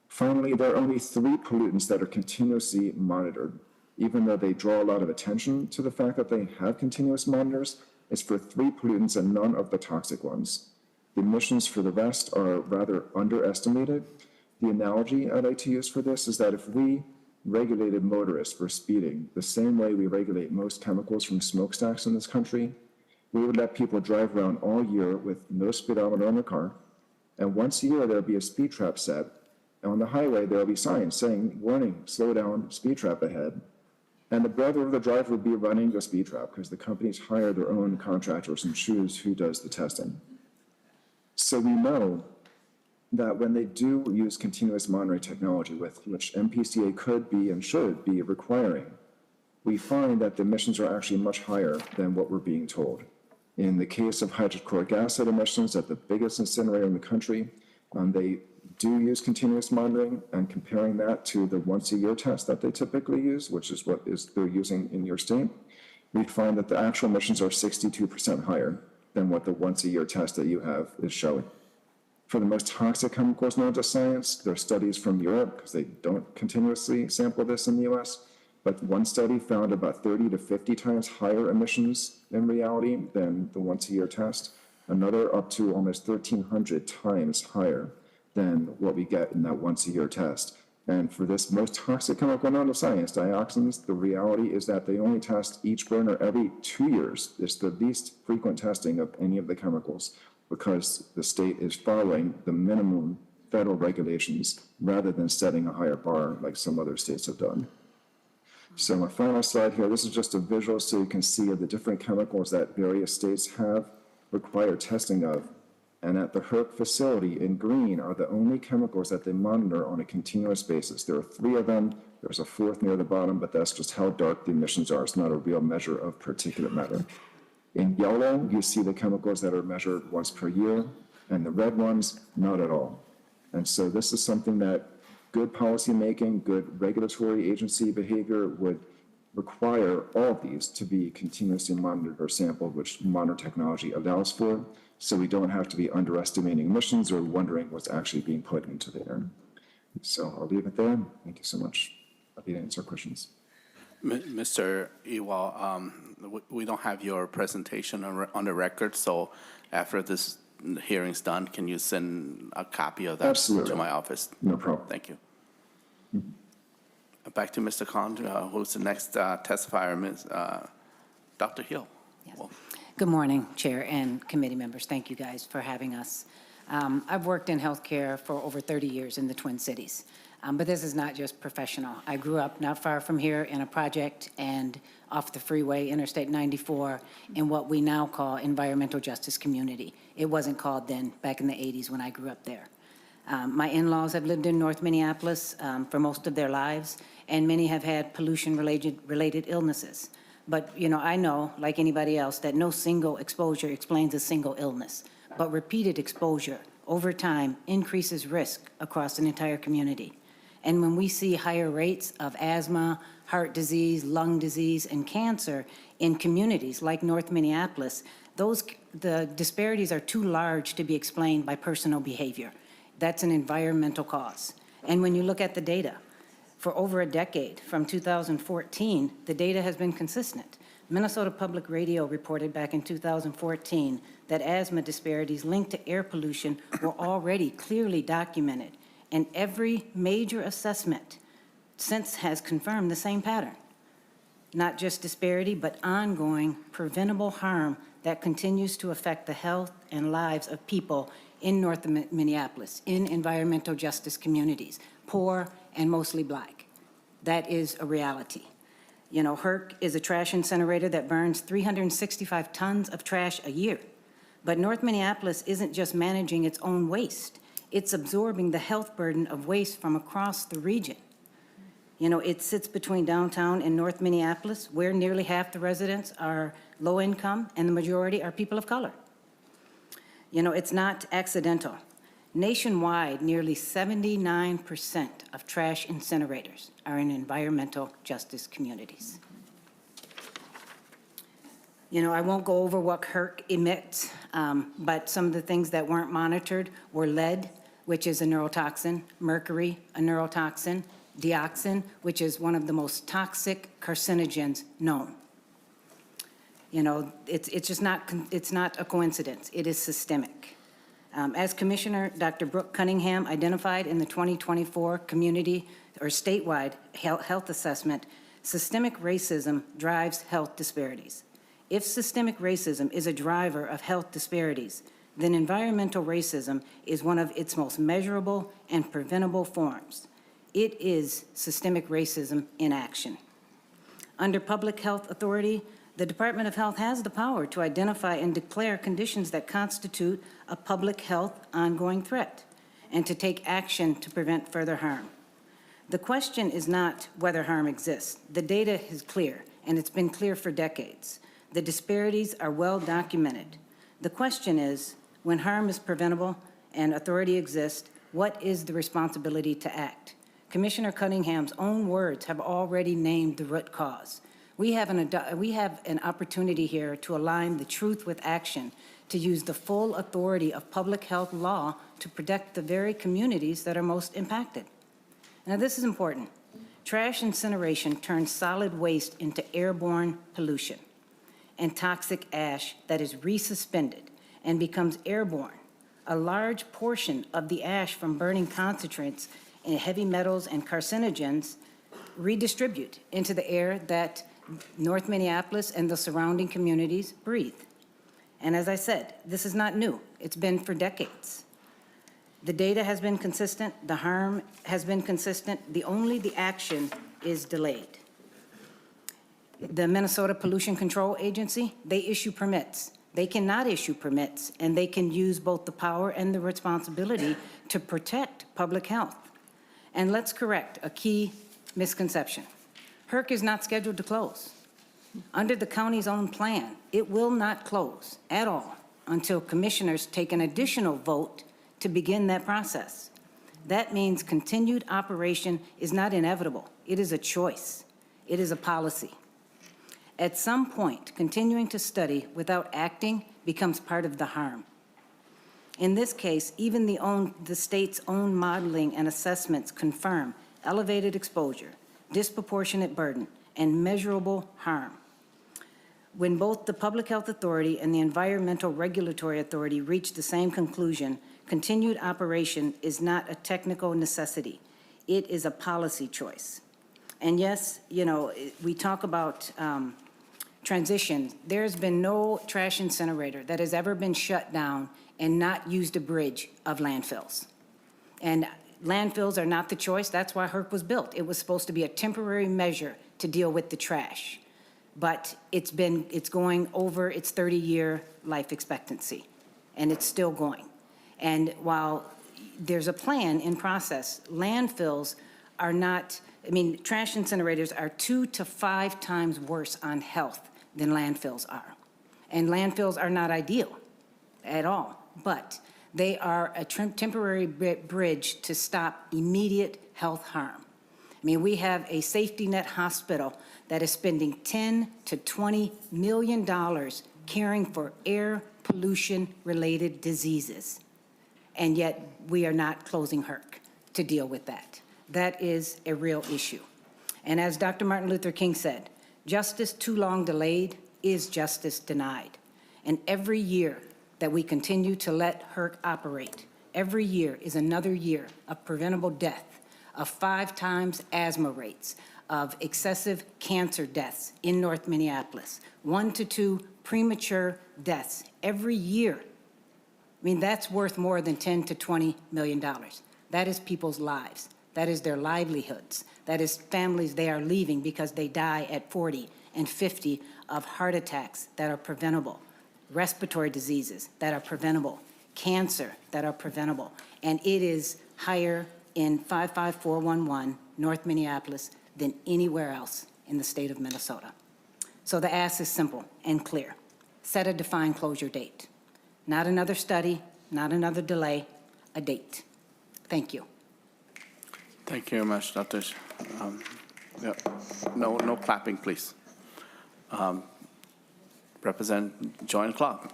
Finally, there are only 3 pollutants that are continuously monitored. Even though they draw a lot of attention to the fact that they have continuous monitors, it's for 3 pollutants and none of the toxic ones. The emissions for the rest are rather underestimated. The analogy I'd like to use for this is that if we regulated motorists for speeding the same way we regulate most chemicals from smokestacks in this country, we would let people drive around all year with no speedometer in their car, and once a year there'll be a speed trap set, and on the highway there'll be signs saying, warning, slow down, speed trap ahead, and the brother of the driver would be running the speed trap because the companies hire their own contractors and choose who does the testing. So we know that when they do use continuous monitoring technology, with which MPCA could be and should be requiring, we find that the emissions are actually much higher than what we're being told. In the case of hydrochloric acid emissions at the biggest incinerator in the country, they do use continuous monitoring, and comparing that to the once-a-year test that they typically use, which is what they're using in your state, we find that the actual emissions are 62% higher than what the once-a-year test that you have is showing. For the most toxic chemicals known to science, there are studies from Europe, because they don't continuously sample this in the US, but one study found about 30 to 50 times higher emissions in reality than the once-a-year test, another up to almost 1,300 times higher than what we get in that once-a-year test. And for this most toxic chemical known to science, dioxins, the reality is that they only test each burner every 2 years. It's the least frequent testing of any of the chemicals, because the state is following the minimum federal regulations rather than setting a higher bar like some other states have done. So my final slide here, this is just a visual so you can see the different chemicals that various states have required testing of. And at the HERC facility in green are the only chemicals that they monitor on a continuous basis. There are 3 of them. There's a 4th near the bottom, but that's just how dark the emissions are. It's not a real measure of particulate matter. In yellow, you see the chemicals that are measured once per year, and the red ones, not at all. And so this is something that good policy making, good regulatory agency behavior would require all of these to be continuously monitored or sampled, which modern technology allows for. so we don't have to be underestimating emissions or wondering what's actually being put into the air. So I'll leave it there. Thank you so much. Happy to answer questions. Mr. Ewald, we don't have your presentation on the record, so after this hearing's done, can you send a copy of that Absolutely. to my office? No problem. Thank you. Back to Mr. Khan, who's the next testifier, Dr. Hill. Well, Good morning, Chair and committee members. Thank you guys for having us. I've worked in healthcare for over 30 years in the Twin Cities, but this is not just professional. I grew up not far from here in a project and off the freeway, Interstate 94, in what we now call environmental justice community. It wasn't called then, back in the 80s when I grew up there. My in-laws have lived in North Minneapolis for most of their lives, and many have had pollution-related illnesses. But, you know, I know, like anybody else, that no single exposure explains a single illness, but repeated exposure over time increases risk across an entire community. And when we see higher rates of asthma, heart disease, lung disease, and cancer in communities like North Minneapolis, the disparities are too large to be explained by personal behavior. That's an environmental cause. And when you look at the data, for over a decade, from 2014, the data has been consistent. Minnesota Public Radio reported back in 2014 that asthma disparities linked to air pollution were already clearly documented, and every major assessment since has confirmed the same pattern. Not just disparity, but ongoing preventable harm that continues to affect the health and lives of people in North Minneapolis, in environmental justice communities, poor and mostly Black. That is a reality. You know, HERC is a trash incinerator that burns 365 tons of trash a year. But North Minneapolis isn't just managing its own waste. It's absorbing the health burden of waste from across the region. You know, it sits between downtown and North Minneapolis, where nearly half the residents are low income and the majority are people of color. You know, it's not accidental. Nationwide, nearly 79% of trash incinerators are in environmental justice communities. You know, I won't go over what HERC emits, but some of the things that weren't monitored were lead, which is a neurotoxin, mercury, a neurotoxin, dioxin, which is one of the most toxic carcinogens known. You know, it's just not, it's not a coincidence. It is systemic. As Commissioner Dr. Brooke Cunningham identified in the 2024 community or statewide health assessment, systemic racism drives health disparities. If systemic racism is a driver of health disparities, then environmental racism is one of its most measurable and preventable forms. It is systemic racism in action. Under public health authority, the Department of Health has the power to identify and declare conditions that constitute a public health ongoing threat and to take action to prevent further harm. The question is not whether harm exists. The data is clear, and it's been clear for decades. The disparities are well documented. The question is, when harm is preventable and authority exists, what is the responsibility to act? Commissioner Cunningham's own words have already named the root cause. We have an opportunity here to align the truth with action, to use the full authority of public health law to protect the very communities that are most impacted. Now, this is important. Trash incineration turns solid waste into airborne pollution and toxic ash that is resuspended and becomes airborne. A large portion of the ash from burning concentrates and heavy metals and carcinogens redistribute into the air that North Minneapolis and the surrounding communities breathe. And as I said, this is not new. It's been for decades. The data has been consistent. The harm has been consistent. The action is delayed. The Minnesota Pollution Control Agency, they issue permits. They cannot issue permits, and they can use both the power and the responsibility to protect public health. And let's correct a key misconception. HERC is not scheduled to close. Under the county's own plan, it will not close at all until commissioners take an additional vote to begin that process. That means continued operation is not inevitable. It is a choice. It is a policy. At some point, continuing to study without acting becomes part of the harm. In this case, even the state's own modeling and assessments confirm elevated exposure, disproportionate burden, and measurable harm. When both the Public Health Authority and the Environmental Regulatory Authority reach the same conclusion, continued operation is not a technical necessity. It is a policy choice. And yes, you know, we talk about transition. There's been no trash incinerator that has ever been shut down and not used a bridge of landfills. And landfills are not the choice. That's why HERC was built. It was supposed to be a temporary measure to deal with the trash. But it's going over its 30-year life expectancy, and it's still going. And while there's a plan in process, landfills are not, I mean, trash incinerators are 2 to 5 times worse on health than landfills are. And landfills are not ideal at all, but they are a temporary bridge to stop immediate health harm. I mean, we have a safety net hospital that is spending $10 to $20 million caring for air pollution-related diseases. And yet, we are not closing HERC to deal with that. That is a real issue. And as Dr. Martin Luther King said, justice too long delayed is justice denied. And every year that we continue to let HERC operate, every year is another year of preventable death, of 5 times asthma rates, of excessive cancer deaths in North Minneapolis, 1 to 2 premature deaths every year. I mean, that's worth more than $10 to $20 million. That is people's lives. That is their livelihoods. That is families they are leaving because they die at 40 and 50 of heart attacks that are preventable, respiratory diseases that are preventable, cancer that are preventable. And it is higher in 55411 North Minneapolis than anywhere else in the state of Minnesota. So the ask is simple and clear. Set a defined closure date. Not another study, not another delay, a date. Thank you. Thank you very much, Dr. Yeah. No clapping, please. Representative Joanne Clark.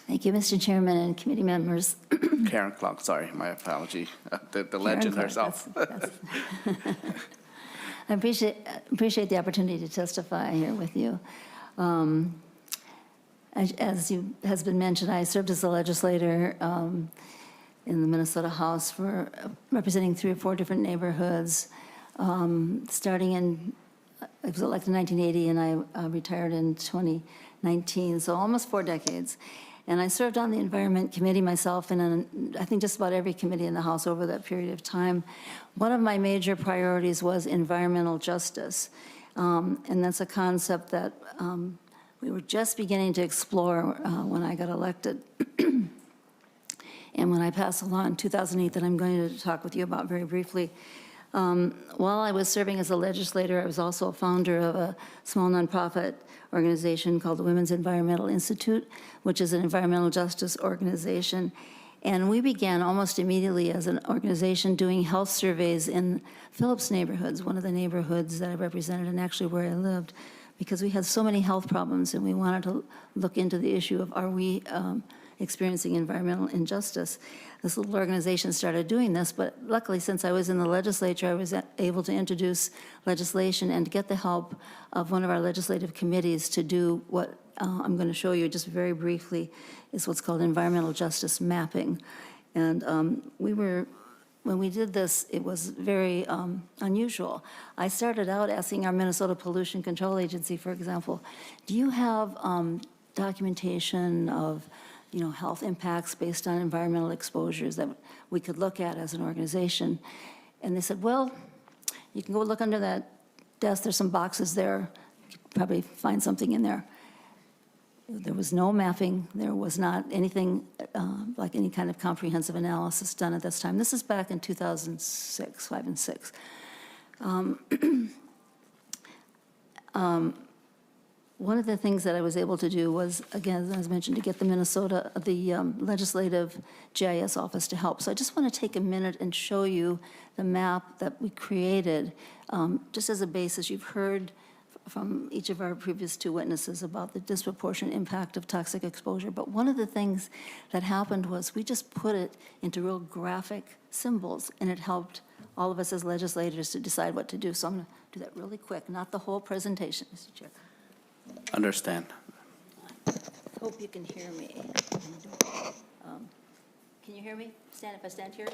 Thank you, Mr. Chairman and committee members. Karen Clark, sorry, my apology. The legend herself. I appreciate the opportunity to testify here with you. As has been mentioned, I served as a legislator in the Minnesota House for representing 3 or 4 different neighborhoods, starting in, I was elected in 1980 and I retired in 2019, so almost 4 decades. And I served on the Environment Committee myself and I think just about every committee in the House over that period of time. One of my major priorities was environmental justice. And that's a concept that we were just beginning to explore when I got elected. And when I passed a law in 2008 that I'm going to talk with you about very briefly. While I was serving as a legislator, I was also a founder of a small nonprofit organization called the Women's Environmental Institute, which is an environmental justice organization. And we began almost immediately as an organization doing health surveys in Phillips neighborhoods, one of the neighborhoods that I represented and actually where I lived, because we had so many health problems and we wanted to look into the issue of are we experiencing environmental injustice. This little organization started doing this, but luckily since I was in the legislature, I was able to introduce legislation and get the help of one of our legislative committees to do what I'm going to show you just very briefly is what's called environmental justice mapping. And when we did this, it was very unusual. I started out asking our Minnesota Pollution Control Agency, for example, do you have documentation of health impacts based on environmental exposures that we could look at as an organization? And they said, well, you can go look under that desk. There's some boxes there. You could probably find something in there. There was no mapping. There was not anything like any kind of comprehensive analysis done at this time. This is back in 2006, 5 and 6. One of the things that I was able to do was, again, as I mentioned, to get the legislative GIS office to help. So I just want to take a minute and show you the map that we created, just as a basis. You've heard from each of our previous two witnesses about the disproportionate impact of toxic exposure. But one of the things that happened was we just put it into real graphic symbols, and it helped all of us as legislators to decide what to do. So I'm going to do that really quick, not the whole presentation, Mr. Chair. Understand. Hope you can hear me. Can you hear me? Stand if I stand here?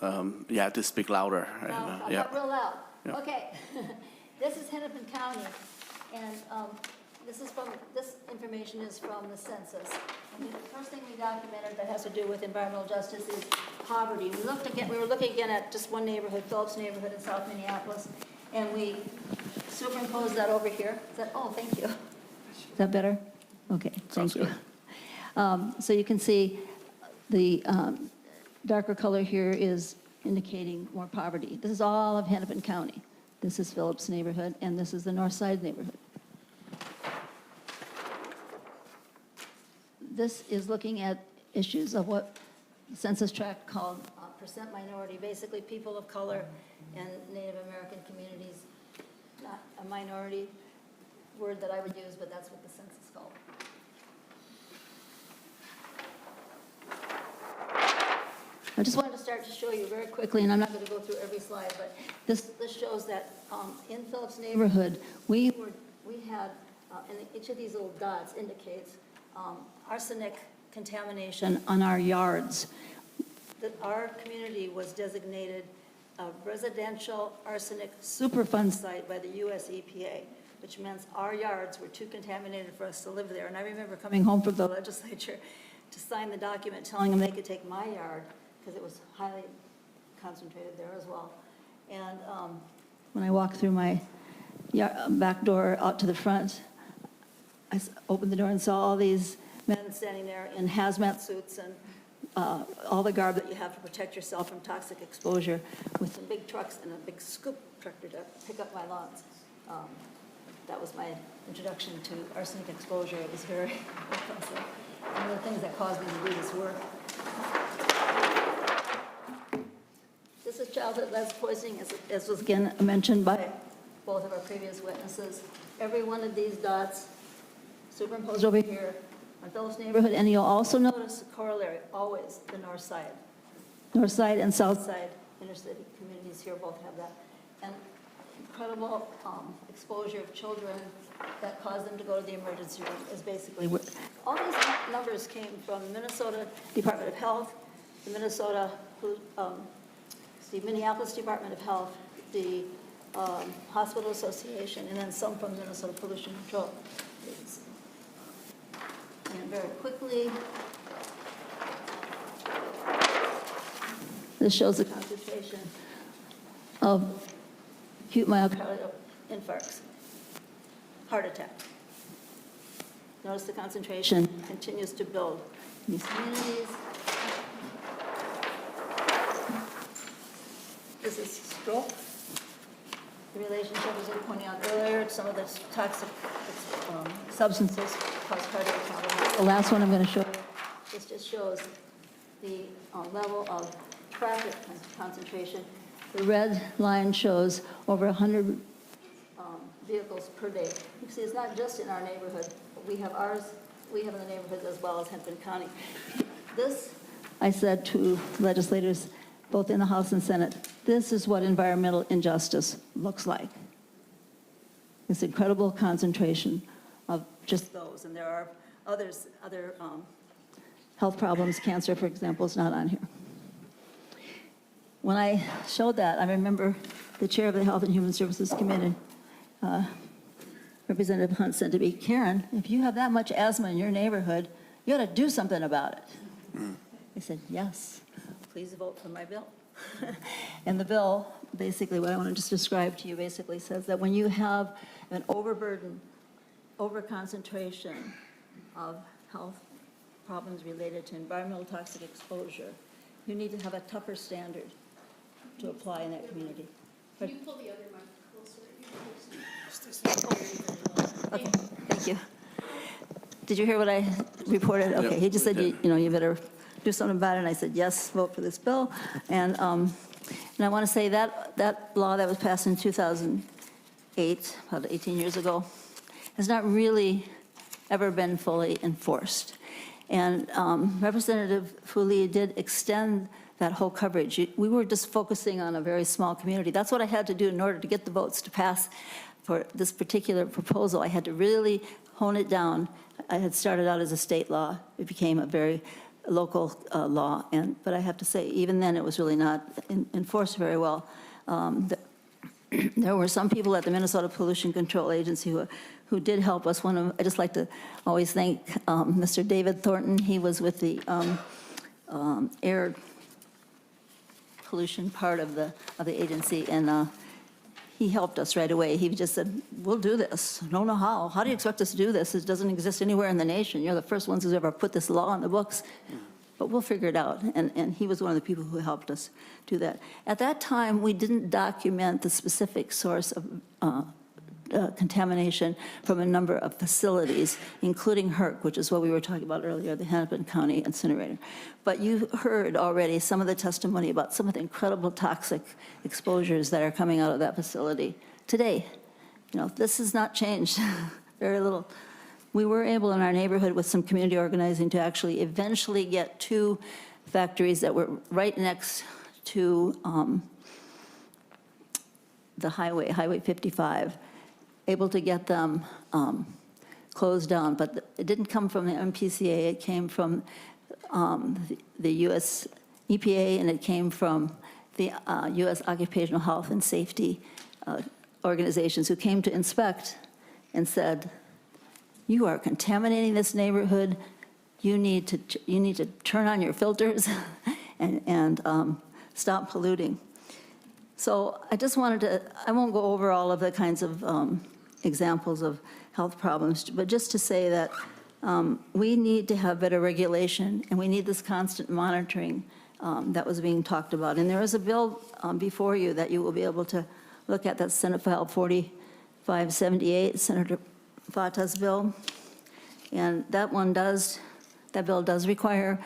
You have to speak louder. I'm Yeah. not real loud. Yeah. Okay. This is Hennepin County, and this information is from the census. And the first thing we documented that has to do with environmental justice is poverty. We were looking again at just one neighborhood, Phillips neighborhood in South Minneapolis, and we superimposed that over here. Thank you. Is that better? Okay, thank you. So you can see the darker color here is indicating more poverty. This is all of Hennepin County. This is Phillips neighborhood, and this is the North Side neighborhood. This is looking at issues of what the census tract called percent minority, basically people of color and Native American communities. Not a minority word that I would use, but that's what the census called. I just wanted to start to show you very quickly, and I'm not going to go through every slide, but this shows that in Phillips neighborhood, we had, and each of these little dots indicates arsenic contamination on our yards. Our community was designated a residential arsenic superfund site by the US EPA, which means our yards were too contaminated for us to live there. And I remember coming home from the legislature to sign the document telling them they could take my yard because it was highly concentrated there as well. And when I walked through my back door out to the front, I opened the door and saw all these men standing there in hazmat suits and all the garb that you have to protect yourself from toxic exposure with some big trucks and a big scoop tractor to pick up my lawns. That was my introduction to arsenic exposure. It was very impressive. One of the things that caused me to do this work. This is childhood lead poisoning, as was again mentioned by both of our previous witnesses. Every one of these dots superimposed over here on Phillips neighborhood, and you'll also notice a corollary, always the north side. North side and south side inner city communities here both have that. And incredible exposure of children that caused them to go to the emergency room is basically what all these numbers came from the Minnesota Department of Health, the Minneapolis Department of Health, the Hospital Association, and then some from Minnesota Pollution Control. And very quickly, this shows the concentration of acute myocardial infarcts, heart attack. Notice the concentration continues to build in these communities. This is stroke. The relationship, as I was pointing out earlier, some of the toxic substances cause cardiac problems. The last one I'm going to show you, this just shows the level of traffic concentration. The red line shows over 100 vehicles per day. You see, it's not just in our neighborhood. We have ours, we have in the neighborhoods as well as Hennepin County. This, I said to legislators, both in the House and Senate, this is what environmental injustice looks like. This incredible concentration of just those. And there are other health problems. Cancer, for example, is not on here. When I showed that, I remember the chair of the Health and Human Services Committee, Representative Hunt, said to me, Karen, if you have that much asthma in your neighborhood, you ought to do something about it. I said, yes, please vote for my bill. And the bill, basically what I want to just describe to you, basically says that when you have an overburden, overconcentration of health problems related to environmental toxic exposure, you need to have a tougher standard to apply in that community. Can you pull the other mic closer? Okay, thank you. Did you hear what I reported? Okay, he just said, you better do something about it, and I said, yes, vote for this bill. And I want to say that law that was passed in 2000, about 18 years ago, has not really ever been fully enforced. And Representative Fooley did extend that whole coverage. We were just focusing on a very small community. That's what I had to do in order to get the votes to pass for this particular proposal. I had to really hone it down. I had started out as a state law. It became a very local law. But I have to say, even then, it was really not enforced very well. There were some people at the Minnesota Pollution Control Agency who did help us. I just like to always thank Mr. David Thornton. He was with the air pollution part of the agency, and he helped us right away. He just said, we'll do this. I don't know how. How do you expect us to do this? It doesn't exist anywhere in the nation. You're the first ones who's ever put this law on the books. But we'll figure it out. And he was one of the people who helped us do that. At that time, we didn't document the specific source of contamination from a number of facilities, including HERC, which is what we were talking about earlier, the Hennepin County incinerator. But you heard already some of the testimony about some of the incredible toxic exposures that are coming out of that facility today. This has not changed very little. We were able in our neighborhood with some community organizing to actually eventually get 2 factories that were right next to the Highway 55, able to get them closed down. But it didn't come from the MPCA, it came from the U.S. EPA, and it came from the U.S. Occupational Health and Safety organizations who came to inspect and said, you are contaminating this neighborhood. You need to turn on your filters and stop polluting. So I just wanted to, I won't go over all of the kinds of examples of health problems, but just to say that we need to have better regulation, and we need this constant monitoring that was being talked about. And there is a bill before you that you will be able to look at. That's Senate File 4578, Senator Fata's bill. And that bill does require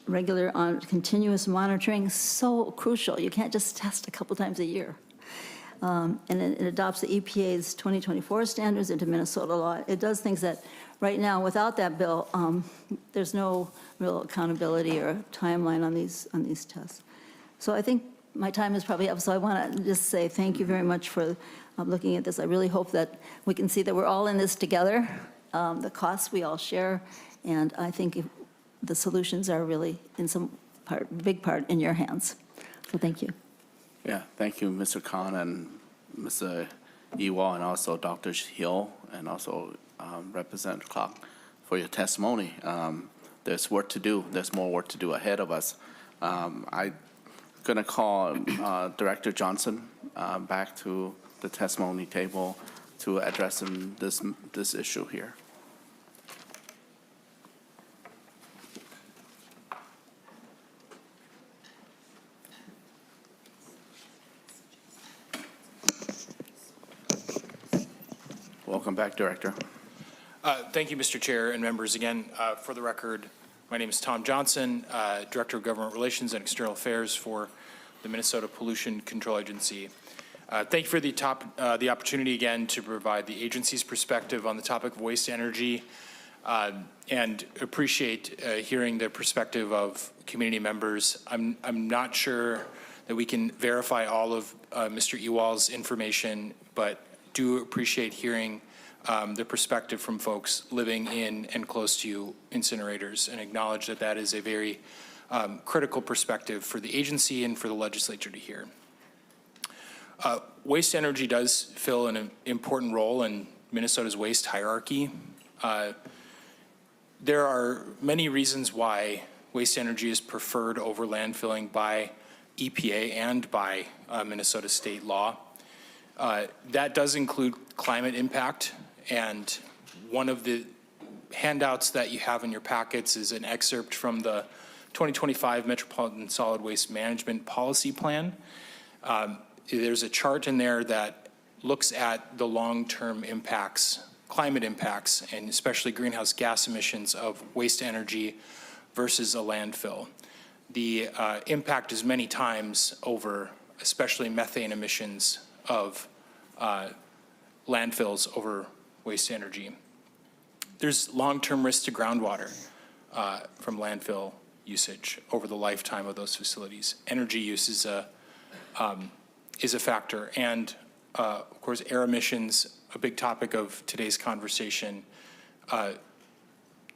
regular continuous monitoring. So crucial. You can't just test a couple times a year. And it adopts the EPA's 2024 standards into Minnesota law. It does things that right now, without that bill, there's no real accountability or timeline on these tests. So I think my time is probably up, so I want to just say thank you very much for looking at this. I really hope that we can see that we're all in this together. The costs we all share, and I think the solutions are really in big part in your hands. So thank you. Yeah, thank you, Mr. Khan and Mr. Ewald, and also Dr. Hill, and also Representative Clark for your testimony. There's work to do. There's more work to do ahead of us. I'm going to call Director Johnson back to the testimony table to address this issue here. Welcome back, Director. Thank you, Mr. Chair and members. Again, for the record, my name is Tom Johnson, Director of Government Relations and External Affairs for the Minnesota Pollution Control Agency. Thank you for the opportunity again to provide the agency's perspective on the topic of waste energy, and appreciate hearing the perspective of community members. I'm not sure that we can verify all of Mr. Ewald's information, but do appreciate hearing the perspective from folks living in and close to incinerators, and acknowledge that that is a very critical perspective for the agency and for the legislature to hear. Waste energy does fill an important role in Minnesota's waste hierarchy. There are many reasons why waste energy is preferred over landfilling by EPA and by Minnesota state law. That does include climate impact, and one of the handouts that you have in your packets is an excerpt from the 2025 Metropolitan Solid Waste Management Policy Plan. There's a chart in there that looks at the long-term impacts, climate impacts, and especially greenhouse gas emissions of waste energy versus a landfill. The impact is many times over, especially methane emissions of landfills over waste energy. There's long-term risk to groundwater from landfill usage over the lifetime of those facilities. Energy use is a factor, and of course, air emissions, a big topic of today's conversation.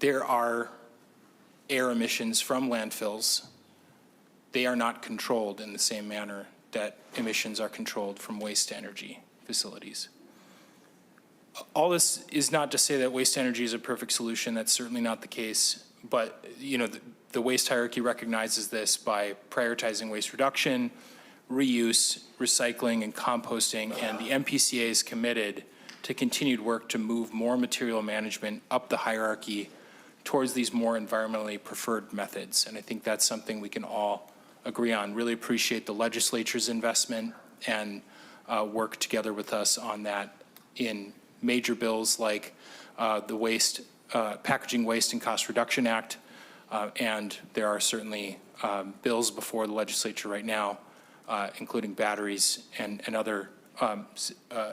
There are air emissions from landfills. They are not controlled in the same manner that emissions are controlled from waste energy facilities. All this is not to say that waste energy is a perfect solution. That's certainly not the case. But the waste hierarchy recognizes this by prioritizing waste reduction, reuse, recycling, and composting. And the MPCA is committed to continued work to move more material management up the hierarchy towards these more environmentally preferred methods. And I think that's something we can all agree on. Really appreciate the legislature's investment and work together with us on that in major bills like the Packaging Waste and Cost Reduction Act, and there are certainly bills before the legislature right now, including batteries and other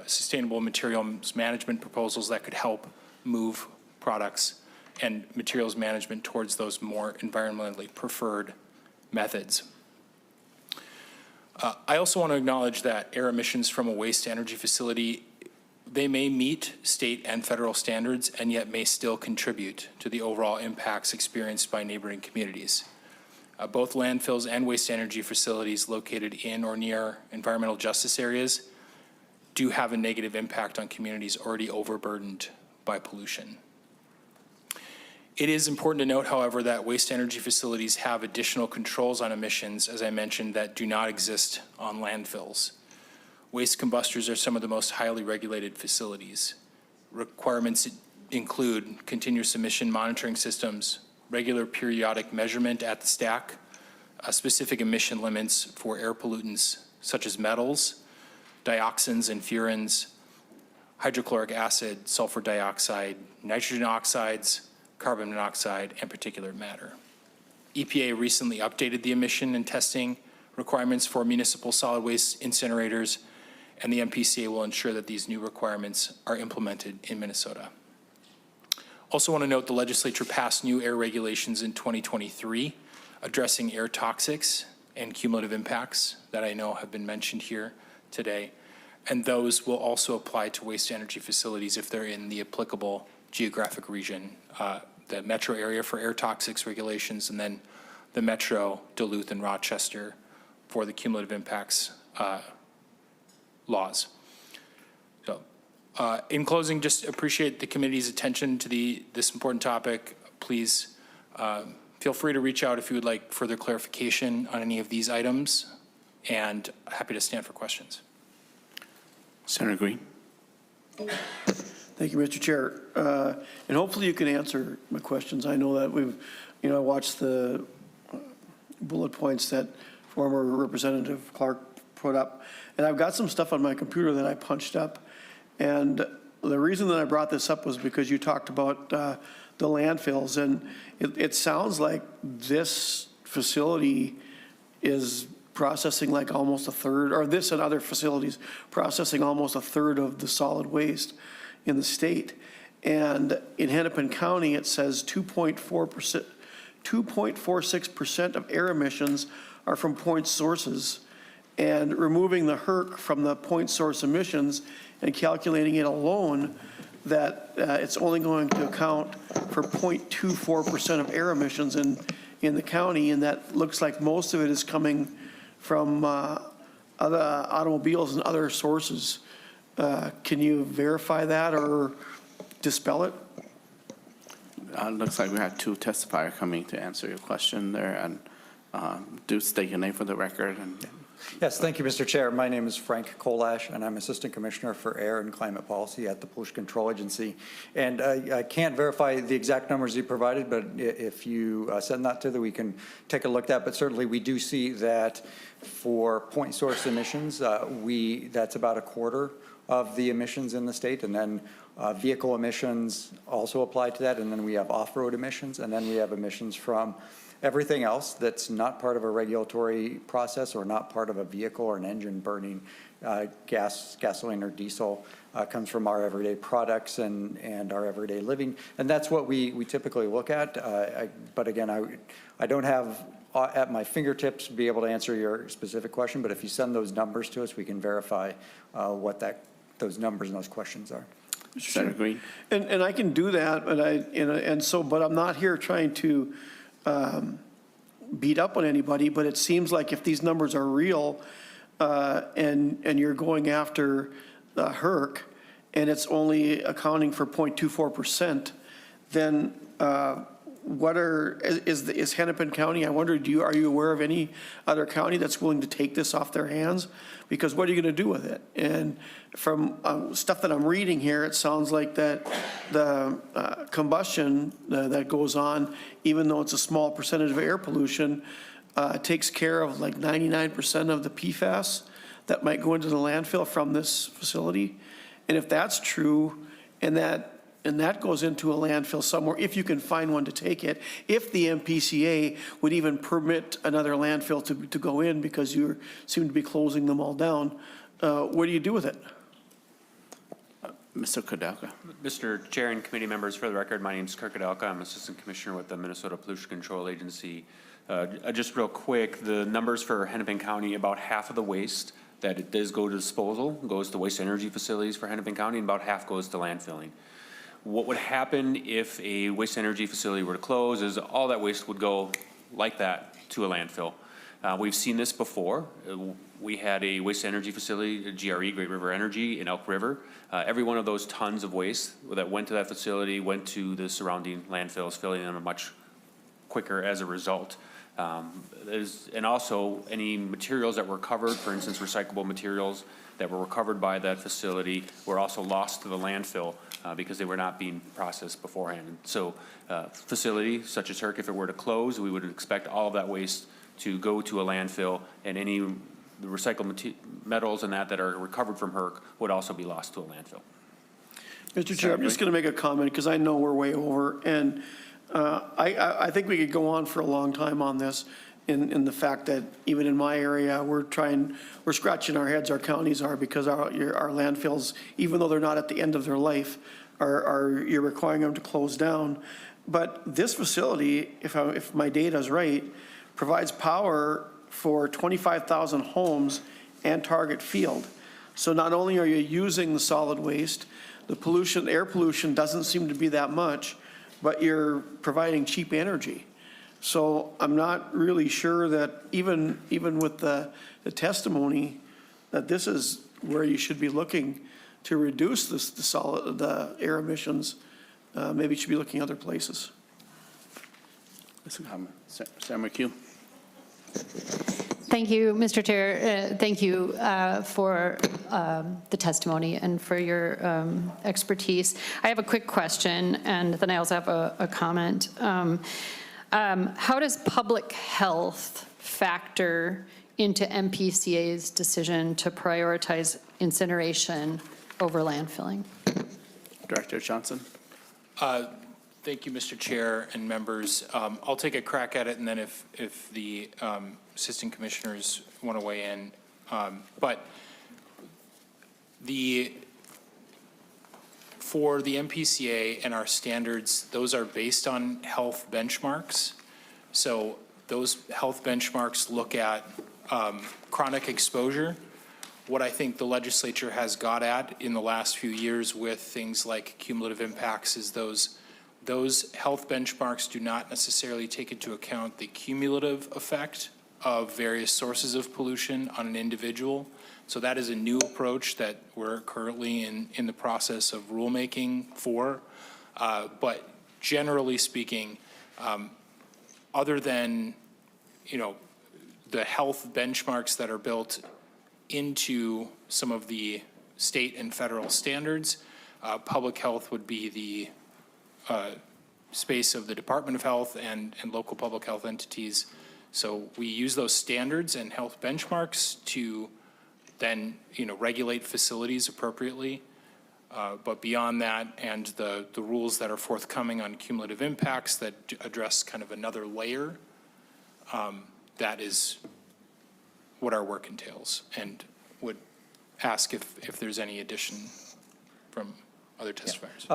sustainable materials management proposals that could help move products and materials management towards those more environmentally preferred methods. I also want to acknowledge that air emissions from a waste energy facility, they may meet state and federal standards and yet may still contribute to the overall impacts experienced by neighboring communities. Both landfills and waste energy facilities located in or near environmental justice areas do have a negative impact on communities already overburdened by pollution. It is important to note, however, that waste energy facilities have additional controls on emissions, as I mentioned, that do not exist on landfills. Waste combustors are some of the most highly regulated facilities. Requirements include continuous emission monitoring systems, regular periodic measurement at the stack, specific emission limits for air pollutants such as metals, dioxins and furans, hydrochloric acid, sulfur dioxide, nitrogen oxides, carbon monoxide, and particulate matter. EPA recently updated the emission and testing requirements for municipal solid waste incinerators, and the MPCA will ensure that these new requirements are implemented in Minnesota. Also want to note the legislature passed new air regulations in 2023 addressing air toxics and cumulative impacts that I know have been mentioned here today, and those will also apply to waste energy facilities if they're in the applicable geographic region, the metro area for air toxics regulations, and then the metro, Duluth, and Rochester for the cumulative impacts laws. So in closing, just appreciate the committee's attention to this important topic. Please feel free to reach out if you would like further clarification on any of these items, and happy to stand for questions. Senator Green. Thank you, Mr. Chair. And hopefully you can answer my questions. I know that I watched the bullet points that former Representative Clark put up, and I've got some stuff on my computer that I punched up. And the reason that I brought this up was because you talked about the landfills, and it sounds like this facility is processing like almost a third, or this and other facilities processing almost a third of the solid waste in the state. And in Hennepin County, it says 2.46% of air emissions are from point sources. And removing the HERC from the point source emissions and calculating it alone, that it's only going to account for 0.24% of air emissions in the county, and that looks like most of it is coming from other automobiles and other sources. Can you verify that or dispel it? Looks like we have two testifiers coming to answer your question there, and do state your name for the record. Yes, thank you, Mr. Chair. My name is Frank Kolash, and I'm Assistant Commissioner for Air and Climate Policy at the Pollution Control Agency. And I can't verify the exact numbers you provided, but if you send that to we can take a look at that. But certainly we do see that for point source emissions, that's about a quarter of the emissions in the state, and then vehicle emissions also apply to that, and then we have off-road emissions, and then we have emissions from Everything else that's not part of a regulatory process or not part of a vehicle or an engine burning gasoline or diesel comes from our everyday products and our everyday living. And that's what we typically look at. But again, I don't have at my fingertips be able to answer your specific question, but if you send those numbers to us, we can verify what those numbers and those questions are. Senator Green. And I can do that, but but I'm not here trying to beat up on anybody, but it seems like if these numbers are real and you're going after the HERC and it's only accounting for 0.24%, then is Hennepin County, I wonder, are you aware of any other county that's willing to take this off their hands? Because what are you going to do with it? And from stuff that I'm reading here, it sounds like that the combustion that goes on, even though it's a small percentage of air pollution, takes care of like 99% of the PFAS that might go into the landfill from this facility. And if that's true, and that goes into a landfill somewhere, if you can find one to take it, if the MPCA would even permit another landfill to go in because you seem to be closing them all down, what do you do with it? Mr. Kudelka. Mr. Chair and committee members, for the record, my name is Kirk Kudelka. I'm Assistant Commissioner with the Minnesota Pollution Control Agency. Just real quick, the numbers for Hennepin County, about half of the waste that it does go to disposal goes to waste energy facilities for Hennepin County, and about half goes to landfilling. What would happen if a waste energy facility were to close is all that waste would go like that to a landfill. We've seen this before. We had a waste energy facility, GRE, Great River Energy, in Elk River. Every one of those tons of waste that went to that facility went to the surrounding landfills, filling them much quicker as a result. And also any materials that were covered, for instance, recyclable materials that were recovered by that facility were also lost to the landfill because they were not being processed beforehand. So facility such as HERC, if it were to close, we would expect all of that waste to go to a landfill, and any the recycled metals and that are recovered from HERC would also be lost to a landfill. Mr. Chair, I'm just going to make a comment because I know we're way over, and I think we could go on for a long time on this in the fact that even in my area, we're scratching our heads, our counties are, because our landfills, even though they're not at the end of their life, you're requiring them to close down. But this facility, if my data is right, provides power for 25,000 homes and Target Field. So not only are you using the solid waste, the pollution, air pollution doesn't seem to be that much, but you're providing cheap energy. So I'm not really sure that even with the testimony that this is where you should be looking to reduce the air emissions. Maybe you should be looking other places. Senator McHugh. Thank you, Mr. Chair. Thank you for the testimony and for your expertise. I have a quick question, and then I also have a comment. How does public health factor into MPCA's decision to prioritize incineration over landfilling? Director Johnson. Thank you, Mr. Chair and members. I'll take a crack at it, and then if the assistant commissioners want to weigh in. But for the MPCA and our standards, those are based on health benchmarks. So those health benchmarks look at chronic exposure. What I think the legislature has got at in the last few years with things like cumulative impacts is those health benchmarks do not necessarily take into account the cumulative effect of various sources of pollution on an individual. So that is a new approach that we're currently in the process of rulemaking for. But generally speaking, other than, the health benchmarks that are built into some of the state and federal standards, public health would be the space of the Department of Health and local public health entities. So we use those standards and health benchmarks to then, regulate facilities appropriately. But beyond that, and the rules that are forthcoming on cumulative impacts that address kind of another layer that is what our work entails, and would ask if there's any addition from other testifiers.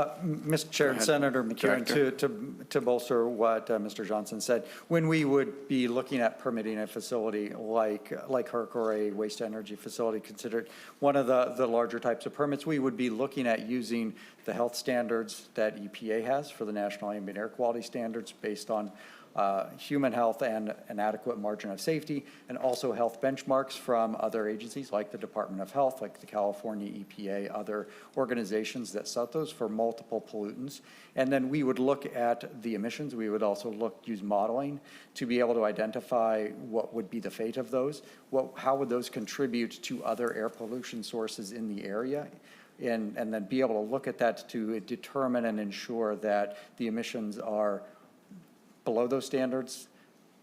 Mr. Chair and Senator McEwen, to bolster what Mr. Johnson said, when we would be looking at permitting a facility like HERC or a waste energy facility considered one of the larger types of permits, we would be looking at using the health standards that EPA has for the National Ambient Air Quality Standards based on human health and an adequate margin of safety, and also health benchmarks from other agencies like the Department of Health, like the California EPA, other organizations that set those for multiple pollutants. And then we would look at the emissions. We would also use modeling to be able to identify what would be the fate of those. How would those contribute to other air pollution sources in the area? And then be able to look at that to determine and ensure that the emissions are below those standards,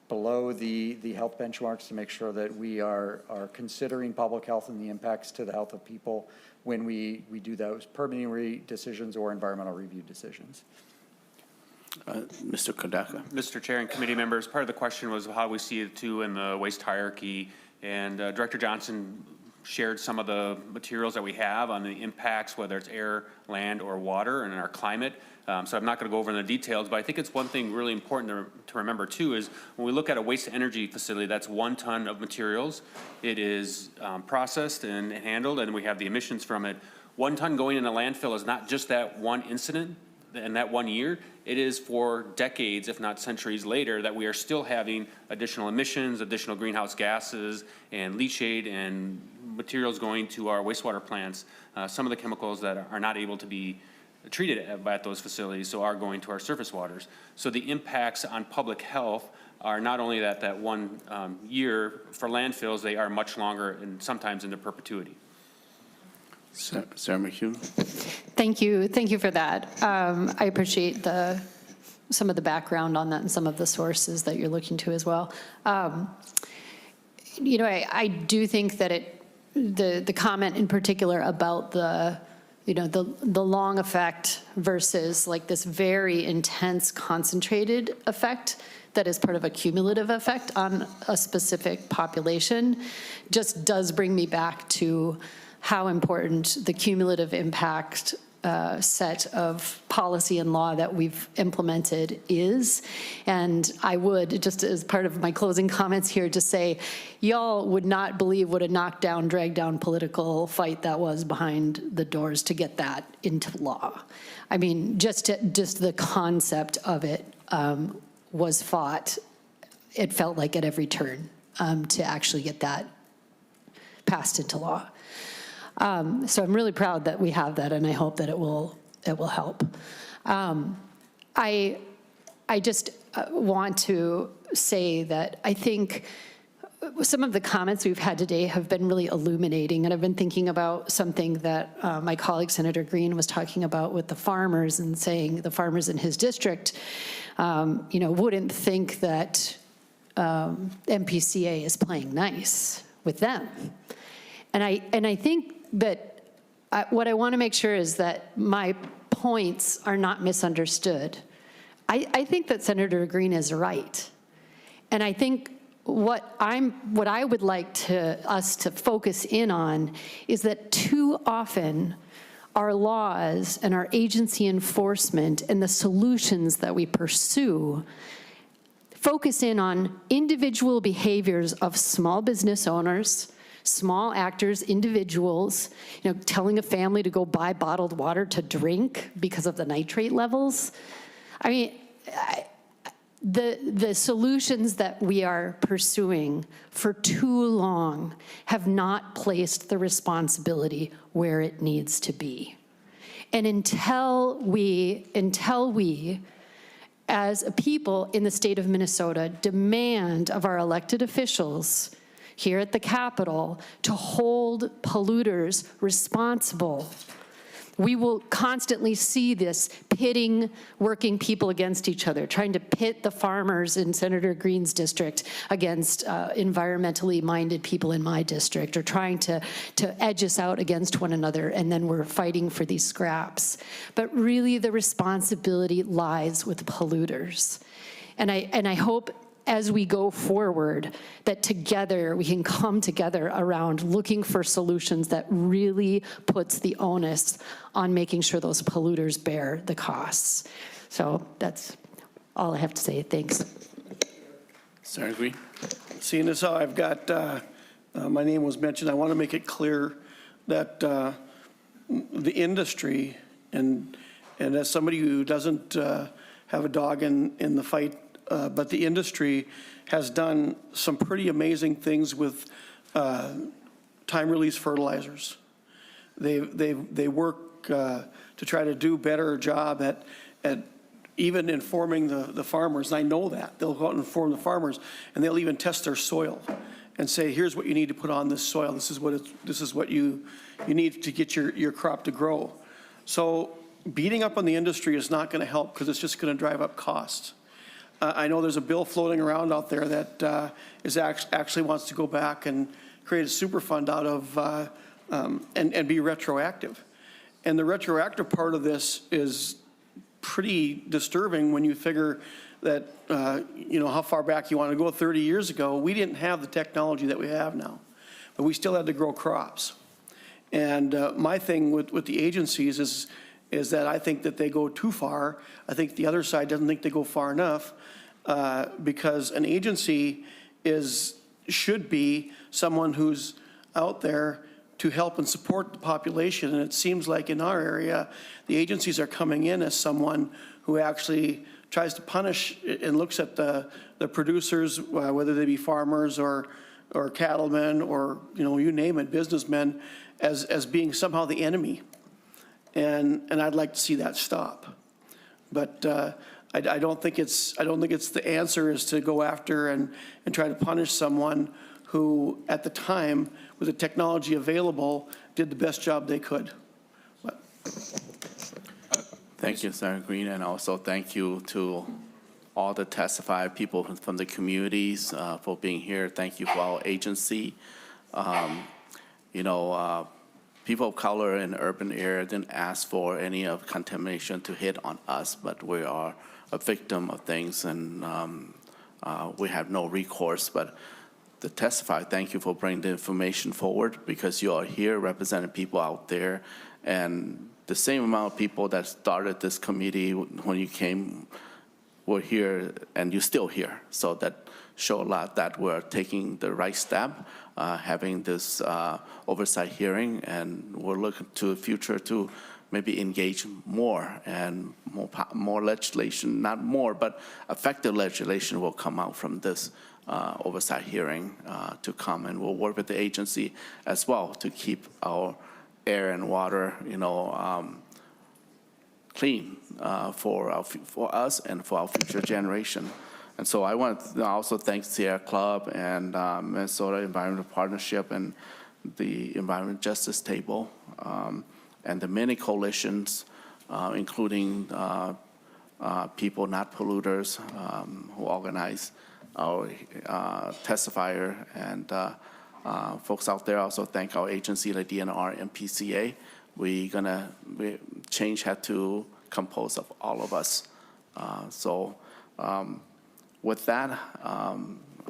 below the health benchmarks, to make sure that we are considering public health and the impacts to the health of people when we do those permitting decisions or environmental review decisions. Mr. Kodaka. Mr. Chair and committee members, part of the question was how we see it too in the waste hierarchy, and Director Johnson shared some of the materials that we have on the impacts, whether it's air, land, or water, and our climate. So I'm not going to go over in the details, but I think it's one thing really important to remember too is when we look at a waste energy facility, that's 1 ton of materials. It is processed and handled, and we have the emissions from it. 1 ton going in a landfill is not just that one incident and that 1 year. It is for decades, if not centuries later, that we are still having additional emissions, additional greenhouse gases, and leachate and materials going to our wastewater plants. Some of the chemicals that are not able to be treated at those facilities, so are going to our surface waters. So the impacts on public health are not only that 1 year for landfills, they are much longer and sometimes into perpetuity. Sarah McHugh. Thank you for that. I appreciate some of the background on that and some of the sources that you're looking to as well. You know, I do think that the comment in particular about the long effect versus like this very intense concentrated effect that is part of a cumulative effect on a specific population just does bring me back to how important the cumulative impact set of policy and law that we've implemented is. And I would, just as part of my closing comments here, just say, y'all would not believe what a knockdown, drag down political fight that was behind the doors to get that into law. I mean, just the concept of it was fought, it felt like at every turn to actually get that passed into law. So I'm really proud that we have that, and I hope that it will help. I just want to say that I think some of the comments we've had today have been really illuminating, and I've been thinking about something that my colleague Senator Green was talking about with the farmers, and saying the farmers in his district, wouldn't think that MPCA is playing nice with them. And I think that what I want to make sure is that my points are not misunderstood. I think that Senator Green is right. And I think what I would like us to focus in on is that too often our laws and our agency enforcement and the solutions that we pursue focus in on individual behaviors of small business owners, small actors, individuals, telling a family to go buy bottled water to drink because of the nitrate levels. I mean, the solutions that we are pursuing for too long have not placed the responsibility where it needs to be. And until we, as a people in the state of Minnesota, demand of our elected officials here at the Capitol to hold polluters responsible, we will constantly see this pitting working people against each other, trying to pit the farmers in Senator Green's district against environmentally minded people in my district, or trying to edge us out against one another, and then we're fighting for these scraps. But really the responsibility lies with polluters. And I hope as we go forward, that together we can come together around looking for solutions that really puts the onus on making sure those polluters bear the costs. So that's all I have to say. Thanks. Senator Green. Seeing as how I've got, my name was mentioned, I want to make it clear that the industry, and as somebody who doesn't have a dog in the fight, but the industry has done some pretty amazing things with time-release fertilizers. They work to try to do better job at even informing the farmers, and I know that. They'll go out and inform the farmers, and they'll even test their soil and say, here's what you need to put on this soil. This is what you need to get your crop to grow. So beating up on the industry is not going to help, because it's just going to drive up costs. I know there's a bill floating around out there that actually wants to go back and create a super fund out of and be retroactive. And the retroactive part of this is pretty disturbing when you figure that, how far back you want to go. 30 years ago, we didn't have the technology that we have now, but we still had to grow crops. And my thing with the agencies is that I think that they go too far. I think the other side doesn't think they go far enough, because an agency should be someone who's out there to help and support the population. And it seems like in our area, the agencies are coming in as someone who actually tries to punish and looks at the producers, whether they be farmers or cattlemen or, you name it, businessmen, as being somehow the enemy. And I'd like to see that stop. But I don't think it's the answer is to go after and try to punish someone who, at the time, with the technology available, did the best job they could. But. Thank you, Senator Green, and also thank you to all the testified people from the communities for being here. Thank you for our agency. People of color in the urban area didn't ask for any of contamination to hit on us, but we are a victim of things, and we have no recourse. But to testify, thank you for bringing the information forward, because you are here representing people out there, and the same amount of people that started this committee when you came were here, and you're still here. So that show a lot that we're taking the right step, having this oversight hearing, and we're looking to the future to maybe engage more and more legislation, not more, but effective legislation will come out from this oversight hearing to come, and we'll work with the agency as well to keep our air and water, clean for us and for our future generation. And so I want to also thank Sierra Club and Minnesota Environmental Partnership and the Environment Justice Table and the many coalitions, including People Not Polluters, who organize our testifier, and folks out there. Also thank our agency, the DNR and PCA. Change had to compose of all of us. With that,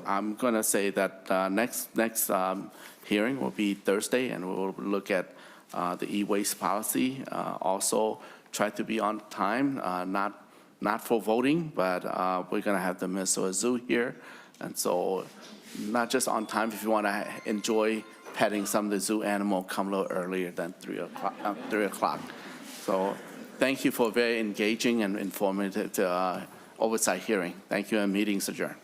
I'm going to say that next hearing will be Thursday, and we'll look at the e-waste policy. Also, try to be on time, not for voting, but we're going to have the Minnesota Zoo here, and so not just on time. If you want to enjoy petting some of the zoo animal, come a little earlier than 3 o'clock. So thank you for a very engaging and informative oversight hearing. Thank you, and meeting's adjourned.